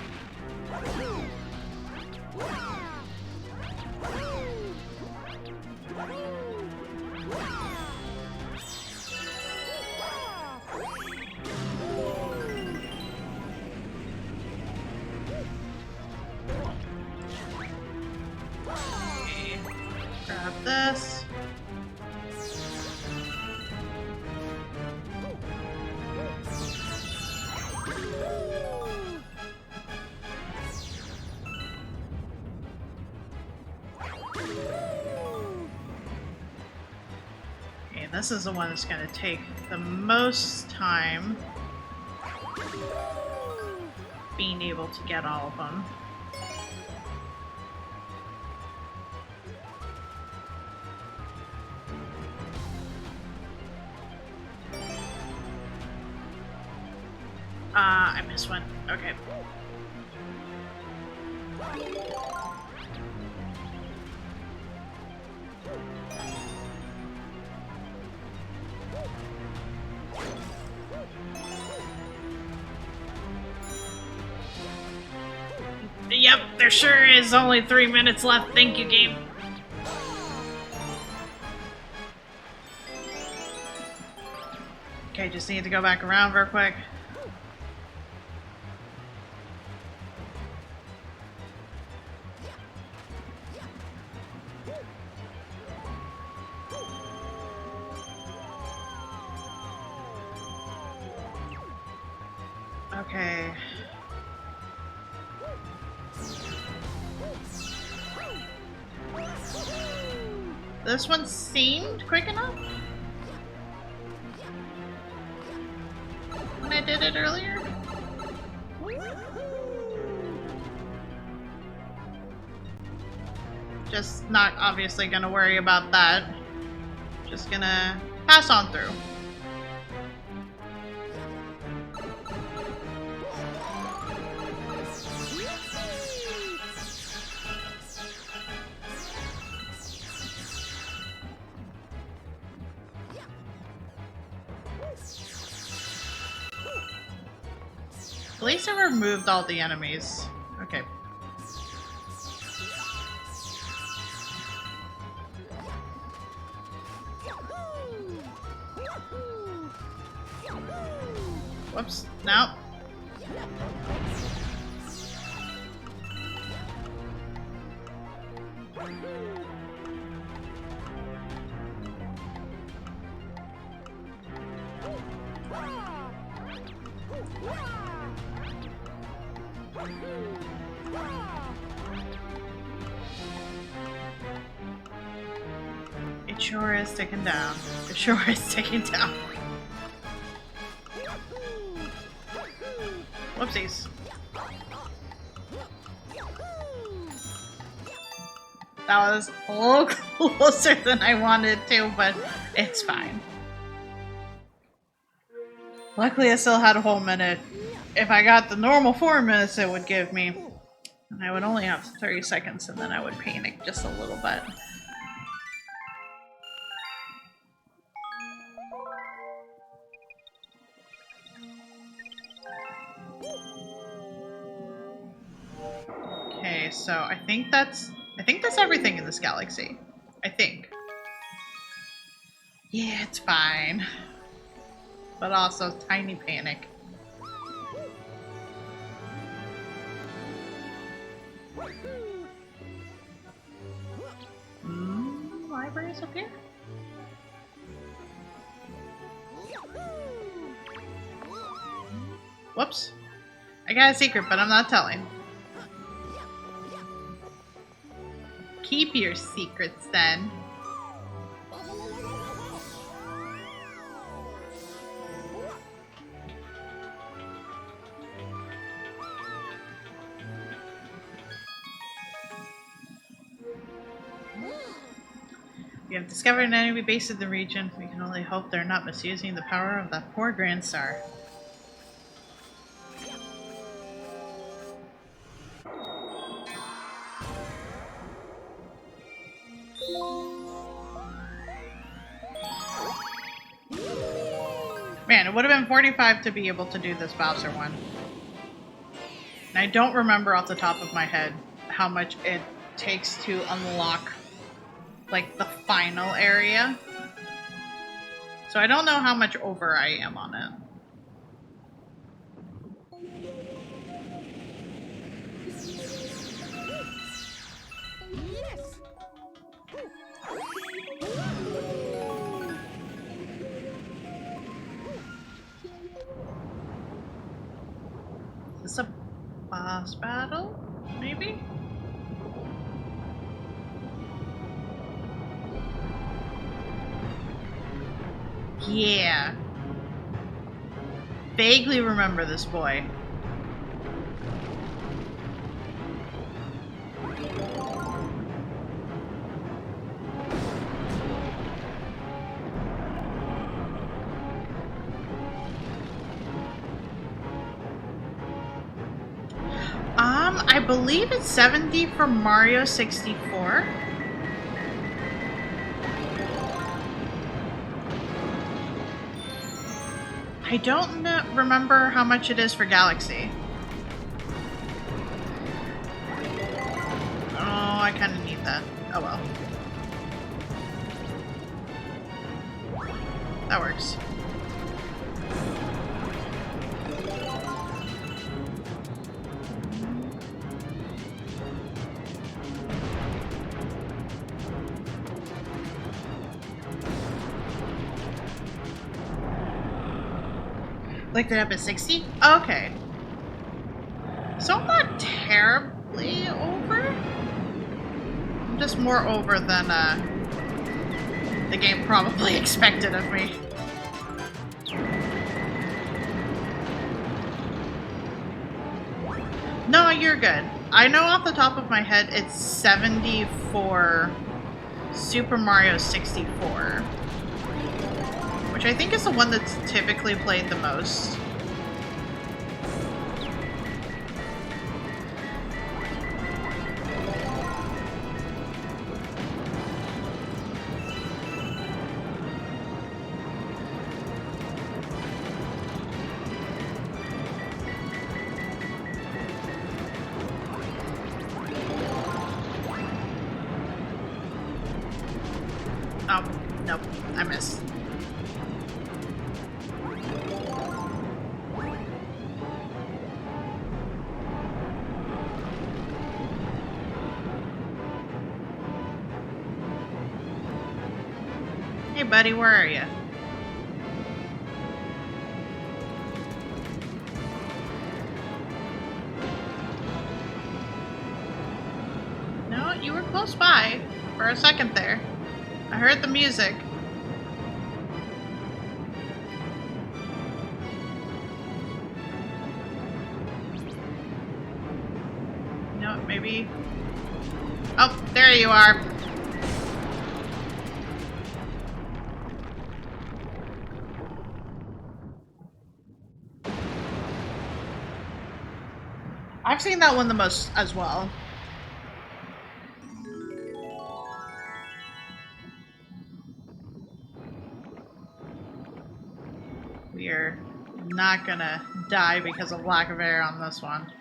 Okay. Grab this. Okay, this is the one that's going to take the most time being able to get all of them. I missed one. Okay. Yep, there sure is only 3 minutes left. Thank you, game. Okay, just need to go back around real quick. Okay. This one seemed quick enough when I did it earlier. Just not obviously gonna worry about that. Just gonna pass on through. At least I removed all the enemies. Okay. Whoops. No. It sure is ticking down. It sure is ticking down. Whoopsies. That was a little closer than I wanted to, but it's fine. Luckily, I still had a whole minute. If I got the normal 4 minutes it would give me, and I would only have 30 seconds, and then I would panic just a little bit. Okay, so I think that's everything in this galaxy. I think. Yeah, it's fine. But also tiny panic. Libraries up here? Whoops. I got a secret, but I'm not telling. Keep your secrets then. We have discovered an enemy base in the region. We can only hope they're not misusing the power of that poor Grand Star. Man, it would have been 45 to be able to do this Bowser one. And I don't remember off the top of my head how much it takes to unlock, like, the final area. So I don't know how much over I am on it. Yes. Is this a boss battle? Maybe? Yeah. Vaguely remember this boy. I believe it's 70 for Mario 64. I don't remember how much it is for Galaxy. Oh, I kind of need that. Oh well. That works. Like that up at 60? Okay. So I'm not terribly over. I'm just more over than the game probably expected of me. No, you're good. I know off the top of my head it's 70 for Super Mario 64. Which I think is the one that's typically played the most. Oh, nope, I missed. Hey buddy, where are you? No, you were close by for a second there. I heard the music. No, maybe. Oh, there you are. I've seen that one the most as well. We are not gonna die because of lack of air on this one.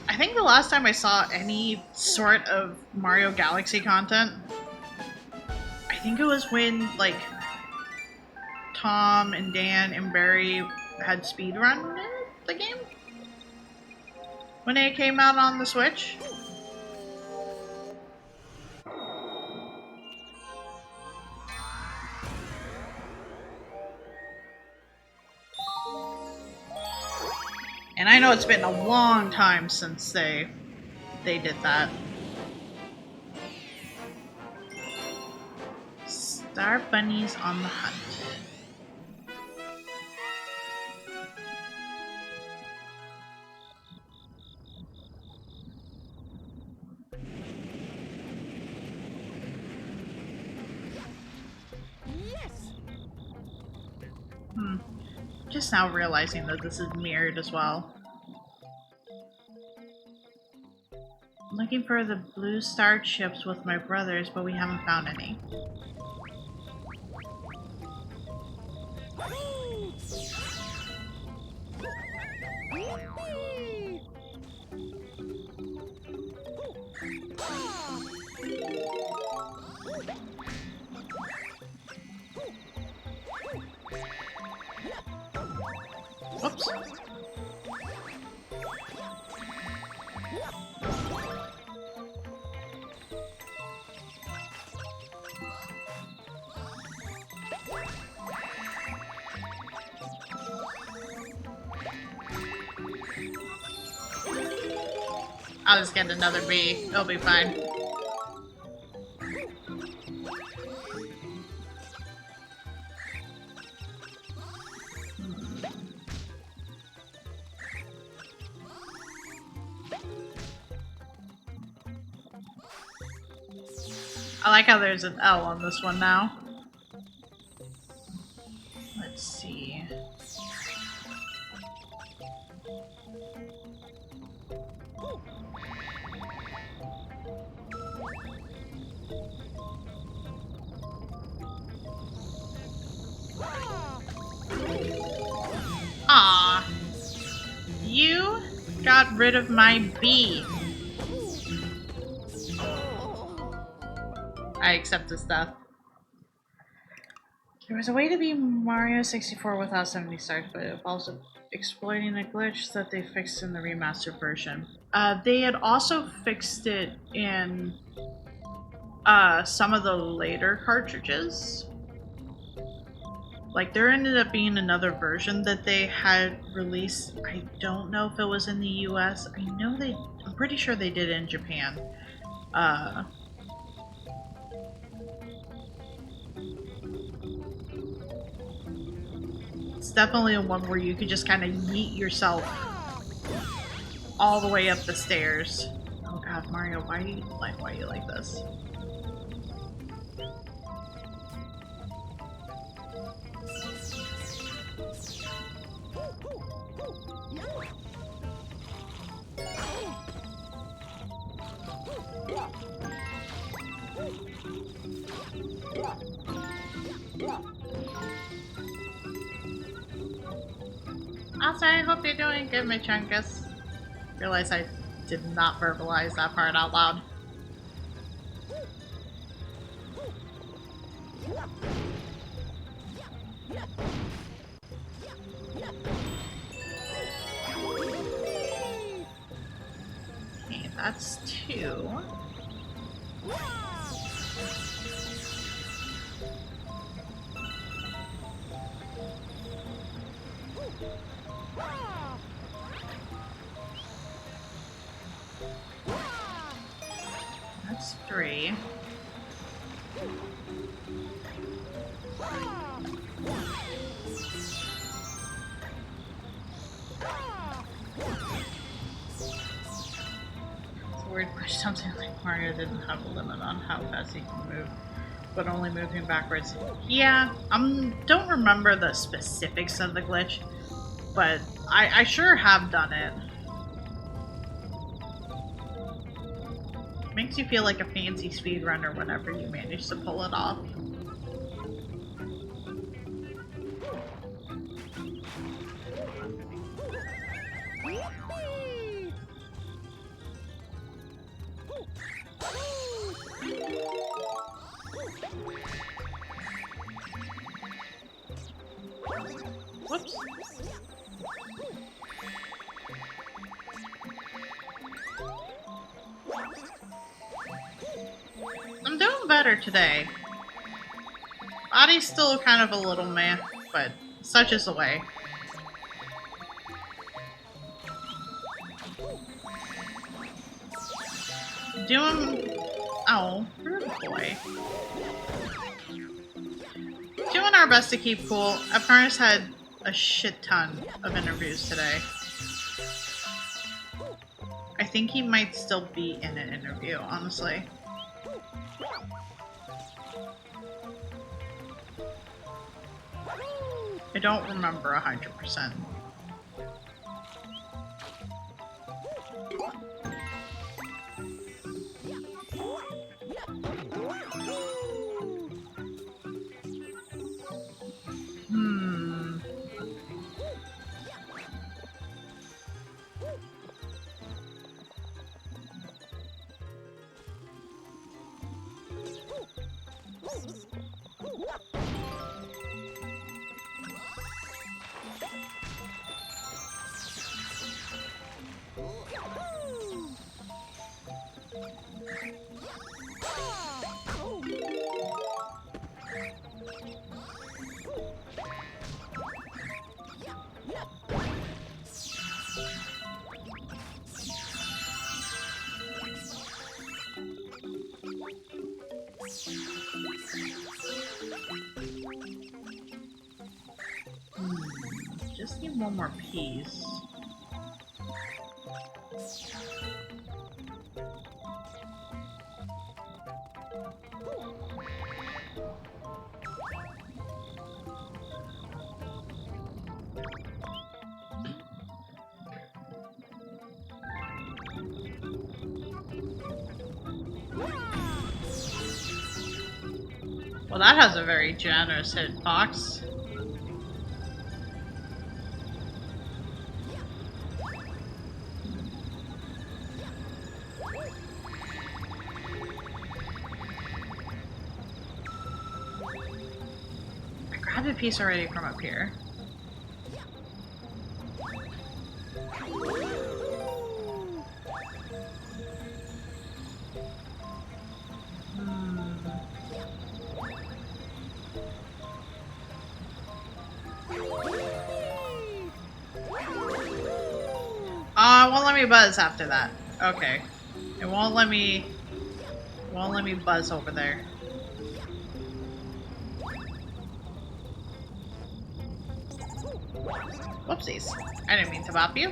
I think the last time I saw any sort of Mario Galaxy content, I think it was when, like, Tom and Dan and Barry had speedrun the game? When it came out on the Switch? And I know it's been a long time since they they did that. Star bunnies on the hunt. Yes. Just now realizing that this is mirrored as well. I'm looking for the blue star chips with my brothers, but we haven't found any. Whee! Whoops. I'll just get another B. It'll be fine. I like how there's an L on this one now. Let's see. Aw. You got rid of my B. I accept this stuff. There was a way to beat Mario 64 without 70 stars, but it involves exploiting a glitch that they fixed in the remastered version. They had also fixed it in some of the later cartridges. Like, there ended up being another version that they had released. I don't know if it was in the US. I'm pretty sure they did it in Japan. It's definitely a one where you could just kind of yeet yourself all the way up the stairs. Oh god, Mario, why are you like this? Also, I hope you're doing good, my Chunkus. Realize I did not verbalize that part out loud. Okay, that's 2. That's 3. It's a weird question. Something like Mario didn't have a limit on how fast he can move, but only moving backwards. Yeah, don't remember the specifics of the glitch, but I sure have done it. Makes you feel like a fancy speedrunner whenever you manage to pull it off. Whoops. I'm doing better today. Body's still kind of a little meh, but such is the way. Doing... Oh, rude boy. Doing our best to keep cool. Apprentice had a shit ton of interviews today. I think he might still be in an interview, honestly. I don't remember 100%. Hmm. Just need one more piece. Well, that has a very generous hitbox. I grabbed a piece already from up here. It won't let me buzz after that. Okay. It won't let me buzz over there. Whoopsies. I didn't mean to bop you.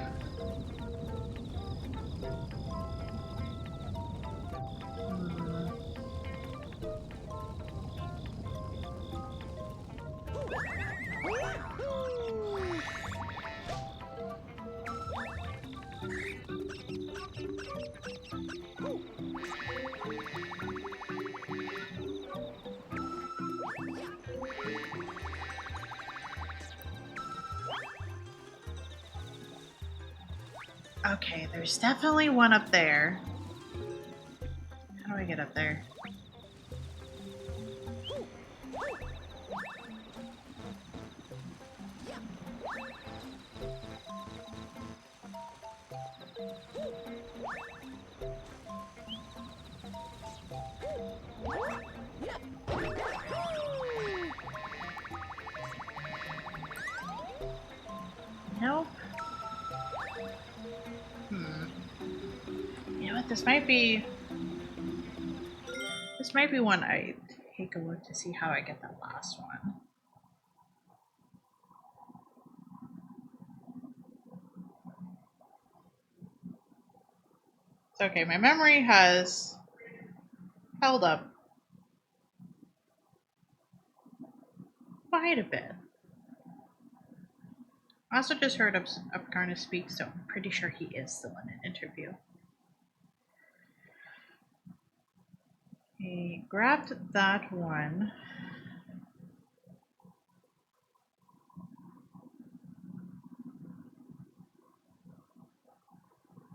Okay, there's definitely one up there. How do I get up there? Nope. You know what? This might be one I take a look to see how I get that last one. It's okay. My memory has held up quite a bit. I also just heard Upkarna speak, so I'm pretty sure he is still in an interview. Okay, grabbed that one.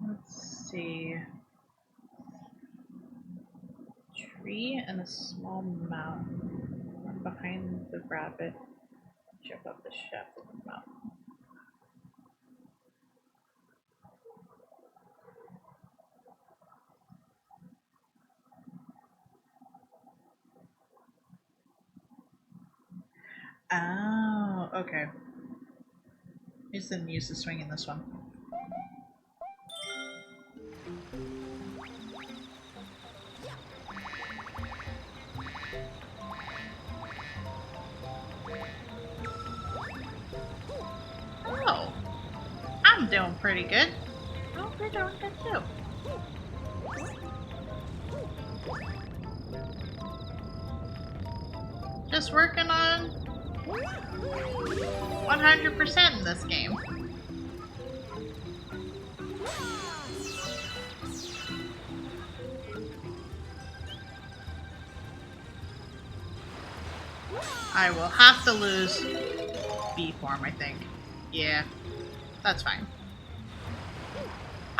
Let's see. Tree and a small mountain. Run behind the rabbit. Jump up the shaft of the mountain. Oh, okay. Just didn't use the swing in this one. I'm doing pretty good. Oh, you're doing good too. Just working on 100% in this game. I will have to lose B form, I think. Yeah, that's fine.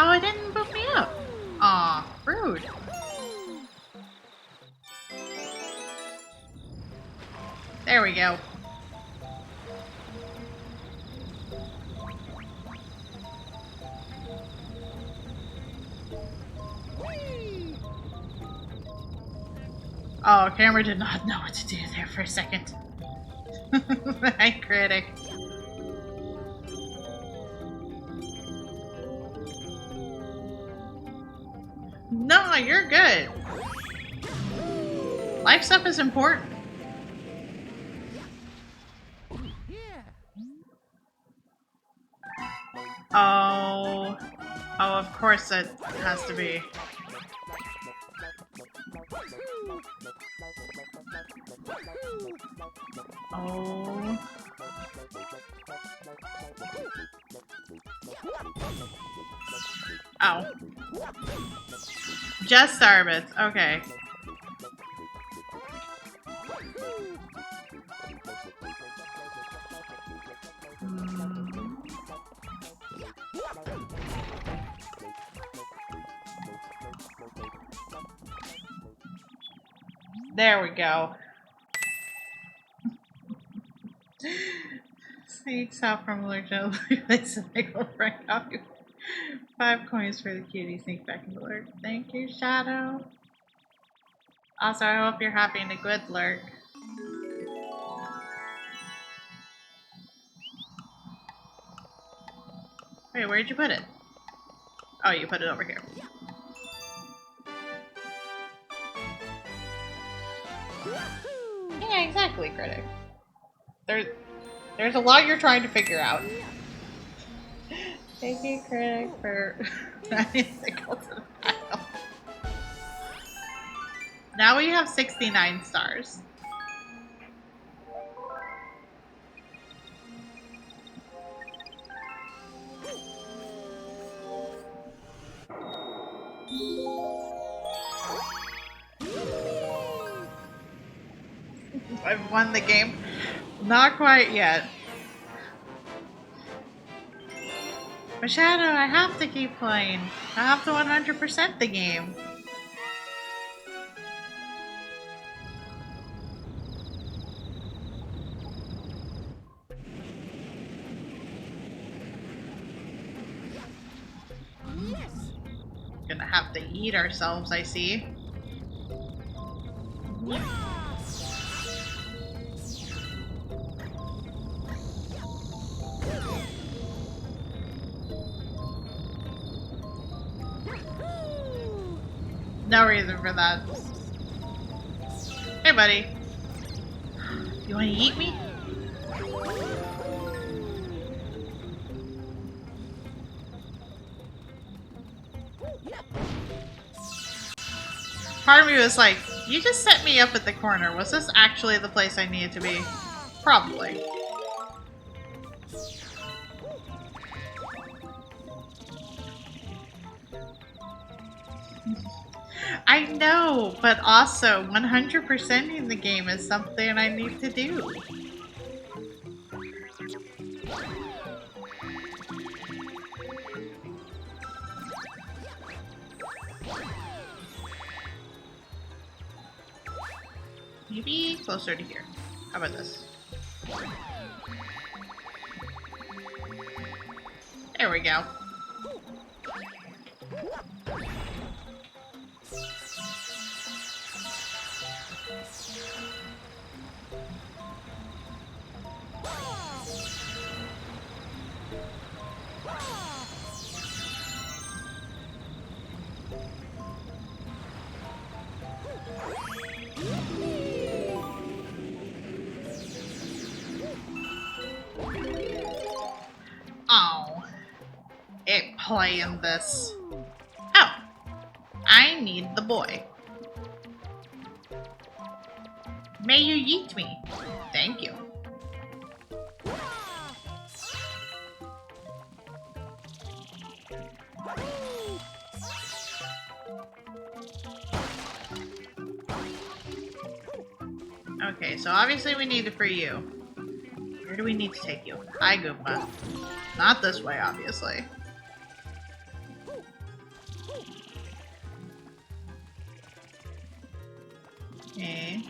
Oh, it didn't boot me up. Aw, rude. There we go. Oh, camera did not know what to do there for a second. Hi, critic. No, you're good. Life stuff is important. Oh. Oh, of course it has to be. Oh. Ow. Just Starbits. Okay. There we go. Snakes out from alert to place a nickel for a copy. 5 coins for the cutie sneak back into lurk. Thank you, Shadow. Also, I hope you're having a good lurk. Wait, where'd you put it? Oh, you put it over here. Yeah, exactly, critic. There's a lot you're trying to figure out. Thank you, critic, for adding the cult to the pile. Now we have 69 stars. I've won the game. Not quite yet. But Shadow, I have to keep playing. I have to 100% the game. Yes. Gonna have to eat ourselves, I see. No reason for that. Hey, buddy. You want to eat me? Part of me was like, you just set me up at the corner. Was this actually the place I needed to be? Probably. I know, but also 100%ing the game is something I need to do. Maybe closer to here. How about this? There we go. Oh. playing this. Oh, I need the boy. May you yeet me. Thank you. Okay, so obviously we need to free you. Where do we need to take you? Hi, Goomba. Not this way, obviously. Okay.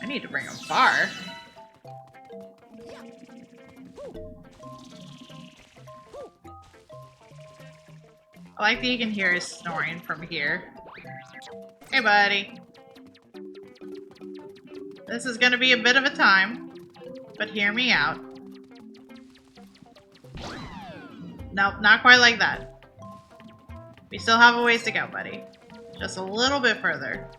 I need to bring him far. I like that you can hear his snoring from here. Hey, buddy. This is gonna be a bit of a time, but hear me out. Nope, not quite like that. We still have a ways to go, buddy. Just a little bit further.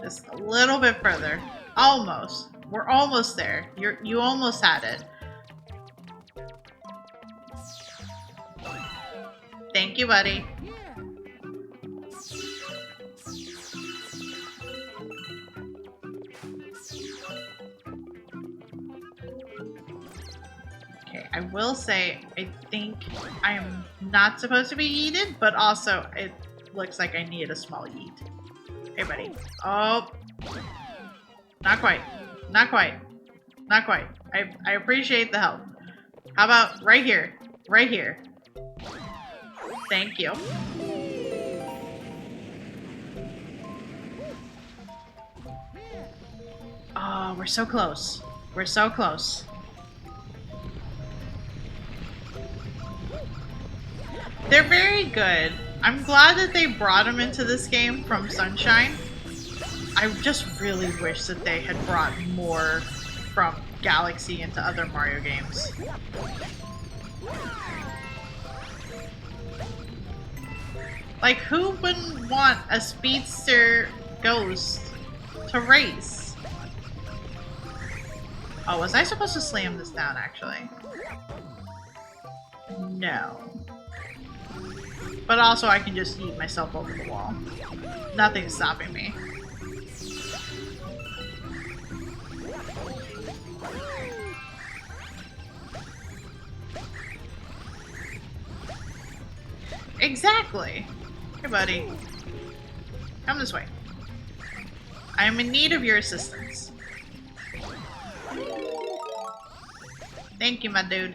Just a little bit further. Almost. We're almost there. You almost had it. Thank you, buddy. Okay, I will say, I think I am not supposed to be yeeted, but also it looks like I need a small yeet. Hey, buddy. Oh. Not quite. Not quite. Not quite. I appreciate the help. How about right here? Right here. Thank you. Oh, we're so close. We're so close. They're very good. I'm glad that they brought him into this game from Sunshine. I just really wish that they had brought more from Galaxy into other Mario games. Like, who wouldn't want a speedster ghost to race? Oh, was I supposed to slam this down, actually? No. But also, I can just eat myself over the wall. Nothing's stopping me. Exactly! Hey, buddy. Come this way. I am in need of your assistance. Thank you, my dude.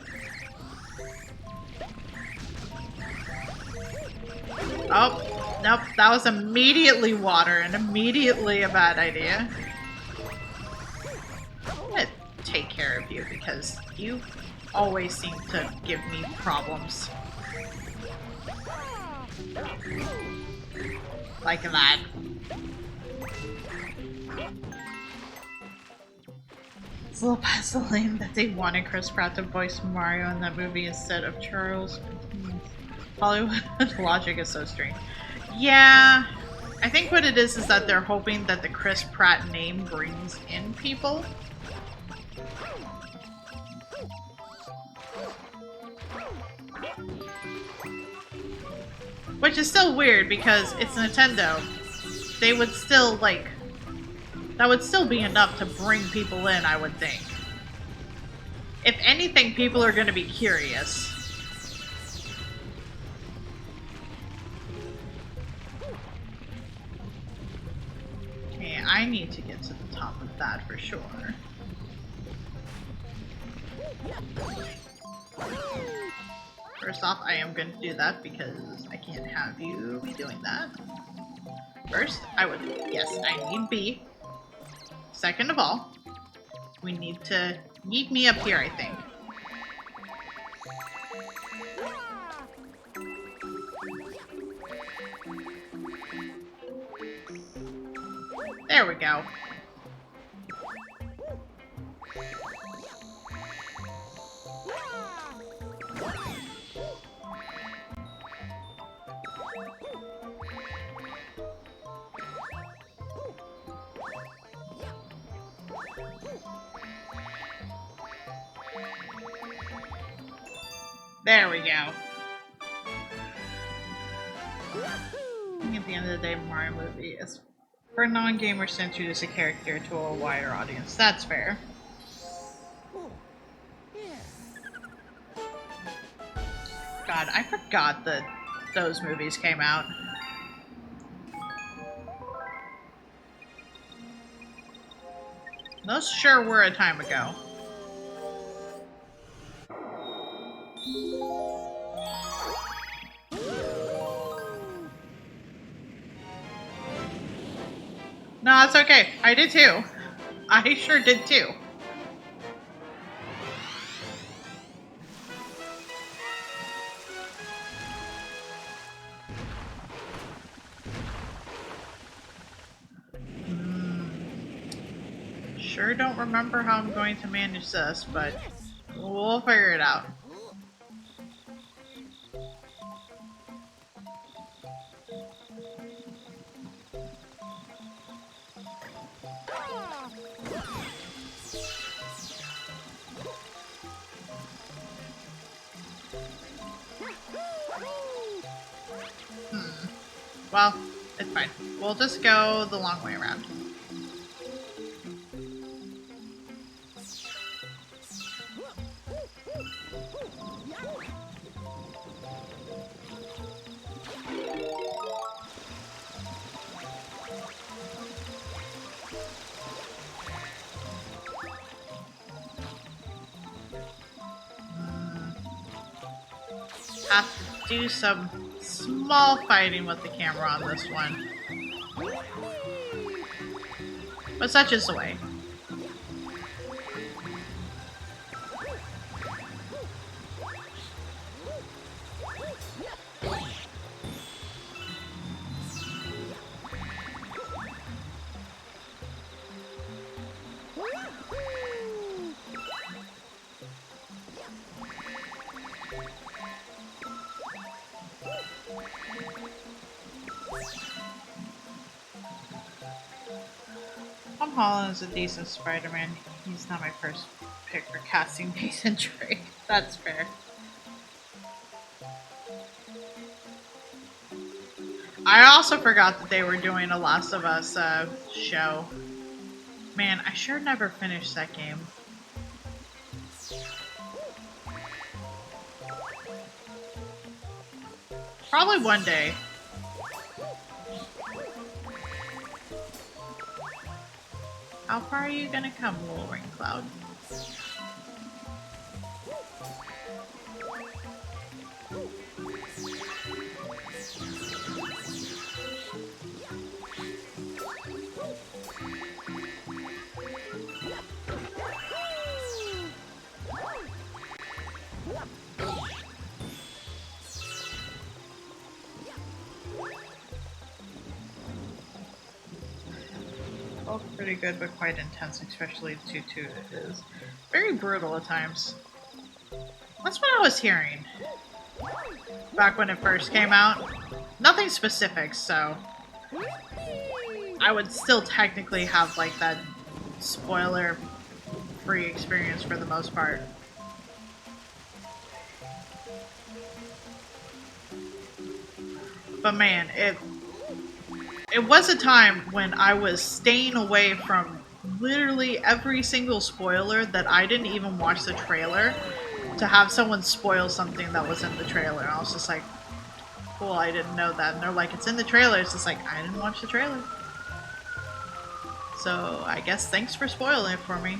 Oh, nope. That was immediately water and immediately a bad idea. I'm gonna take care of you because you always seem to give me problems. Like that. It's a little puzzling that they wanted Chris Pratt to voice Mario in that movie instead of Charles. Hollywood logic is so strange. Yeah, I think what it is that they're hoping that the Chris Pratt name brings in people. Which is still weird because it's Nintendo. They would still, like... That would still be enough to bring people in, I would think. If anything, people are going to be curious. Okay, I need to get to the top of that for sure. First off, I am going to do that because I can't have you be doing that. First, yes, I need B. Second of all, we need to yeet me up here, I think. There we go. There we go. At the end of the day, Mario movie is for non-gamers to introduce a character to a wider audience. That's fair. Oh, yeah. God, I forgot that those movies came out. Those sure were a time ago. No, that's okay. I did too. I sure did too. Sure don't remember how I'm going to manage this, but we'll figure it out. Well, it's fine. We'll just go the long way around. Have to do some small fighting with the camera on this one. But such is the way. Tom Holland is a decent Spider-Man. He's not my first pick for casting Nathan Drake. That's fair. I also forgot that they were doing a Last of Us show. Man, I sure never finished that game. Probably one day. How far are you gonna come, little rain cloud? Both pretty good, but quite intense, especially 2-2 it is. Very brutal at times. That's what I was hearing. Back when it first came out. Nothing specific, so... I would still technically have, like, that spoiler-free experience for the most part. But man, it was a time when I was staying away from literally every single spoiler that I didn't even watch the trailer to have someone spoil something that was in the trailer. And I was just like, cool, I didn't know that. And they're like, it's in the trailer. It's just like, I didn't watch the trailer. So I guess thanks for spoiling it for me.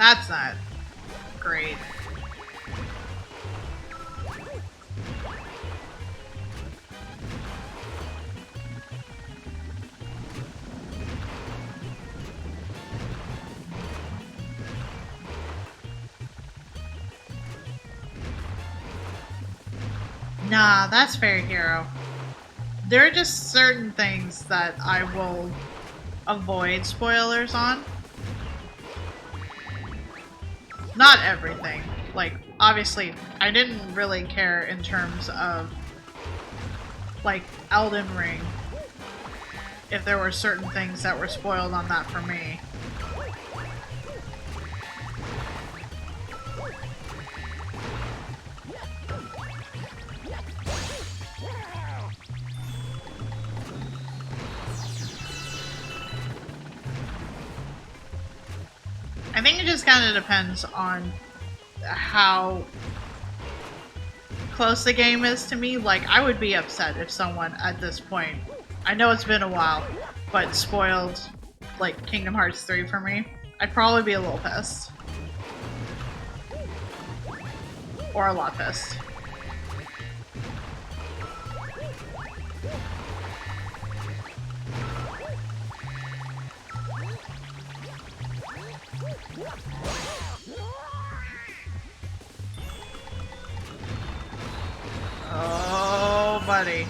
That's not great. Nah, that's fair, Hero. There are just certain things that I will avoid spoilers on. Not everything. Like, obviously, I didn't really care in terms of, like, Elden Ring. If there were certain things that were spoiled on that for me. I think it just kind of depends on how close the game is to me. Like, I would be upset if someone at this point, I know it's been a while, but spoiled, like, Kingdom Hearts 3 for me. I'd probably be a little pissed. Or a lot pissed. Oh, buddy.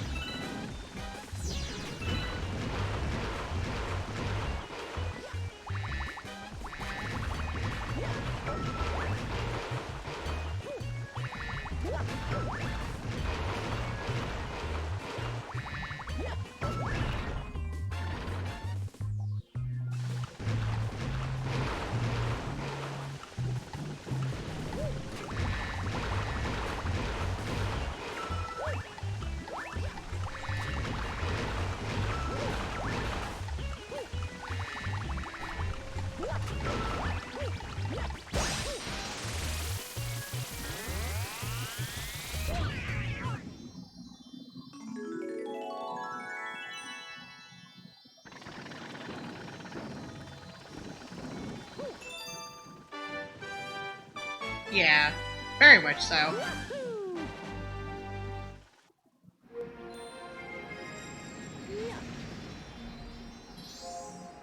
Yeah, very much so.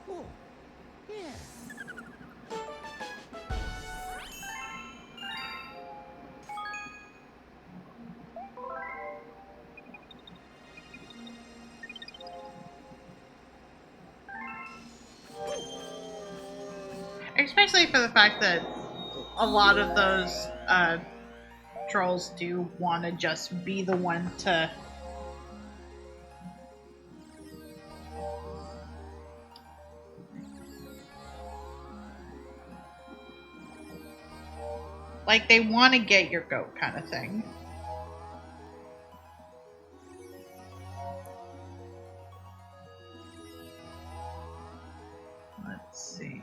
Oh, yeah. Especially for the fact that a lot of those trolls do want to just be the one to like they want to get your goat kind of thing. Let's see.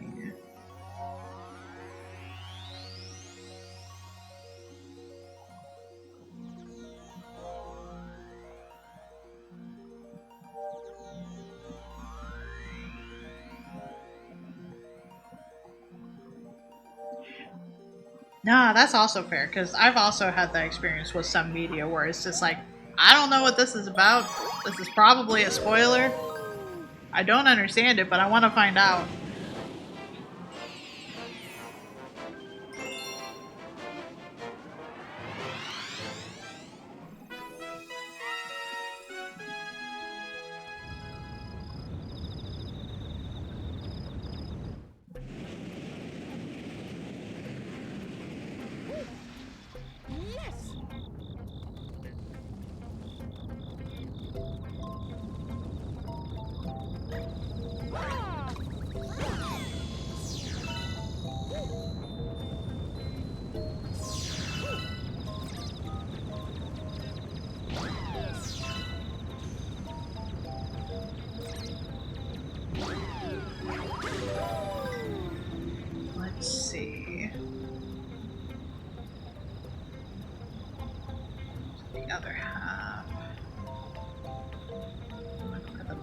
Nah, that's also fair, because I've also had that experience with some media where it's just like, I don't know what this is about. This is probably a spoiler. I don't understand it, but I want to find out. Yes! Let's see. The other half. Look for the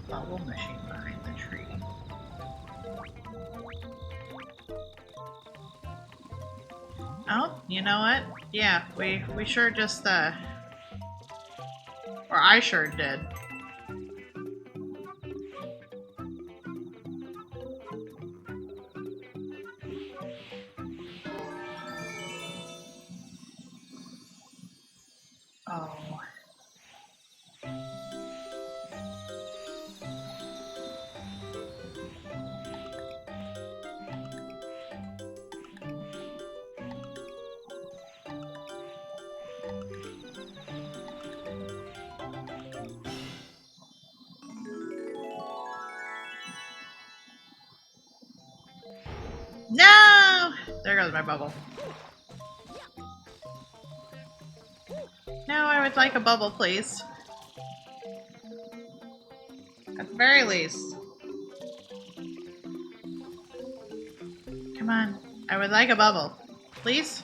bubble machine behind the tree. Oh, you know what? Yeah, we sure just, or I sure did. Oh. No! There goes my bubble. No, I would like a bubble, please. At the very least. Come on. I would like a bubble. Please?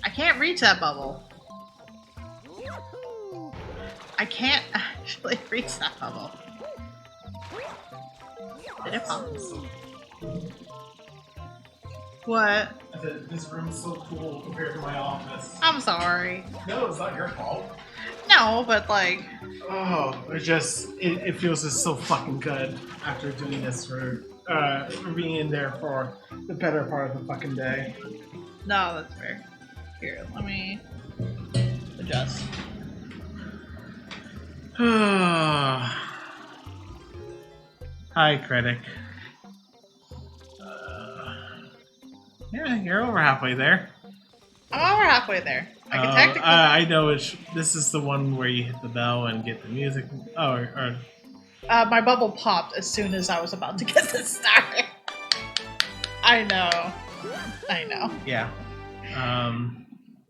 I can't reach that bubble. I can't actually reach that bubble. Did it pop? What? I said, this room's so cool compared to my office. I'm sorry. No, it's not your fault. No, but like... Oh, it feels just so fucking good after doing this for being in there for the better part of the fucking day. No, that's fair. Here, let me adjust. Hi, critic. Yeah, you're over halfway there. I'm over halfway there. I can technically... I know this is the one where you hit the bell and get the music. Oh, or my bubble popped as soon as I was about to get this started. I know. I know. yeah.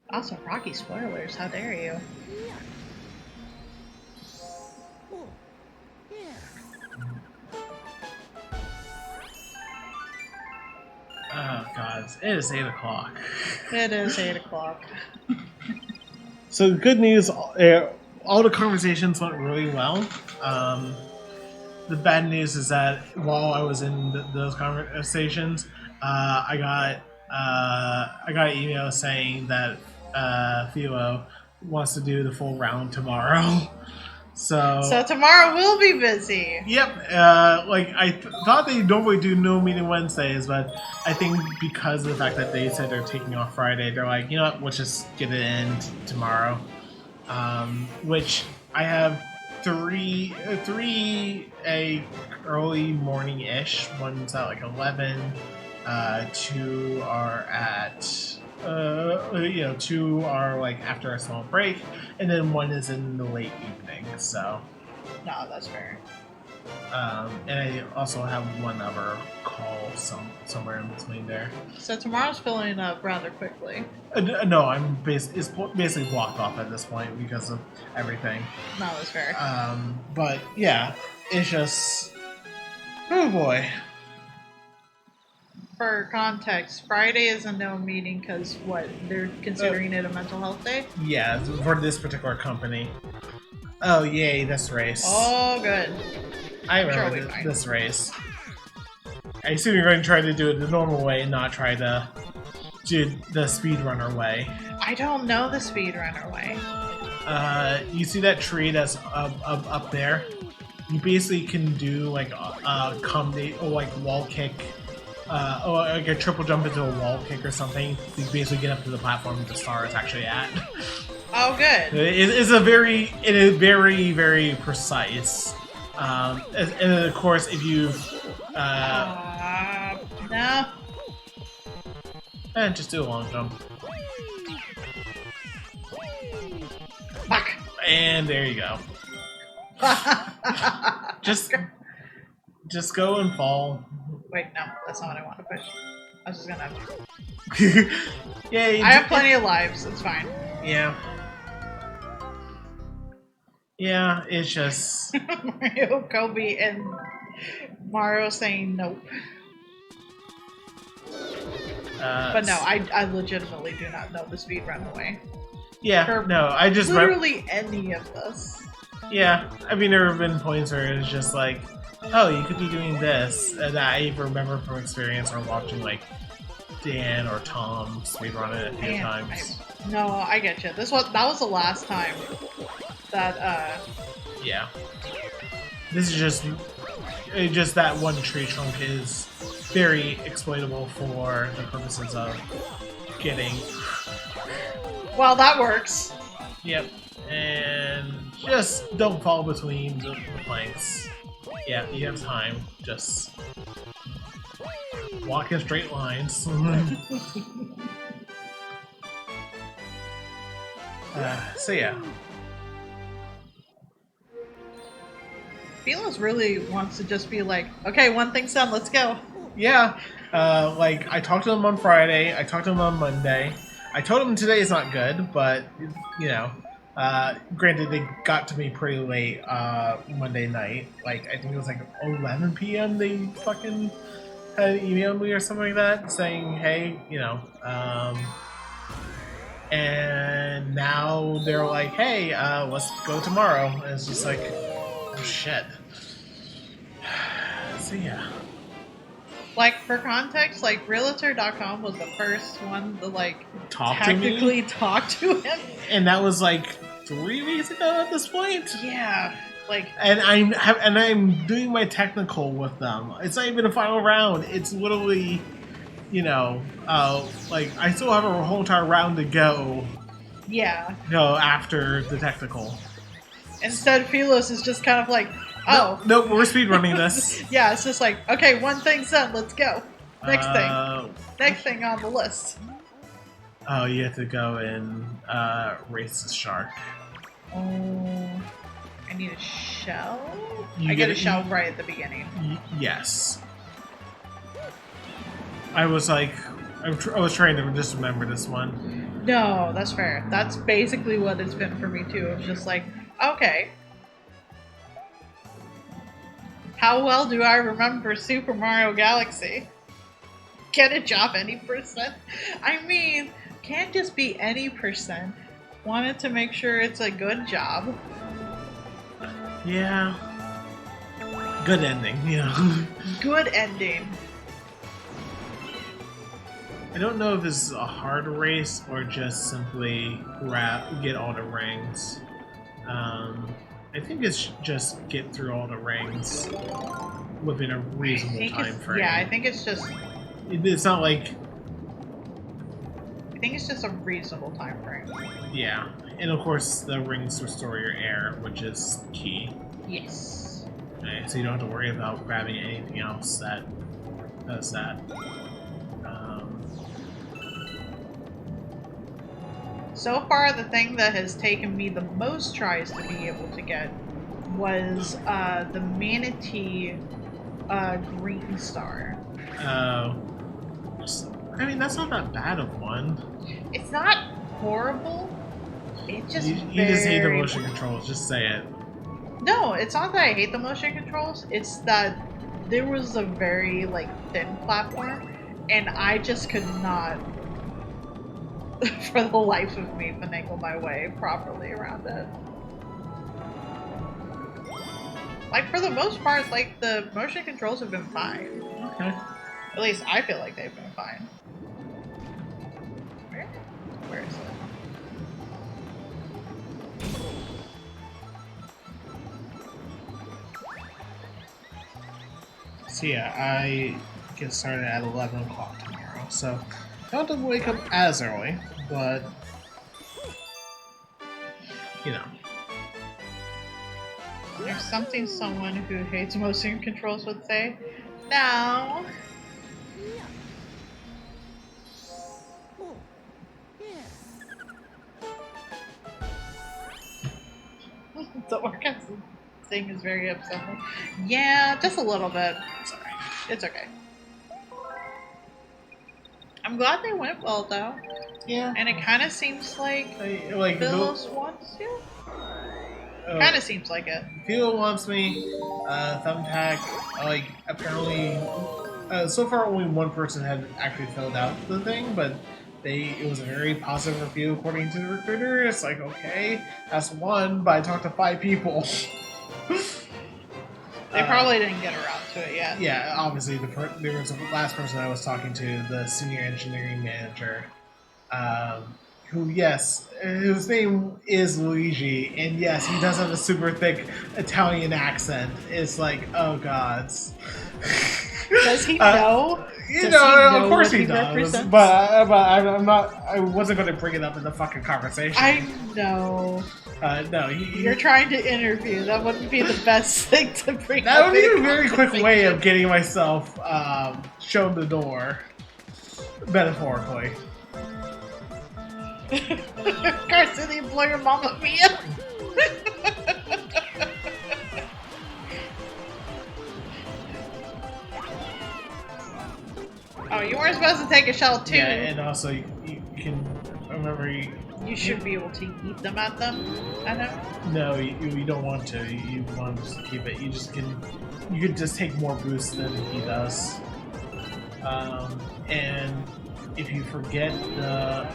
Also, Rocky spoilers. How dare you? Oh, yeah. Oh god, it is 8 o'clock. It is 8 o'clock. So good news, all the conversations went really well. The bad news is that while I was in those conversations, I got an email saying that Theo wants to do the full round tomorrow. So tomorrow we'll be busy. Yep. Like I thought they normally do no meeting Wednesdays, but I think because of the fact that they said they're taking off Friday, they're like, you know what, let's just get it in tomorrow. Which I have three early morning ish. One's at like 11. 2 are at 2 are like after a small break, and then 1 is in the late evening. So No, that's fair. and I also have 1 other call somewhere in between there. So tomorrow's filling up rather quickly. No, it's basically blocked off at this point because of everything. No, that's fair. But yeah, it's just, oh boy. For context, Friday is a no meeting because what? They're considering it a mental health day? Yeah, for this particular company. Oh yay, this race. Oh, good. I remember this race. I assume you're going to try to do it the normal way and not try to do the speedrunner way. I don't know the speedrunner way. You see that tree that's up there? You basically can do like a combination or like wall kick, or like a triple jump into a wall kick or something. You basically get up to the platform the star is actually at. Oh, good. It is very very precise. And of course, if you no. just do a long jump. Fuck. And there you go. Just go and fall. Wait, no, that's not what I want to push. I was just gonna. Yeah, I have plenty of lives. It's fine. Yeah. Yeah, it's just Mario, Kobe, and Mario saying nope. But no, I legitimately do not know the speedrun way. Yeah, no, I just literally any of this. Yeah, I mean there have been points where it's just like, oh, you could be doing this, that I remember from experience or watching like Dan or Tom speedrun it a few Man, times. no, I get you. That was the last time that Yeah. This is just that one tree trunk is very exploitable for the purposes of getting. well, that works. Yep. And just don't fall between the planks. Yeah, you have time. Just walk in straight lines. So yeah. Felos really wants to just be like, okay, one thing's done, let's go. Yeah, like I talked to him on Friday. I talked to him on Monday. I told him today is not good, but you know, granted they got to me pretty late Monday night. Like I think it was like 11 p.m. They fucking had emailed me or something like that, saying, "Hey, you know." And now they're like, "Hey, let's go tomorrow." And it's just like, oh shit. So yeah. Like, for context, like, Realtor.com was the first one to, like, Talk to me? technically talk to him. And that was like 3 weeks ago at this point. Yeah, like, And I'm doing my technical with them. It's not even a final round. It's literally, you know, like I still have a whole entire round to go. yeah. After the technical. Instead, Felos is just kind of like, oh. No, we're speedrunning this. Yeah, it's just like, okay, one thing's done, let's go. Next thing. Next thing on the list. Oh, you have to go and race the shark. Oh, I need a shell? You I get a get- shell you- right at the beginning. Yes. I was like, I was trying to just remember this one. No, that's fair. That's basically what it's been for me too. It's just like, okay. How well do I remember Super Mario Galaxy? Can it job any percent? I mean, can't just be any percent. Wanted to make sure it's a good job. Yeah. Good ending, you know. Good ending. I don't know if this is a hard race or just simply get all the rings. I think it's just get through all the rings within a reasonable time frame. Yeah, I think it's just. It's not like, I think it's just a reasonable time frame. yeah. And of course, the rings restore your air, which is key. Yes. Okay, so you don't have to worry about grabbing anything else that does that. So far, the thing that has taken me the most tries to be able to get was the Manatee Green Star. I mean, that's not that bad of one. It's not horrible. It just You just hate the motion controls. Just say it. No, it's not that I hate the motion controls. It's that there was a very like thin platform, and I just could not, for the life of me, finagle my way properly around it. Like, for the most part, like, the motion controls have been fine. Okay. At least I feel like they've been fine. Where is it? So yeah, I get started at 11 o'clock tomorrow, so I don't have to wake up as early, but you know. There's something someone who hates motion controls would say. No. Oh, yeah. The orgasm thing is very upsetting. Yeah, just a little bit. Sorry. It's okay. I'm glad they went well, though. Yeah. And it kind of seems like Like Phyllis wants to. Kind of seems like it. Phil wants me. Thumbtack, like apparently, so far only one person had actually filled out the thing, but it was a very positive review according to the recruiter. It's like, okay, that's one, but I talked to 5 people. They probably didn't get around to it yet. Yeah, obviously there was the last person I was talking to, the senior engineering manager, who, yes, his name is Luigi, and yes, he does have a super thick Italian accent. It's like, oh gods. Does he know? You Does know, he know of course what he he does, represents? but I'm not. I wasn't going to bring it up in the fucking conversation. I know. No, You're trying to interview. That wouldn't be the best thing to bring that up would be in a very quick way of conversation. getting myself shown the door, metaphorically. Carson, the employer, Mamma Mia. Oh, you weren't supposed to take a shell too. Yeah, and also you can remember You should be able to eat them at them. I know. No, you don't want to. You want to just keep it. You can just take more boosts than he does. And if you forget the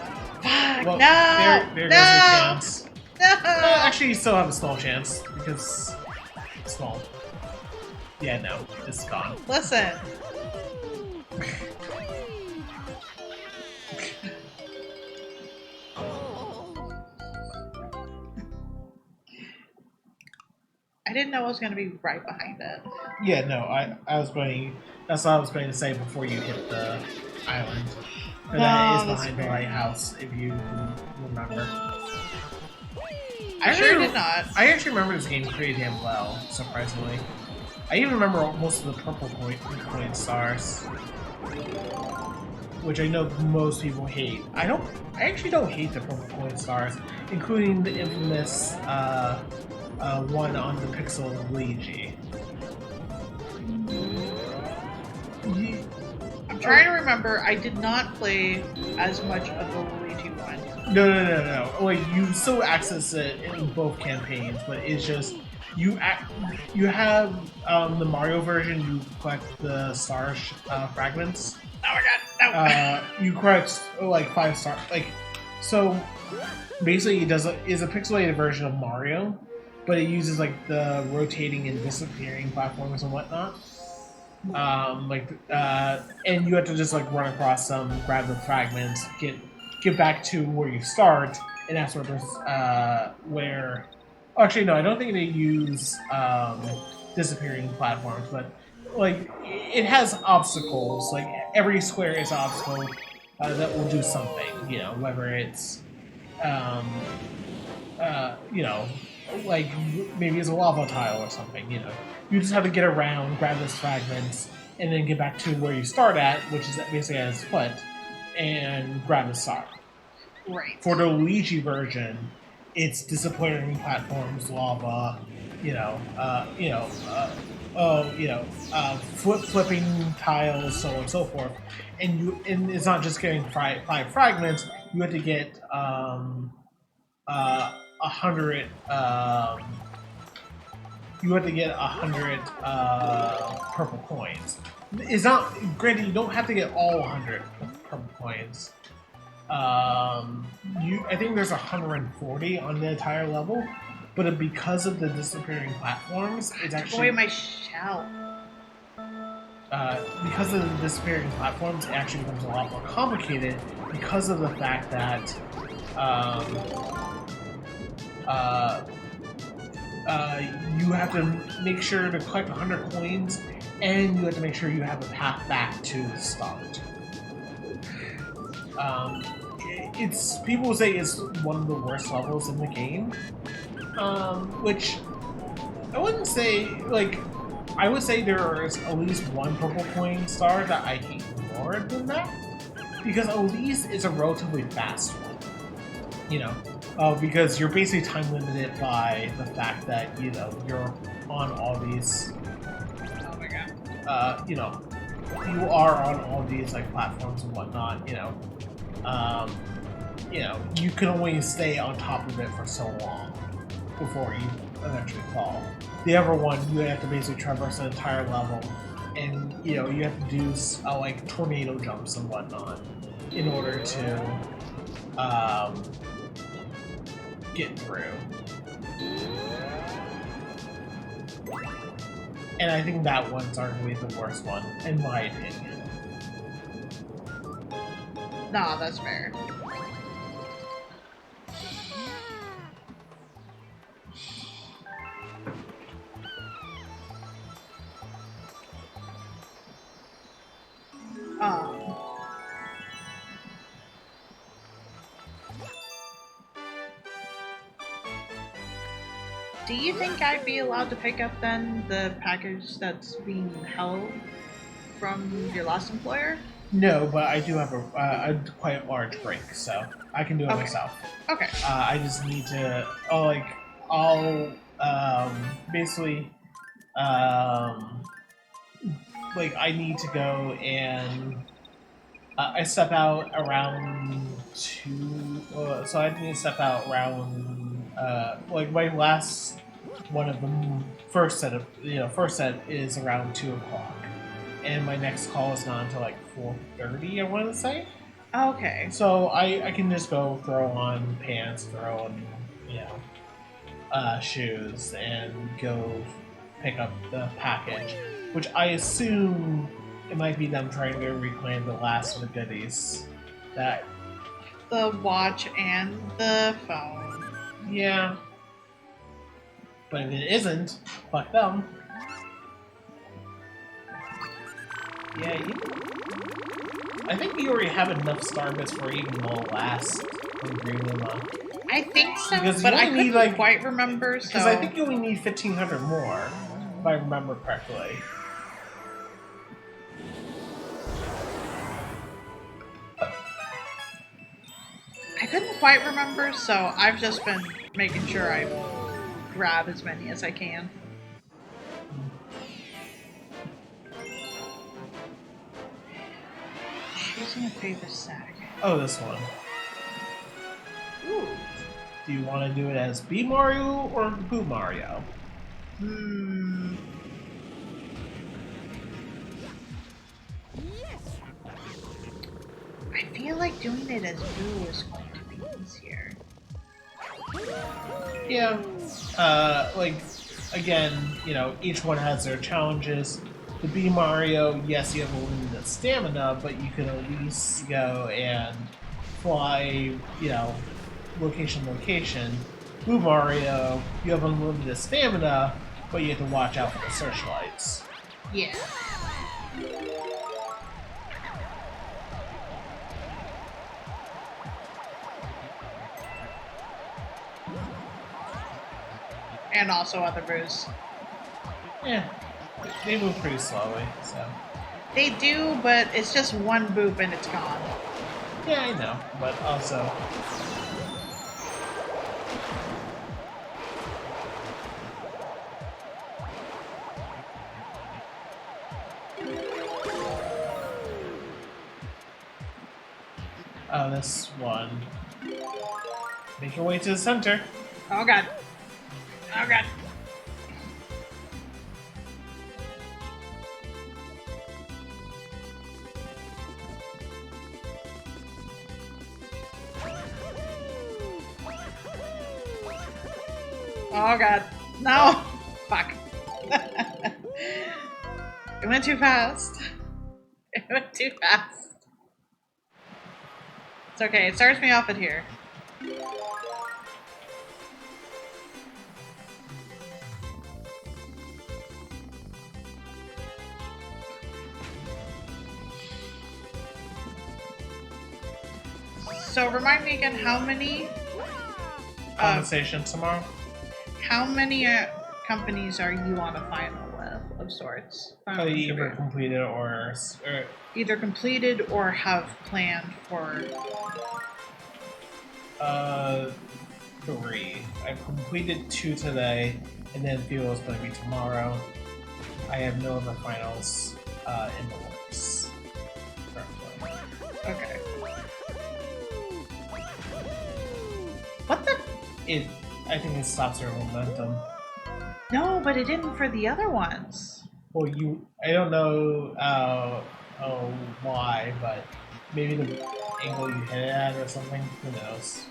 Fuck, well, no! there no! goes your chance. No! Actually, you still have a small chance because small. Yeah, no, it's gone. Listen. I didn't know I was going to be right behind it. Yeah, no, I was going. That's what I was going to say before you hit the island. But that is that's behind the fair. lighthouse, if you remember. I sure did not. I actually remember this game pretty damn well, surprisingly. I even remember most of the purple coin stars, which I know most people hate. I actually don't hate the purple coin stars, including the infamous one on the Pixel Luigi. I'm trying to remember. I did not play as much of the Luigi one. No. Like, you still access it in both campaigns, but it's just you have the Mario version. You collect the star fragments. Oh my god, no! You collect like 5 star. Like, so basically, it is a pixelated version of Mario, but it uses like the rotating and disappearing platforms and whatnot. And you have to just like run across them, grab the fragments, get back to where you start, and that's where. Oh, actually, no, I don't think they use disappearing platforms, but like it has obstacles. Like every square is an obstacle that will do something. You know, whether it's like maybe it's a lava tile or something. You know, you just have to get around, grab those fragments, and then get back to where you start at, which is basically at his foot, and grab the star. Right. For the Luigi version, it's disappointing platforms, lava, flipping tiles, so on and so forth. And it's not just getting 5 fragments. You have to get 100. You have to get 100 purple coins. It's not granted. You don't have to get all 100 purple coins. I think there's 140 on the entire level, but because of the disappearing platforms, it's actually Boy, my shell. because of the disappearing platforms, it actually becomes a lot more complicated because of the fact that you have to make sure to collect 100 coins, and you have to make sure you have a path back to the start. It's people say it's one of the worst levels in the game, which I wouldn't say. Like, I would say there is at least one purple coin star that I hate more than that, because at least it's a relatively fast one. You know, because you're basically time limited by the fact that you're on all these. Oh my god. You are on all these like platforms and whatnot. You can only stay on top of it for so long before you eventually fall. The other one, you have to basically traverse an entire level, and you have to do like tornado jumps and whatnot in order to get through. And I think that one's arguably the worst one, in my opinion. Nah, that's fair. Um, do you think I'd be allowed to pick up then the package that's being held from your last employer? No, but I do have a quite large break, so I can do it Okay. myself. Okay. I just need to, basically, like, I need to go and I step out around so I need to step out around, like, my last one of the first set is around 2 o'clock. And my next call is not until like 4:30, I want to say. Okay. So I can just go throw on pants, throw on, shoes, and go pick up the package, which I assume it might be them trying to reclaim the last of the goodies. That, The watch and the phone. yeah. But if it isn't, fuck them. Yeah, I think you already have enough star bits for even the last Green Luma. I think so, Because but you I only need, couldn't quite remember, so... Because I think you only need 1,500 more, if I remember correctly. I couldn't quite remember, so I've just been making sure I grab as many as I can. Choosing a favorite sack. Oh, this one. Ooh. Do you want to do it as B Mario or Boo Mario? Hmm. I feel like doing it as Boo is going to be easier. Yeah. Like, again, each one has their challenges. The B Mario, yes, you have a limited stamina, but you can at least go and fly, location to location. Blue Mario, you have unlimited stamina, but you have to watch out for the searchlights. Yeah. And also other Boos. Yeah, they move pretty slowly, so. They do, but it's just one boop and it's gone. Yeah, I know, but also. Oh, this one. Make your way to the center. Oh god. Oh god. Oh god. No! Fuck. It went too fast. It went too fast. It's okay, it starts me off at here. So remind me again, how many Conversation tomorrow. how many companies are you on a final with of sorts? Final Either interview. completed or Either completed or have planned for. 3. I've completed 2 today, and then Fuel is going to be tomorrow. I have no other finals in the works. Currently. Okay. What the? I think it stops your momentum. No, but it didn't for the other ones. Well, I don't know why, but maybe the angle you hit it at or something. Who knows?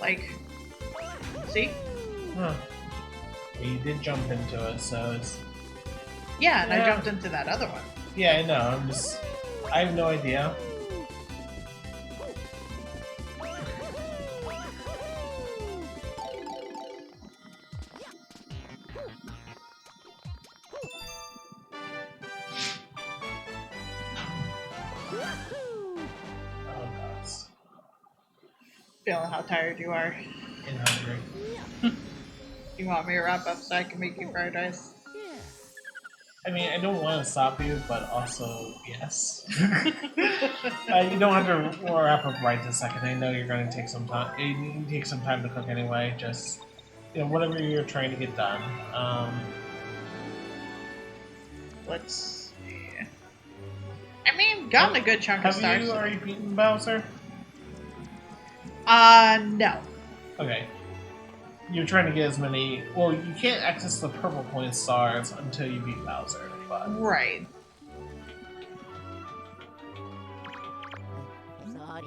Like, see? Huh. You did jump into it, so it's... Yeah, and I Yeah. jumped into that other one. Yeah, I know, I have no idea. Oh, God. Feeling how tired you are. And hungry. You want me to wrap up so I can make you fried rice? Yeah. I mean, I don't want to stop you, but also, yes. You don't have to wrap up right this second. I know you're going to take some time. You take some time to cook anyway. Just, whatever you're trying to get done. Let's see. I mean, gotten a good chunk of Have stars. you already beaten Bowser? No. Okay. You're trying to get as many. Well, you can't access the purple point stars until you beat Bowser, but. Right. Sorry.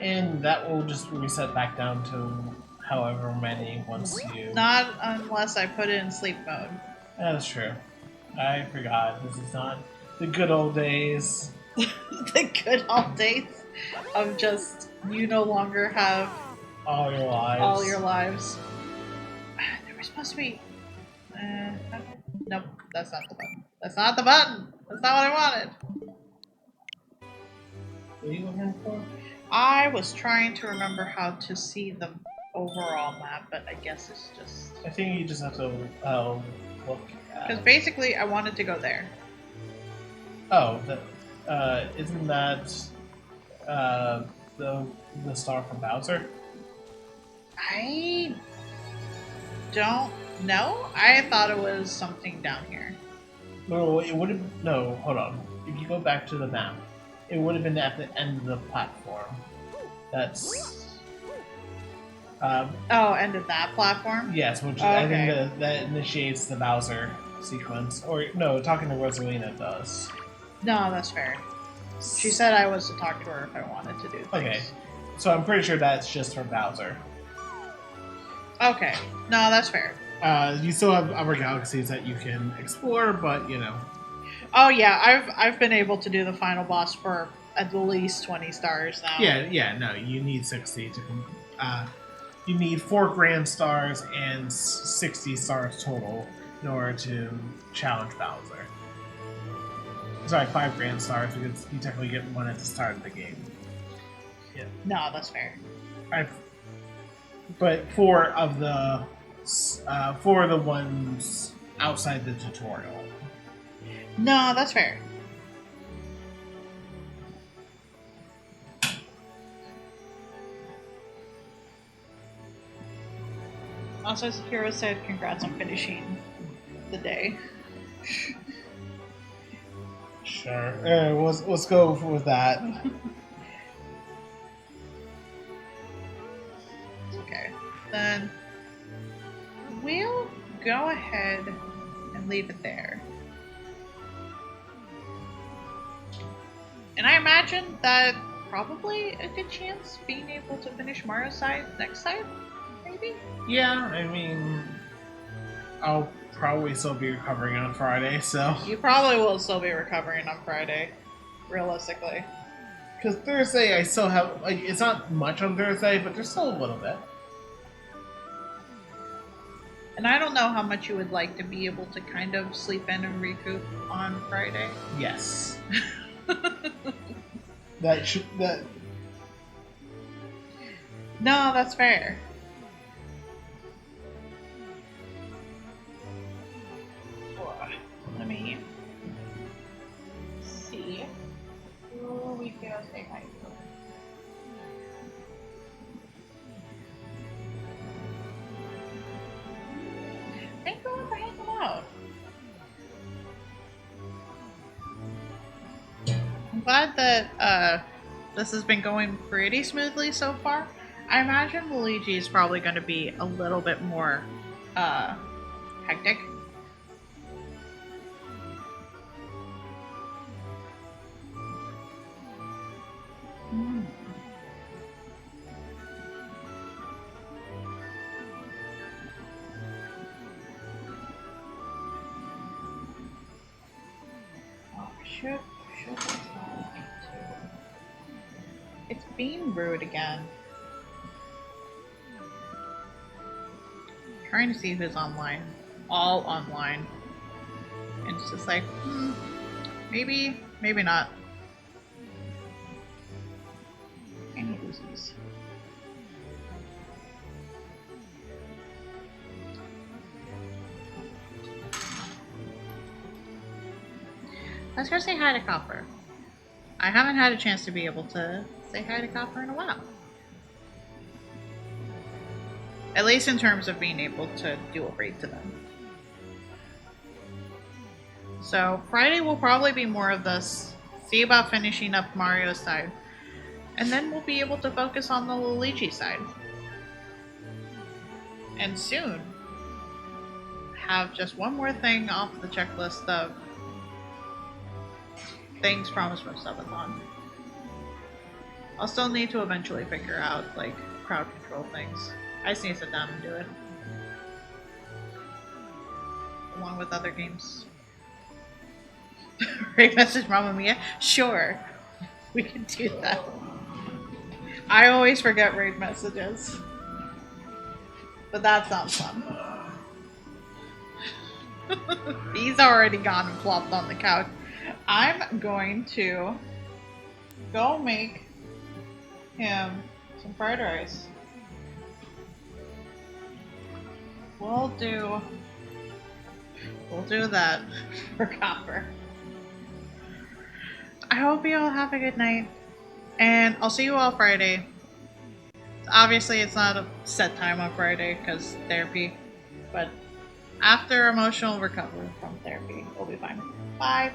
And that will just reset back down to however many once you. Not unless I put it in sleep mode. That's true. I forgot. This is not the good old days. The good old days of just you no longer have All your lives. all your lives. There was supposed to be. Nope, that's not the button. That's not the button. That's not what I wanted. What are you looking for? I was trying to remember how to see the overall map, but I guess it's just I think you just have to look because at. basically I wanted to go there. Oh, isn't that the star from Bowser? I don't know. I thought it was something down here. No, it would have. No, hold on. If you go back to the map, it would have been at the end of the platform. That's. Oh, end of that platform? Yes, which Oh, I okay. think that initiates the Bowser sequence. Or no, talking to Rosalina does. No, that's fair. She said I was to talk to her if I wanted to do things. Okay, so I'm pretty sure that's just for Bowser. Okay. No, that's fair. You still have other galaxies that you can explore, but Oh yeah, I've been able to do the final boss for at least 20 stars now. no, you need 60 to. You need 4 grand stars and 60 stars total in order to challenge Bowser. Sorry, 5 grand stars because you technically get one at the start of the game. Yeah. No, that's fair. But 4 of the 4 of the ones outside the tutorial. No, that's fair. Also, Hero said congrats on finishing the day. Sure. Let's go with that. Okay. Then we'll go ahead and leave it there. And I imagine that probably a good chance being able to finish Mario's side next time, maybe? Yeah, I mean, I'll probably still be recovering on Friday, so. You probably will still be recovering on Friday, realistically. Because Thursday, I still have, it's not much on Thursday, but there's still a little bit. And I don't know how much you would like to be able to kind of sleep in and recoup on Friday. Yes. No, that's fair. Let me see who we can say hi to. Thank you for hanging out. I'm glad that this has been going pretty smoothly so far. I imagine Luigi is probably going to be a little bit more hectic. Subathon 2. It's being rude again. Trying to see who's online. All online. And it's just like, maybe, maybe not. Any Uzis. Let's go say hi to Copper. I haven't had a chance to be able to say hi to Copper in a while. At least in terms of being able to do a raid to them. So Friday will probably be more of this. See about finishing up Mario's side. And then we'll be able to focus on the Luigi side. And soon have just one more thing off the checklist of things promised from subathon. I'll still need to eventually figure out like crowd control things. I just need to sit down and do it. Along with other games. Right message Mamma Mia? Sure. We can do that. I always forget raid messages. But that sounds fun. He's already gone and flopped on the couch. I'm going to go make him some fried rice. We'll do that for Copper. I hope you all have a good night. And I'll see you all Friday. Obviously, it's not a set time on Friday because therapy. But after emotional recovery from therapy, we'll be fine. Bye.